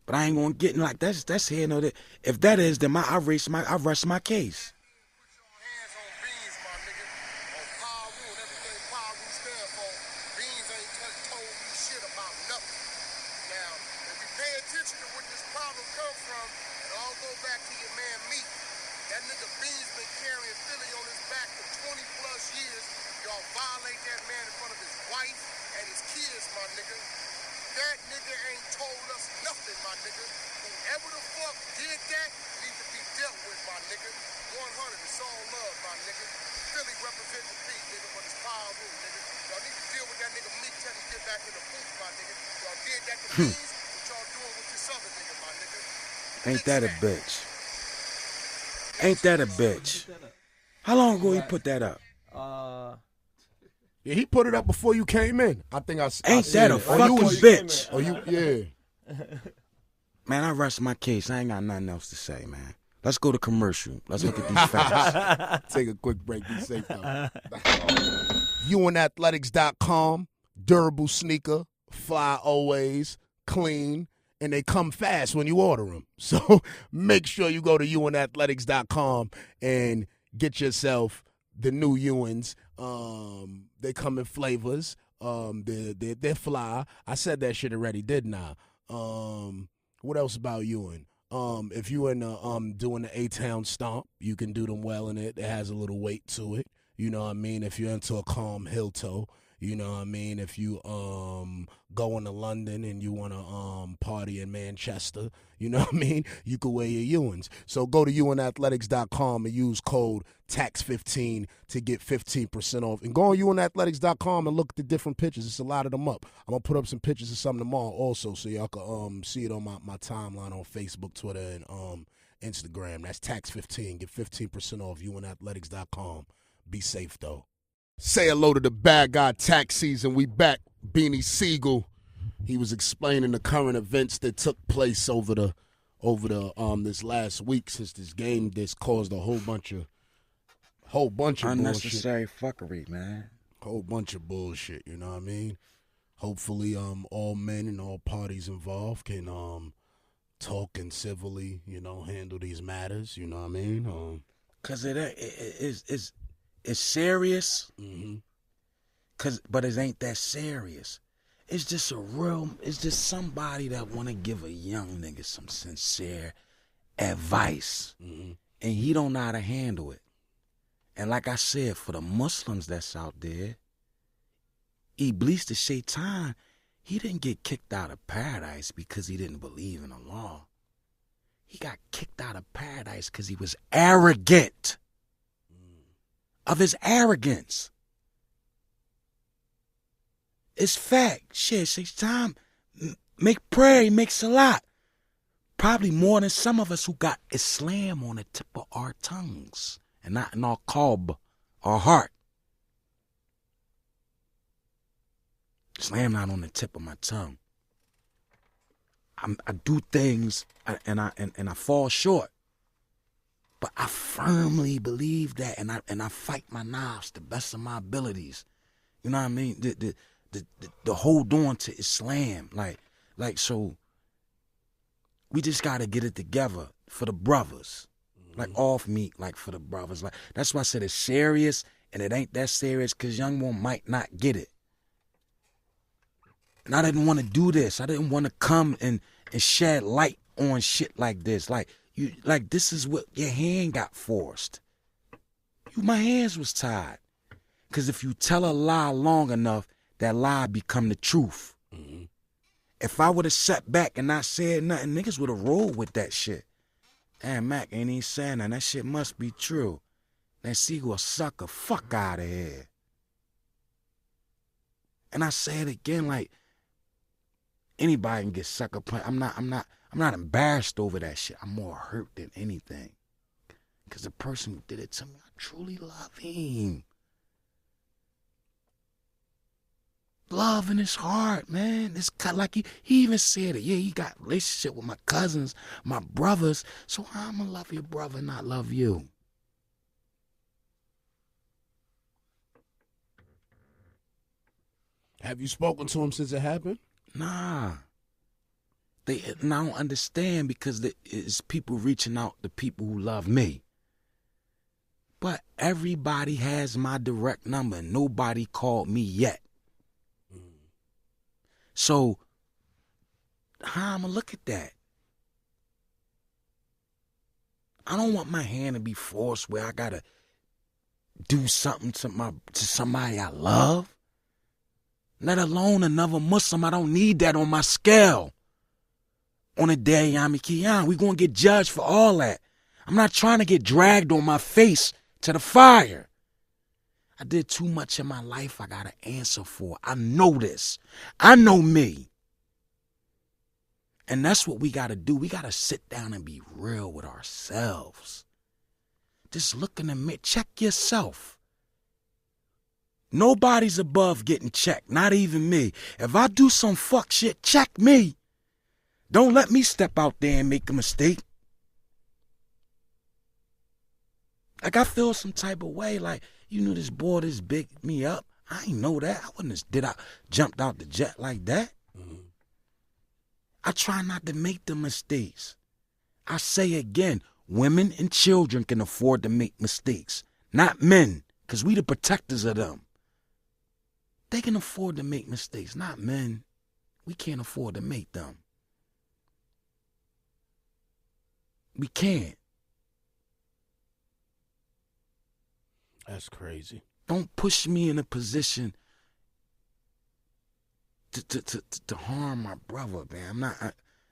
but I ain't gonna get in like that's here. No, that if that is, then I rest my case. Ain't that a bitch? Ain't that a bitch? How long ago he put that up? Yeah, he put it up before you came in. I think I Ain't that a it. fucking bitch? Oh, yeah. Man, I rest my case. I ain't got nothing else to say, man. Let's go to commercial. Let's look at these facts. Take a quick break. Be safe, though. UNathletics.com. Durable sneaker. Fly always. Clean. And they come fast when you order them. So make sure you go to UNathletics.com and get yourself the new Ewans. They come in flavors. They're fly. I said that shit already, didn't I? What else about Ewing? If you in doing the A-Town stomp, you can do them well in it. It has a little weight to it. You know what I mean? If you're into a calm heel toe, you know what I mean? If you going to London and you want to party in Manchester, you know what I mean? You can wear your Ewins. So go to ewinathletics.com and use code TAX15 to get 15% off. And go on ewinathletics.com and look at the different pictures. It's a lot of them up. I'm going to put up some pictures of some tomorrow also so y'all can see it on my timeline on Facebook, Twitter, and Instagram. That's TAX15. Get 15% off ewinathletics.com. Be safe, though. Say hello to the bad guy tax season. We back. Beanie Sigel. He was explaining the current events that took place over the this last week since this game that's caused a whole bunch of unnecessary fuckery, man. Whole bunch of bullshit, you know what I mean? Hopefully all men and all parties involved can talk and civilly, you know, handle these matters, you know what I mean? Cause it's serious. Mm-hmm. But it ain't that serious. It's just somebody that want to give a young nigga some sincere advice. Mm-hmm. And he don't know how to handle it. And like I said, for the Muslims that's out there, Iblis the Shaitan, he didn't get kicked out of paradise because he didn't believe in Allah. He got kicked out of paradise because he was arrogant. Of his arrogance. It's fact. Shit, Shaitan make prayer, he makes a lot. Probably more than some of us who got Islam on the tip of our tongues and not in our qalb, our heart. Islam not on the tip of my tongue. I do things and I fall short. But I firmly believe that, and I fight my knives the best of my abilities. You know what I mean? The hold on to Islam, like so. We just gotta get it together for the brothers, like off meat, like for the brothers. Like that's why I said it's serious, and it ain't that serious because young one might not get it. And I didn't want to do this. I didn't want to come and shed light on shit like this, like. This is what your hand got forced. My hands was tied. Because if you tell a lie long enough, that lie become the truth. Mm-hmm. If I would have sat back and not said nothing, niggas would have rolled with that shit. Damn, Mac ain't even saying that. That shit must be true. That Sigel a sucker. Fuck out of here. And I say it again, like, anybody can get sucker punched. I'm not embarrassed over that shit. I'm more hurt than anything. Because the person who did it to me, I truly love him. Love in his heart, man. It's like he even said it. Yeah, he got a relationship with my cousins, my brothers. So how I'm going to love your brother and not love you? Have you spoken to him since it happened? Nah. And I don't understand because it's people reaching out to people who love me. But everybody has my direct number and nobody called me yet. So, how I'ma look at that? I don't want my hand to be forced where I gotta do something to somebody I love. Let alone another Muslim. I don't need that on my scale. On a day, Yami Kiyan, we gonna get judged for all that. I'm not trying to get dragged on my face to the fire. I did too much in my life I gotta answer for. I know this. I know me. And that's what we gotta do. We gotta sit down and be real with ourselves. Just look in the mirror. Check yourself. Nobody's above getting checked, not even me. If I do some fuck shit, check me. Don't let me step out there and make a mistake. Like I feel some type of way, like, you knew this boy this big me up. I ain't know that. I wouldn't have jumped out the jet like that. Mm-hmm. I try not to make the mistakes. I say again, women and children can afford to make mistakes, not men, because we the protectors of them. They can afford to make mistakes, not men. We can't afford to make them. We can't. That's crazy. Don't push me in a position to harm my brother, man. I'm not,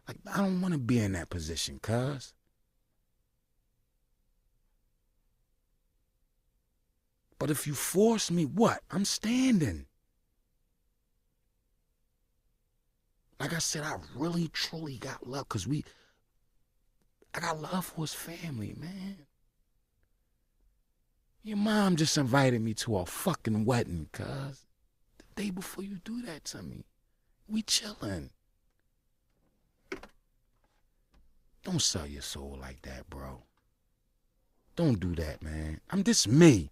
I don't want to be in that position, cuz. But if you force me, what? I'm standing. Like I said, I really, truly got love, because I got love for his family, man. Your mom just invited me to a fucking wedding, cuz. The day before you do that to me. We chillin'. Don't sell your soul like that, bro. Don't do that, man. I'm just me.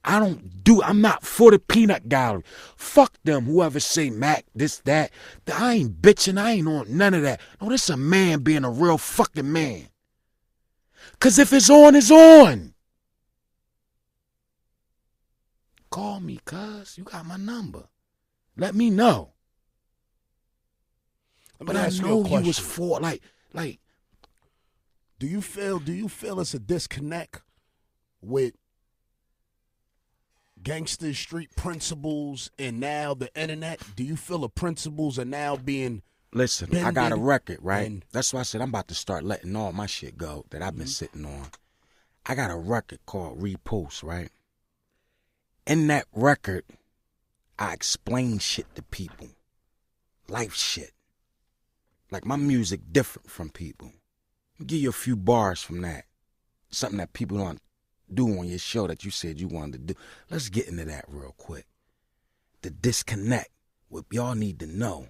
I'm not for the peanut gallery. Fuck them, whoever say Mac, this, that. I ain't bitching, I ain't on none of that. No, this a man being a real fucking man. Cause if it's on, it's on. Call me, cuz. You got my number. Let me know. But I know you was for, like. Do you feel it's a disconnect with gangster street principles and now the internet? Do you feel the principles are now being Listen, bended? I got a record, right? And That's why I said I'm about to start letting all my shit go that I've been sitting on. I got a record called Repost, right? In that record, I explain shit to people. Life shit. Like my music different from people. I'll give you a few bars from that. Something that people don't do on your show that you said you wanted to do. Let's get into that real quick. The disconnect. What y'all need to know.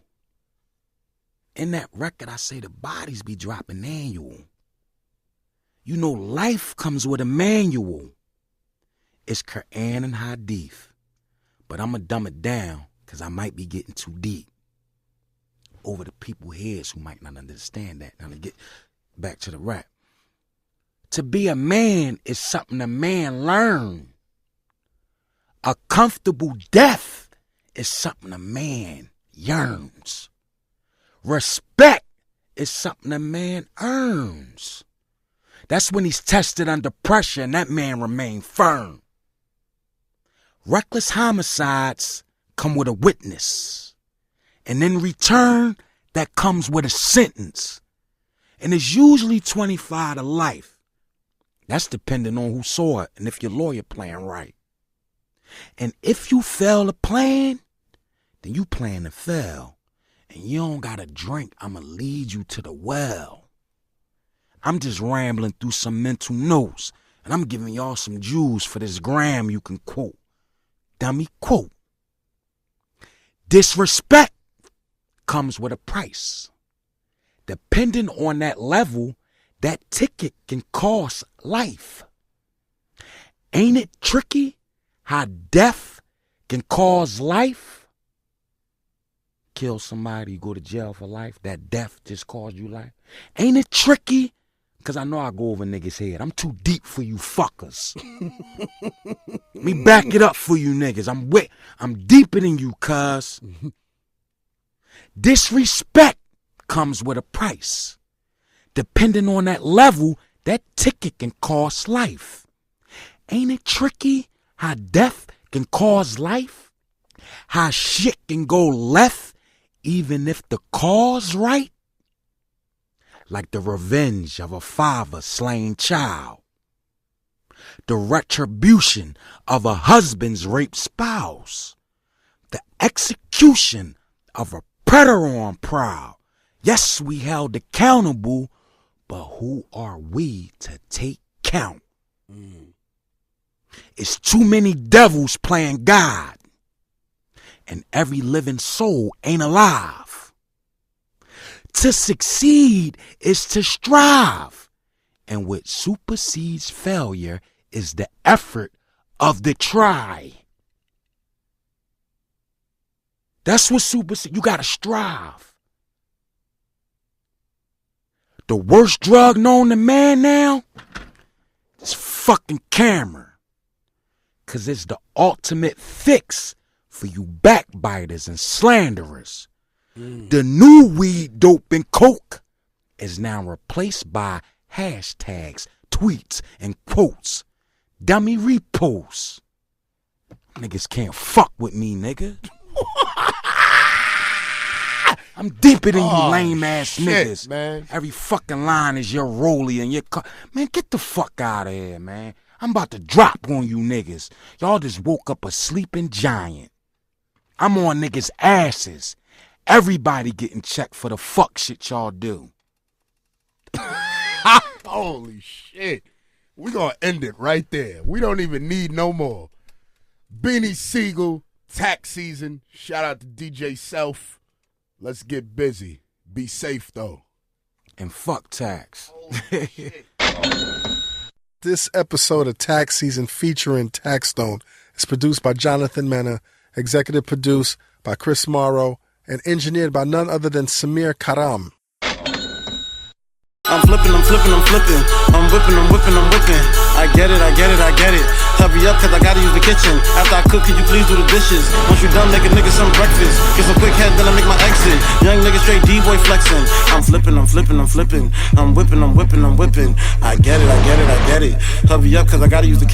In that record, I say the bodies be dropping annual. You know, life comes with a manual. It's Quran and Hadith. But I'm going to dumb it down because I might be getting too deep over the people's heads who might not understand that. Now to get back to the rap. To be a man is something a man learns. A comfortable death is something a man yearns. Respect is something a man earns. That's when he's tested under pressure and that man remains firm. Reckless homicides come with a witness. And in return, that comes with a sentence. And it's usually 25 to life. That's depending on who saw it and if your lawyer playing right. And if you fail to plan, then you plan to fail. And you don't got to drink. I'ma lead you to the well. I'm just rambling through some mental notes. And I'm giving y'all some jewels for this gram you can quote. Dummy, quote. Disrespect comes with a price. Depending on that level, that ticket can cost life. Ain't it tricky how death can cause life? Kill somebody, you go to jail for life. That death just caused you life. Ain't it tricky? Because I know I go over niggas' head. I'm too deep for you fuckers. Let me back it up for you niggas. I'm deeper than you, cuz. Disrespect comes with a price. Depending on that level, that ticket can cost life. Ain't it tricky how death can cause life? How shit can go left even if the cause right? Like the revenge of a father slain child. The retribution of a husband's raped spouse. The execution of a predator on prowl. Yes, we held accountable, but who are we to take count? It's too many devils playing God, and every living soul ain't alive. To succeed is to strive, and what supersedes failure is the effort of the try. That's what supersedes. You gotta strive. The worst drug known to man now is fucking camera. Cause it's the ultimate fix for you backbiters and slanderers. The new weed, dope, and coke is now replaced by hashtags, tweets, and quotes. Dummy reposts. Niggas can't fuck with me, nigga. I'm deeper than you lame ass niggas. Man. Every fucking line is your rollie and your car. Man, get the fuck out of here, man. I'm about to drop on you niggas. Y'all just woke up a sleeping giant. I'm on niggas' asses. Everybody getting checked for the fuck shit y'all do. Holy shit. We gonna end it right there. We don't even need no more. Beanie Sigel, tax season. Shout out to DJ Self. Let's get busy. Be safe though. And fuck tax. This episode of Tax Season featuring Tax Stone is produced by Jonathan Mena, executive produced by Chris Morrow, and engineered by none other than Samir Karam. I'm flipping, I'm flipping, I'm flipping. I'm whipping, I'm whipping, I'm whipping. I get it, I get it, I get it. Hurry up, cause I gotta use the kitchen. After I cook, can you please do the dishes? Once you're done, make a nigga some breakfast. Get some quick head, then I make my exit. Young nigga straight D-boy flexing. I'm flipping, I'm flipping, I'm flipping. I'm whipping, I'm whipping, I'm whipping. I get it, I get it, I get it. Hurry up, cause I gotta use the kitchen.